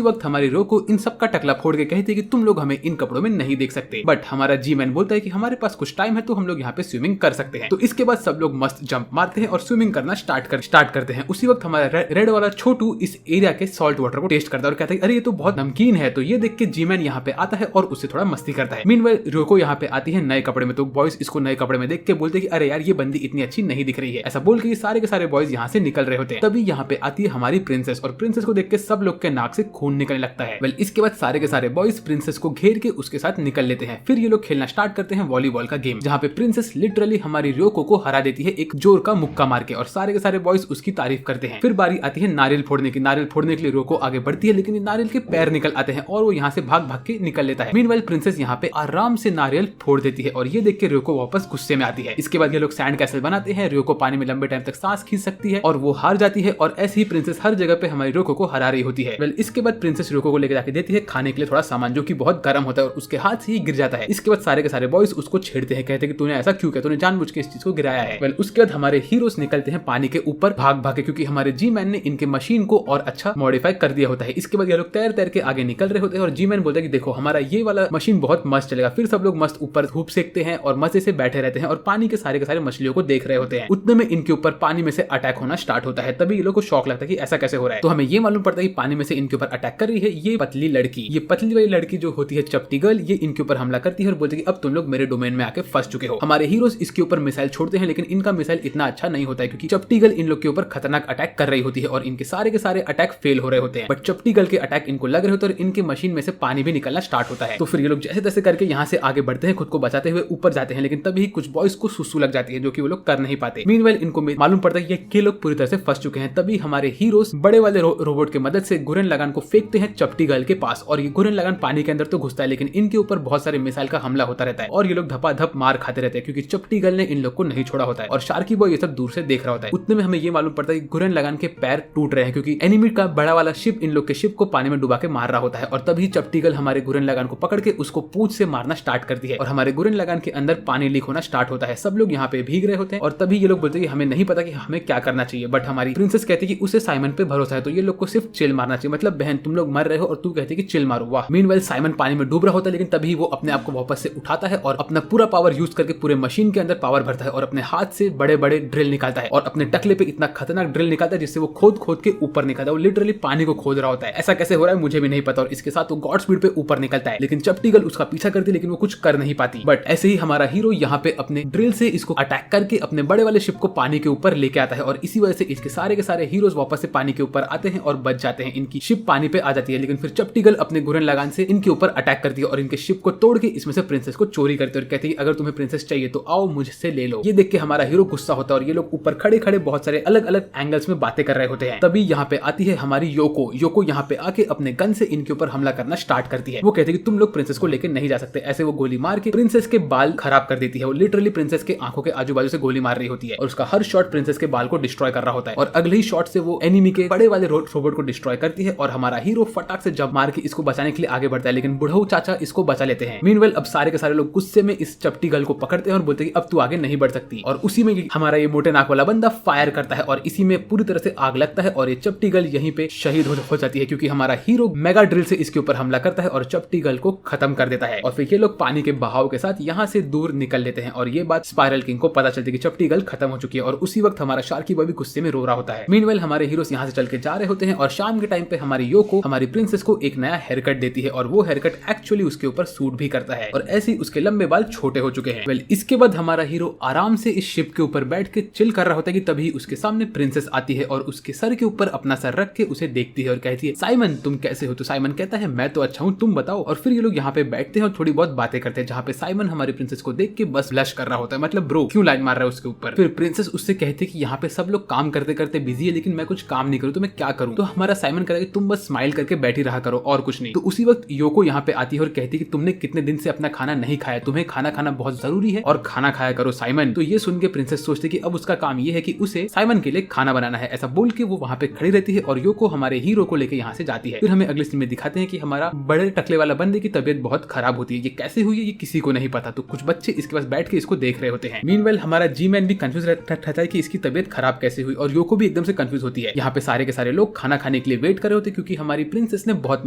वक्त हमारी रोको इन सब का टकला फोड़ के कहती है कि तुम लोग हमें इन कपड़ों में नहीं देख सकते। बट हमारा जी मैन बोलता है कि हमारे पास कुछ टाइम है तो हम लोग यहाँ पे स्विमिंग कर सकते हैं। तो इसके बाद सब लोग मस्त जंप मारते हैं और स्विमिंग करना स्टार्ट करते हैं। उसी वक्त हमारा रेड वाला छोटू इस एरिया के सॉल्ट वाटर को टेस्ट करता है और कहता है अरे ये तो बहुत नमकीन है। तो ये देख के जी मैन यहाँ पे आता है और उससे थोड़ा मस्ती करता है। मीनवाइल रोको यहाँ पे आती है नए कपड़े में, तो बॉयज इसको नए कपड़े में देख के बोलते हैं कि अरे यार ये बंदी इतनी अच्छी नहीं दिख रही है। ऐसा बोल के ये सारे के सारे बॉयज यहाँ से निकल रहे होते हैं। तभी यहाँ पे आती है हमारी प्रिंसेस और प्रिंसेस को देख के सब लोग के नाक से खून निकलने लगता है। वेल इसके बाद सारे के सारे बॉयज प्रिंसेस को घेर के उसके साथ निकल लेते हैं। फिर ये लोग खेलना स्टार्ट करते हैं वॉलीबॉल का गेम, जहाँ पे प्रिंसेस लिटरली हमारी रोको को हरा देती है एक जोर का मुक्का मार के और सारे के सारे बॉयज उसकी तारीफ करते हैं। फिर बारी आती है नारियल फोड़ने की। नारियल फोड़ने के लिए रोको आगे बढ़ती है लेकिन नारियल के पैर निकल आते हैं और वो यहाँ से भाग भाग के निकल लेता है। मीनवाइल प्रिंसेस यहाँ पे आराम से नारियल फोड़ देती है और ये देख के रोको वापस गुस्से में आती है। इसके बाद ये लोग सैंड कैसल बनाते हैं। रोको पानी में लंबे टाइम तक सांस खींच सकती है और वो हार जाती है और ऐसे ही प्रिंसेस हर जगह पे हमारी रोको को हरा रही होती है। वेल इसके बाद प्रिंसेस रोको को लेकर जाके देती है खाने के लिए थोड़ा सामान जो कि बहुत गर्म होता है और उसके हाथ से ही गिर जाता है। इसके बाद सारे के सारे बॉयज उसको छेड़ते हैं, कहते हैं कि तूने ऐसा क्यों किया, तूने जानबूझ के इस चीज को गिराया है। वेल उसके बाद हमारे हीरोज निकलते हैं पानी के ऊपर भाग भाग के, क्योंकि हमारे जी मैन ने इनके मशीन को और अच्छा मॉडिफाई कर दिया होता है। इसके बाद ये लोग तैर तैर के आगे निकल रहे होते हैं और जी मैन बोलते हैं कि देखो हमारा ये वाला मशीन बहुत मस्त चलेगा। फिर सब लोग मस्त ऊपर धूप सेकते हैं और मजे से बैठे रहते हैं और पानी के सारे मछलियों को देख रहे होते हैं। उतने में इनके ऊपर पानी में से अटैक होना स्टार्ट होता है। तभी ये लोग को शौक लगता है कि ऐसा कैसे हो रहा है। तो तो हमें ये मालूम पड़ता है कि पानी में से इनके ऊपर अटैक कर रही है ये पतली लड़की। ये पतली वाली लड़की जो होती है चपटी गर्ल, ये इनके ऊपर हमला करती है और बोलती है कि अब तुम लोग मेरे डोमेन में आके फंस चुके हो। हमारे हीरोज इसके ऊपर मिसाइल छोड़ते हैं, लेकिन इनका मिसाइल इतना अच्छा नहीं होता है क्योंकि चपटी गर्ल इन लोग के ऊपर खतरनाक अटैक कर रही होती है और इनके सारे अटैक फेल हो रहे होते हैं। बट चपटी गर्ल के अटैक इनको लग रहे होते हैं और इनके मशीन में से पानी भी निकलना स्टार्ट होता है। तो फिर ये लोग जैसे तैसे करके यहाँ से आगे बढ़ते हैं, खुद को बचाते हुए ऊपर जाते हैं, लेकिन तभी कुछ बॉयज को सुसु लग जाती है जो कि वो लोग कर नहीं पाते। मीनवाइल इनको मालूम पड़ता है कि ये लोग पूरी तरह से फंस चुके हैं। तभी हमारे हीरोज बड़े वाले रोबोट की मदद से गुरेन लगान को फेंकते हैं चपटी गर्ल के पास और ये गुरेन लगान पानी के अंदर तो घुसता है, लेकिन इनके ऊपर बहुत सारे मिसाइल का हमला होता रहता है और ये लोग धपाधप मार खाते रहते हैं क्योंकि चपटी गर्ल ने इन लोग को नहीं छोड़ा होता है और शार्की बॉय ये सब दूर से देख रहा होता है। उतने में हमें ये मालूम पड़ता है कि गुरेन लगान के पैर टूट रहे हैं क्योंकि एनिमी का बड़ा वाला शिप इन लोग के शिप को पानी में डुबा के मार रहा होता है और तभी चपटी गर्ल हमारे गुरेन लगान को पकड़ के उसको पूंछ से मारना स्टार्ट करती है और हमारे गुरेन लगान के अंदर पानी लीक होना स्टार्ट होता है। सब लोग यहाँ पे भीग रहे होते हैं और तभी ये लोग बोलते हैं कि हमें नहीं पता कि हमें क्या करना चाहिए। बट हमारी प्रिंसेस कहती है कि उसे साइमन पे भरोसा है तो ये लोग को सिर्फ चिल मारना चाहिए, मतलब बहन तुम लोग मर रहे हो और तू कहती है कि चिल मारो। वाह। मीनवाइल साइमन पानी में डूब रहा होता है, लेकिन तभी वो अपने आप को वापस से उठाता है और अपना पूरा पावर यूज करके पूरे मशीन के अंदर पावर भरता है और अपने हाथ से बड़े बड़े ड्रिल निकालता है और अपने टकले पे इतना खतरनाक ड्रिल निकालता है जिससे वो खोद खोद के ऊपर निकलता है। वो लिटरली पानी को खोद रहा होता है। ऐसा कैसे हो रहा है मुझे भी नहीं पता और इसके साथ वो गॉड स्पीड पे ऊपर निकलता है, लेकिन चपटी गर्ल उसका पीछा करती है लेकिन वो कुछ कर नहीं पाती। बट ऐसे ही हमारा हीरो यहाँ पे अपने ड्रिल से इसको अटैक करके अपने बड़े वाले शिप को पानी के ऊपर लेके आता है और इसी वजह से इसके सारे हीरोज वापस से पानी के ऊपर आते हैं और बच जाते हैं। इनकी शिप पानी पे आ जाती है, लेकिन फिर चपटी गर्ल अपने गुरेन लगान से इनके ऊपर अटैक करती है और इनके शिप को तोड़ के इसमें से प्रिंसेस को चोरी करती है और कहती है अगर तुम्हें प्रिंसेस चाहिए तो आओ मुझसे ले लो। ये देख के हमारा हीरो गुस्सा होता है और ये लोग ऊपर खड़े खड़े बहुत सारे अलग अलग एंगल्स में बातें कर रहे होते हैं। तभी यहाँ पे आती है हमारी योको यहाँ पे आके अपने गन से इनके ऊपर हमला करना स्टार्ट करती है। वो कहती है कि तुम लोग प्रिंसेस को लेकर नहीं जा सकते। ऐसे वो गोली मार के प्रिंसेस के बाल खराब कर देती है। वो लिटरली प्रिंसेस के आंखों के आजू बाजू से गोली मार रही होती है और उसका हर शॉट प्रिंसेस के बाल को डिस्ट्रॉय कर रहा होता है और अगले ही शॉट से वो एनिमी के बड़े वाले रोबोट को डिस्ट्रॉय करती है और हमारा हीरो फटाक से जब मार के इसको बचाने के लिए आगे बढ़ता है, लेकिन बुढ़ऊ चाचा इसको बचा लेते हैं। मीनवेल अब सारे के सारे लोग गुस्से में इस चपटी गर्ल को पकड़ते हैं और बोलते हैं कि अब तू आगे नहीं बढ़ सकती और उसी में हमारा ये मोटे नाक वाला बंदा फायर करता है और इसी में पूरी तरह से आग लगता है और ये चपटी गर्ल यहीं पे शहीद हो जाती है क्योंकि हमारा हीरो मेगा ड्रिल से इसके ऊपर हमला करता है और चपटी गर्ल को खत्म कर देता है और फिर ये लोग पानी के बहाव के साथ यहाँ से दूर निकल लेते हैं और ये बात स्पाइरल किंग को पता चलती है कि चपटी गर्ल खत्म हो चुकी है और उसी वक्त हमारा शार्की बॉय भी गुस्से में रो रहा होता है। मीनवेल हमारे हीरोज यहाँ से चल के जा रहे होते हैं और शाम के टाइम पे हमारी योको हमारी प्रिंसेस को एक नया हेयर कट देती है और वो हेयर कट एक्चुअली उसके ऊपर सूट भी करता है और ऐसे ही उसके लंबे बाल छोटे हो चुके हैं। वेल इसके बाद हमारा हीरो आराम से इस शिप के ऊपर बैठ के चिल कर रहा होता है कि तभी उसके सामने प्रिंसेस आती है और उसके सर के ऊपर अपना सर रख के उसे देखती है और कहती है साइमन तुम कैसे हो। तो साइमन कहता है मैं तो अच्छा हूँ तुम बताओ। और फिर ये लोग यहाँ पे बैठते हैं और थोड़ी बहुत बातें करते हैं जहाँ पे साइमन हमारी प्रिंसेस को देख के बस ब्लश कर रहा होता है, मतलब ब्रो क्यों लाइन मार रहा है उसके ऊपर। फिर प्रिंसेस उससे कहती है कि यहाँ पे सब लोग काम करते करते बिजी है लेकिन मैं कुछ काम नहीं करूँ तो मैं क्या करूँ। तो हमारा साइमन कहता है कि तुम बस स्माइल करके बैठी रहा करो और कुछ नहीं। तो उसी वक्त योको यहाँ पे आती है और कहती है कि तुमने कितने दिन से अपना खाना नहीं खाया, तुम्हें खाना खाना बहुत जरूरी है और खाना खाया करो साइमन। तो ये सुन के प्रिंसेस सोचती कि अब उसका काम ये है कि उसे साइमन के लिए खाना बनाना है। ऐसा बोल के वो वहाँ पे खड़ी रहती है और योको हमारे हीरो को लेकर यहाँ से जाती है। फिर हमें अगले सीन में दिखाते हैं कि हमारा बड़े टकले वाला बंदे की तबीयत बहुत खराब होती है। ये कैसे हुई है ये किसी को नहीं पता, तो कुछ बच्चे इसके पास बैठ के इसको देख रहे होते हैं। मीनवेल हमारा जी मैन भी कंफ्यूज रहता है कि इसकी तबीयत खराब कैसे हुई और योको भी एकदम से कंफ्यूज होती है। यहाँ पे सारे के सारे लोग खाना खाने के लिए वेट कर रहे होते हैं क्योंकि हमारी प्रिंसेस ने बहुत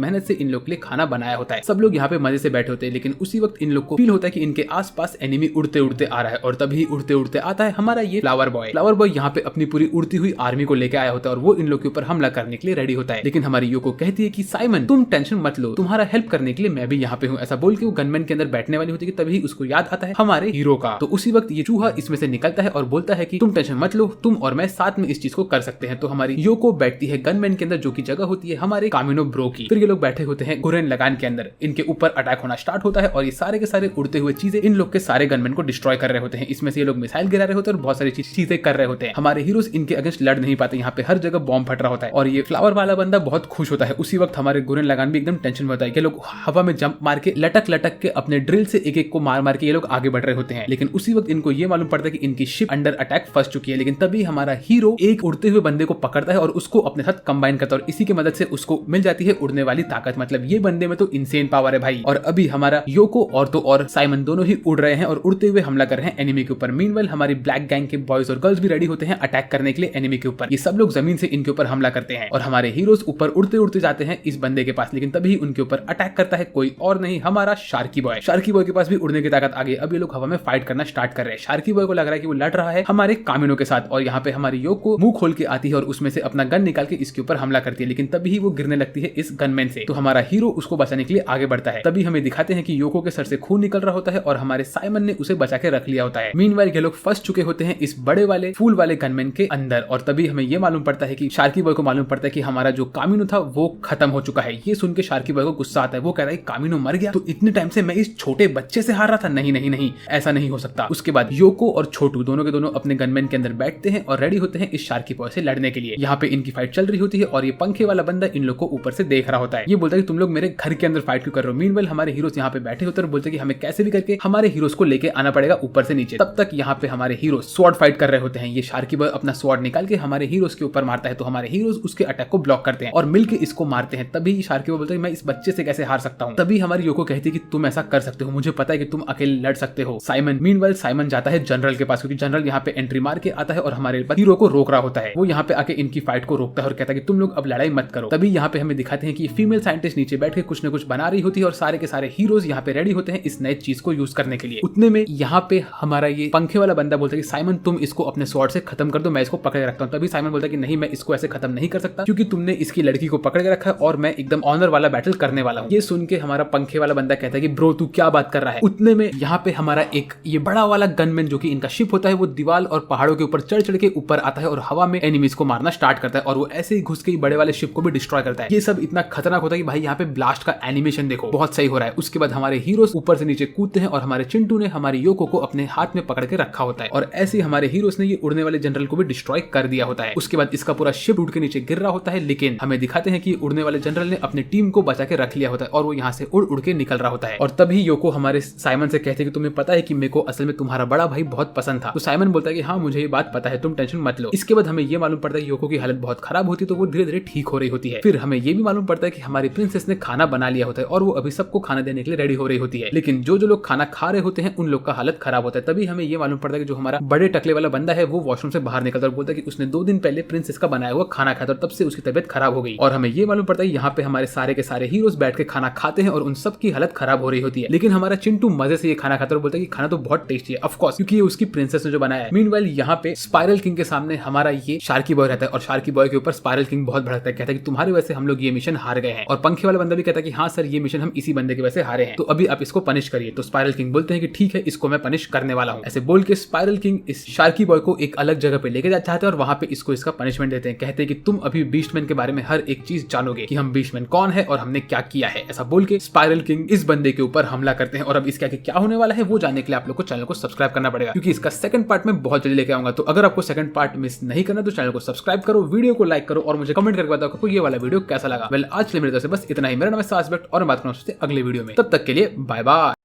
मेहनत से इन लोग के लिए खाना बनाया होता है। सब लोग यहाँ पे मजे से बैठे होते हैं, लेकिन उसी वक्त इन लोग को फील होता है कि इनके आसपास एनिमी उड़ते उड़ते आ रहा है और तभी उड़ते उड़ते आता है हमारा ये फ्लावर बॉय यहाँ पे अपनी पूरी उड़ती हुई आर्मी को लेकर आया होता है और वो इन लोग के ऊपर हमला करने के लिए रेडी होता है। लेकिन हमारी योको कहती है कि साइमन तुम टेंशन मत लो, तुम्हारा हेल्प करने के लिए मैं भी यहाँ पे हूँ। ऐसा बोल के वो गनमैन के अंदर बैठने वाली होती है तभी उसको याद आता है हमारे हीरो का। तो उसी वक्त ये चूहा इसमें से निकलता है और बोलता है कि तुम टेंशन मत लो, तुम और मैं साथ में इस चीज को कर सकते हैं। तो हमारी योको बैठती है गनमैन के अंदर जो की जगह होती है हमारे कामिनो ब्रो की। फिर ये लोग बैठे होते हैं गुरेन लगान के अंदर, इनके ऊपर अटैक होना स्टार्ट होता है और ये सारे के सारे उड़ते हुए चीजें इन लोग के सारे गनमैन को डिस्ट्रॉय कर रहे होते हैं। इसमें से ये लोग मिसाइल गिरा रहे होते हैं और बहुत सारी चीजें कर रहे होते हैं। हमारे हीरोज इनके अगेंस्ट लड़ नहीं पाते, यहाँ पे हर जगह बॉम्ब फट रहा होता है और ये फ्लावर वाला बंदा बहुत खुश होता है। उसी वक्त हमारे गुरेन लगान भी एकदम टेंशन में होता है कि लोग हवा में जंप मार के लटक लटक के अपने ड्रिल से एक एक को मार मार के ये लोग आगे बढ़ रहे होते हैं। लेकिन उसी वक्त इनको ये मालूम पड़ता है कि इनकी शिप अंडर अटैक फंस चुकी है। लेकिन तभी हमारा हीरो एक उड़ते हुए बंदे को पकड़ता है और उसको अपने साथ कंबाइन करता है और इसी की मदद से उसको मिल जाती है उड़ने वाली ताकत। मतलब ये बंदे में तो इंसेन पावर है भाई। और अभी हमारा योको और साइमन दोनों ही उड़ रहे हैं और उड़ते हुए हमला कर रहे हैं एनिमी के ऊपर। मीनवाइल हमारी ब्लैक गैंग के बॉयज और गर्ल्स भी रेडी होते हैं अटैक करने के लिए एनिमी के ऊपर। ये सब लोग जमीन से इनके ऊपर हमला करते हैं और हमारे हीरोज ऊपर उड़ते उड़ते जाते हैं इस बंदे के पास। लेकिन तभी उनके ऊपर अटैक करता है कोई और नहीं, हमारा शार्की बॉय। शार्की बॉय के पास भी उड़ने की ताकत आ गई। अब ये लोग हवा में फाइट करना स्टार्ट कर रहे हैं। शार्की बॉय को लग रहा है कि वो लड़ रहा है हमारे कामिनो के साथ और यहाँ पे हमारी योको मुंह खोल के आती है और उसमें से अपना गन निकाल जाके इसके ऊपर हमला करती है, लेकिन तभी वो गिरने लगती है इस गनमैन से। तो हमारा हीरो उसको बचाने के लिए आगे बढ़ता है। तभी हमें दिखाते हैं कि योको के सर से खून निकल रहा होता है और हमारे साइमन ने उसे बचा के रख लिया होता है। मीनवाइल ये लोग फंस चुके होते हैं इस बड़े वाले फूल वाले गनमैन के अंदर, और तभी हमें ये मालूम पड़ता है कि शार्की बॉय को मालूम पड़ता है कि हमारा जो कामिनो था वो खत्म हो चुका है। ये सुन के शार्की बॉय को गुस्सा आता है। वो कहता है कामिनो मर गया, तो इतने टाइम से मैं इस छोटे बच्चे से हार रहा था। नहीं नहीं नहीं, ऐसा नहीं हो सकता। उसके बाद योको और छोटू दोनों के दोनों अपने गनमैन के अंदर बैठते हैं और रेडी होते हैं इस शार्की बॉय से लड़ने के लिए। यहाँ पे इनकी फाइट चल रही होती है और ये पंखे वाला बंदा इन लोग को ऊपर से देख रहा होता है। ये बोलता है कि तुम लोग मेरे घर के अंदर फाइट क्यों कर रहे हो। मीनवाइल हमारे हीरोज यहाँ पे बैठे होते हैं और बोलते हैं कि हमें कैसे भी करके हमारे हीरोज को लेके आना पड़ेगा ऊपर से नीचे। तब तक यहाँ पे हमारे हीरोज स्वॉर्ड फाइट कर रहे होते हैं। ये शार्की बॉय अपना स्वॉर्ड निकाल के हमारे हीरोज के ऊपर मारता है, तो हमारे हीरोज उसके अटैक को ब्लॉक करते हैं और मिलके इसको मारते हैं। तभी शार्की बॉय बोलता है मैं इस बच्चे से कैसे हार सकता हूँ। तभी हमारी योको कहती है कि तुम ऐसा कर सकते हो, मुझे पता है कि तुम अकेले लड़ सकते हो साइमन। मीनवाइल साइमन जाता है जनरल के पास, क्योंकि जनरल यहाँ पे एंट्री मार के आता है और हमारे हीरो को रोक रहा होता है। वो यहाँ पे आके इनकी फाइट को रोकता है और कहता है कि तुम लोग अब लड़ाई मत करो। तभी यहाँ पे हमें दिखाते हैं कि फीमेल साइंटिस्ट नीचे बैठ के कुछ न कुछ बना रही होती है और सारे के सारे हीरोज यहाँ पे रेडी होते हैं इस नए चीज को यूज करने के लिए। उतने में यहाँ पे हमारा ये पंखे वाला बंदा बोलता है कि साइमन तुम इसको अपने स्वॉर्ड से खत्म कर दो, मैं इसको पकड़ के रखता हूँ। तभी साइमन बोलता है कि नहीं, मैं इसको ऐसे खत्म नहीं कर सकता क्योंकि तुमने इसकी लड़की को पकड़ के रखा है और मैं एकदम ऑनर वाला बैटल करने वाला हूँ। ये सुन के हमारा पंखे वाला बंदा कहता है कि ब्रो तू क्या बात कर रहा है। उतने में यहाँ पे हमारा एक ये बड़ा वाला गनमैन जो कि इनका शिप होता है वो दीवार और पहाड़ों के ऊपर चढ़ चढ़ के ऊपर आता है और हवा में एनिमीज को मारना स्टार्ट करता है और वो ऐसे ही घुस के बड़े वाले शिप को भी डिस्ट्रॉय करता है। ये सब इतना खतरनाक होता है कि भाई यहाँ पे ब्लास्ट का एनिमेशन देखो, बहुत सही हो रहा है। उसके बाद हमारे हीरोज ऊपर से नीचे कूदते हैं और हमारे चिंटू ने हमारी योको को अपने हाथ में पकड़ के रखा होता है और ऐसे हमारे हीरोज ने ये उड़ने वाले जनरल को भी डिस्ट्रॉय कर दिया होता है। उसके बाद इसका पूरा शिप टूट के नीचे गिर रहा होता है, लेकिन हमें दिखाते हैं कि उड़ने वाले जनरल ने अपनी टीम को बचा के रख लिया होता है और वो यहाँ से उड़ उड़ के निकल रहा होता है। और तभी योको हमारे साइमन से कहते हैं कि तुम्हें पता है कि मेरे को असल में तुम्हारा बड़ा भाई बहुत पसंद था। तो साइमन बोलता है कि हाँ मुझे ये बात पता है, तुम टेंशन मत लो। इसके बाद हमें ये मालूम पड़ता है योको की हालत बहुत खराब होती है, तो वो धीरे धीरे ठीक हो रही होती है। फिर हमें ये भी मालूम पड़ता है कि हमारी प्रिंसेस ने खाना बना लिया होता है और वो अभी सबको खाना देने के लिए रेडी हो रही होती है, लेकिन जो लोग खाना खा रहे होते हैं उन लोग का हालत खराब होता है। तभी हमें ये मालूम पड़ता है कि जो हमारा बड़े टकले वाला बंदा है वो वॉशरूम से बाहर निकलता है और बोलता है कि उसने 2 दिन पहले प्रिंसेस का बनाया हुआ खाना खाया था और तब से उसकी तबियत खराब हो गई। और हमें ये मालूम पड़ता है यहाँ पे हमारे सारे के सारे हीरोज बैठ के खाना खाते हैं और उन सब की हालत खराब हो रही होती है, लेकिन हमारा चिंटू मजे से ये खाना खाता है और बोलता है कि खाना तो बहुत टेस्टी है, ऑफ कोर्स क्योंकि ये उसकी प्रिंसेस ने जो बनाया है। मीनवाइल यहाँ पे स्पाइरल किंग के सामने हमारा ये शार्की बॉय रहता है और शार्की बॉय के ऊपर स्पाइरल किंग बहुत भड़कता है, कहता है कि तुम्हारी वजह से हम लोग ये मिशन हार गए हैं। और पंखे वाला बंदा भी कहता है कि हाँ सर ये मिशन हम इसी बंदे की वजह से हारे हैं, तो अभी आप इसको पनिश करिए। तो स्पाइरल किंग बोलते हैं कि ठीक है, इसको मैं पनिश करने वाला हूँ। ऐसे बोल के स्पाइरल किंग इस शार्की बॉय को एक अलग जगह पे लेके जाना चाहते हैं और वहां पे इसको इसका पनिशमेंट देते हैं। कहते हैं कि तुम अभी बीस्टमैन के बारे में हर एक चीज जानोगे कि हम बीस्टमैन कौन है और हमने क्या किया है। ऐसा बोल के स्पाइरल किंग इस बंदे के ऊपर हमला करते हैं और अब इसके आगे क्या होने वाला है वो जानने के लिए आप लोग को चैनल को सब्सक्राइब करना पड़ेगा, क्योंकि इसका सेकंड पार्ट में बहुत जल्दी लेके आऊंगा। तो अगर आपको सेकंड पार्ट मिस नहीं करना तो चैनल को सब्सक्राइब करो, वीडियो को लाइक करो और मुझे कमेंट करके बताओ आपको ये वाला वीडियो कैसा लगा। वेल आज के लिए मेरे तरफ से बस इतना ही। मेरा नाम है सासबेक्ट और मैं बात करना अगले वीडियो में। तब तक के लिए बाय बाय।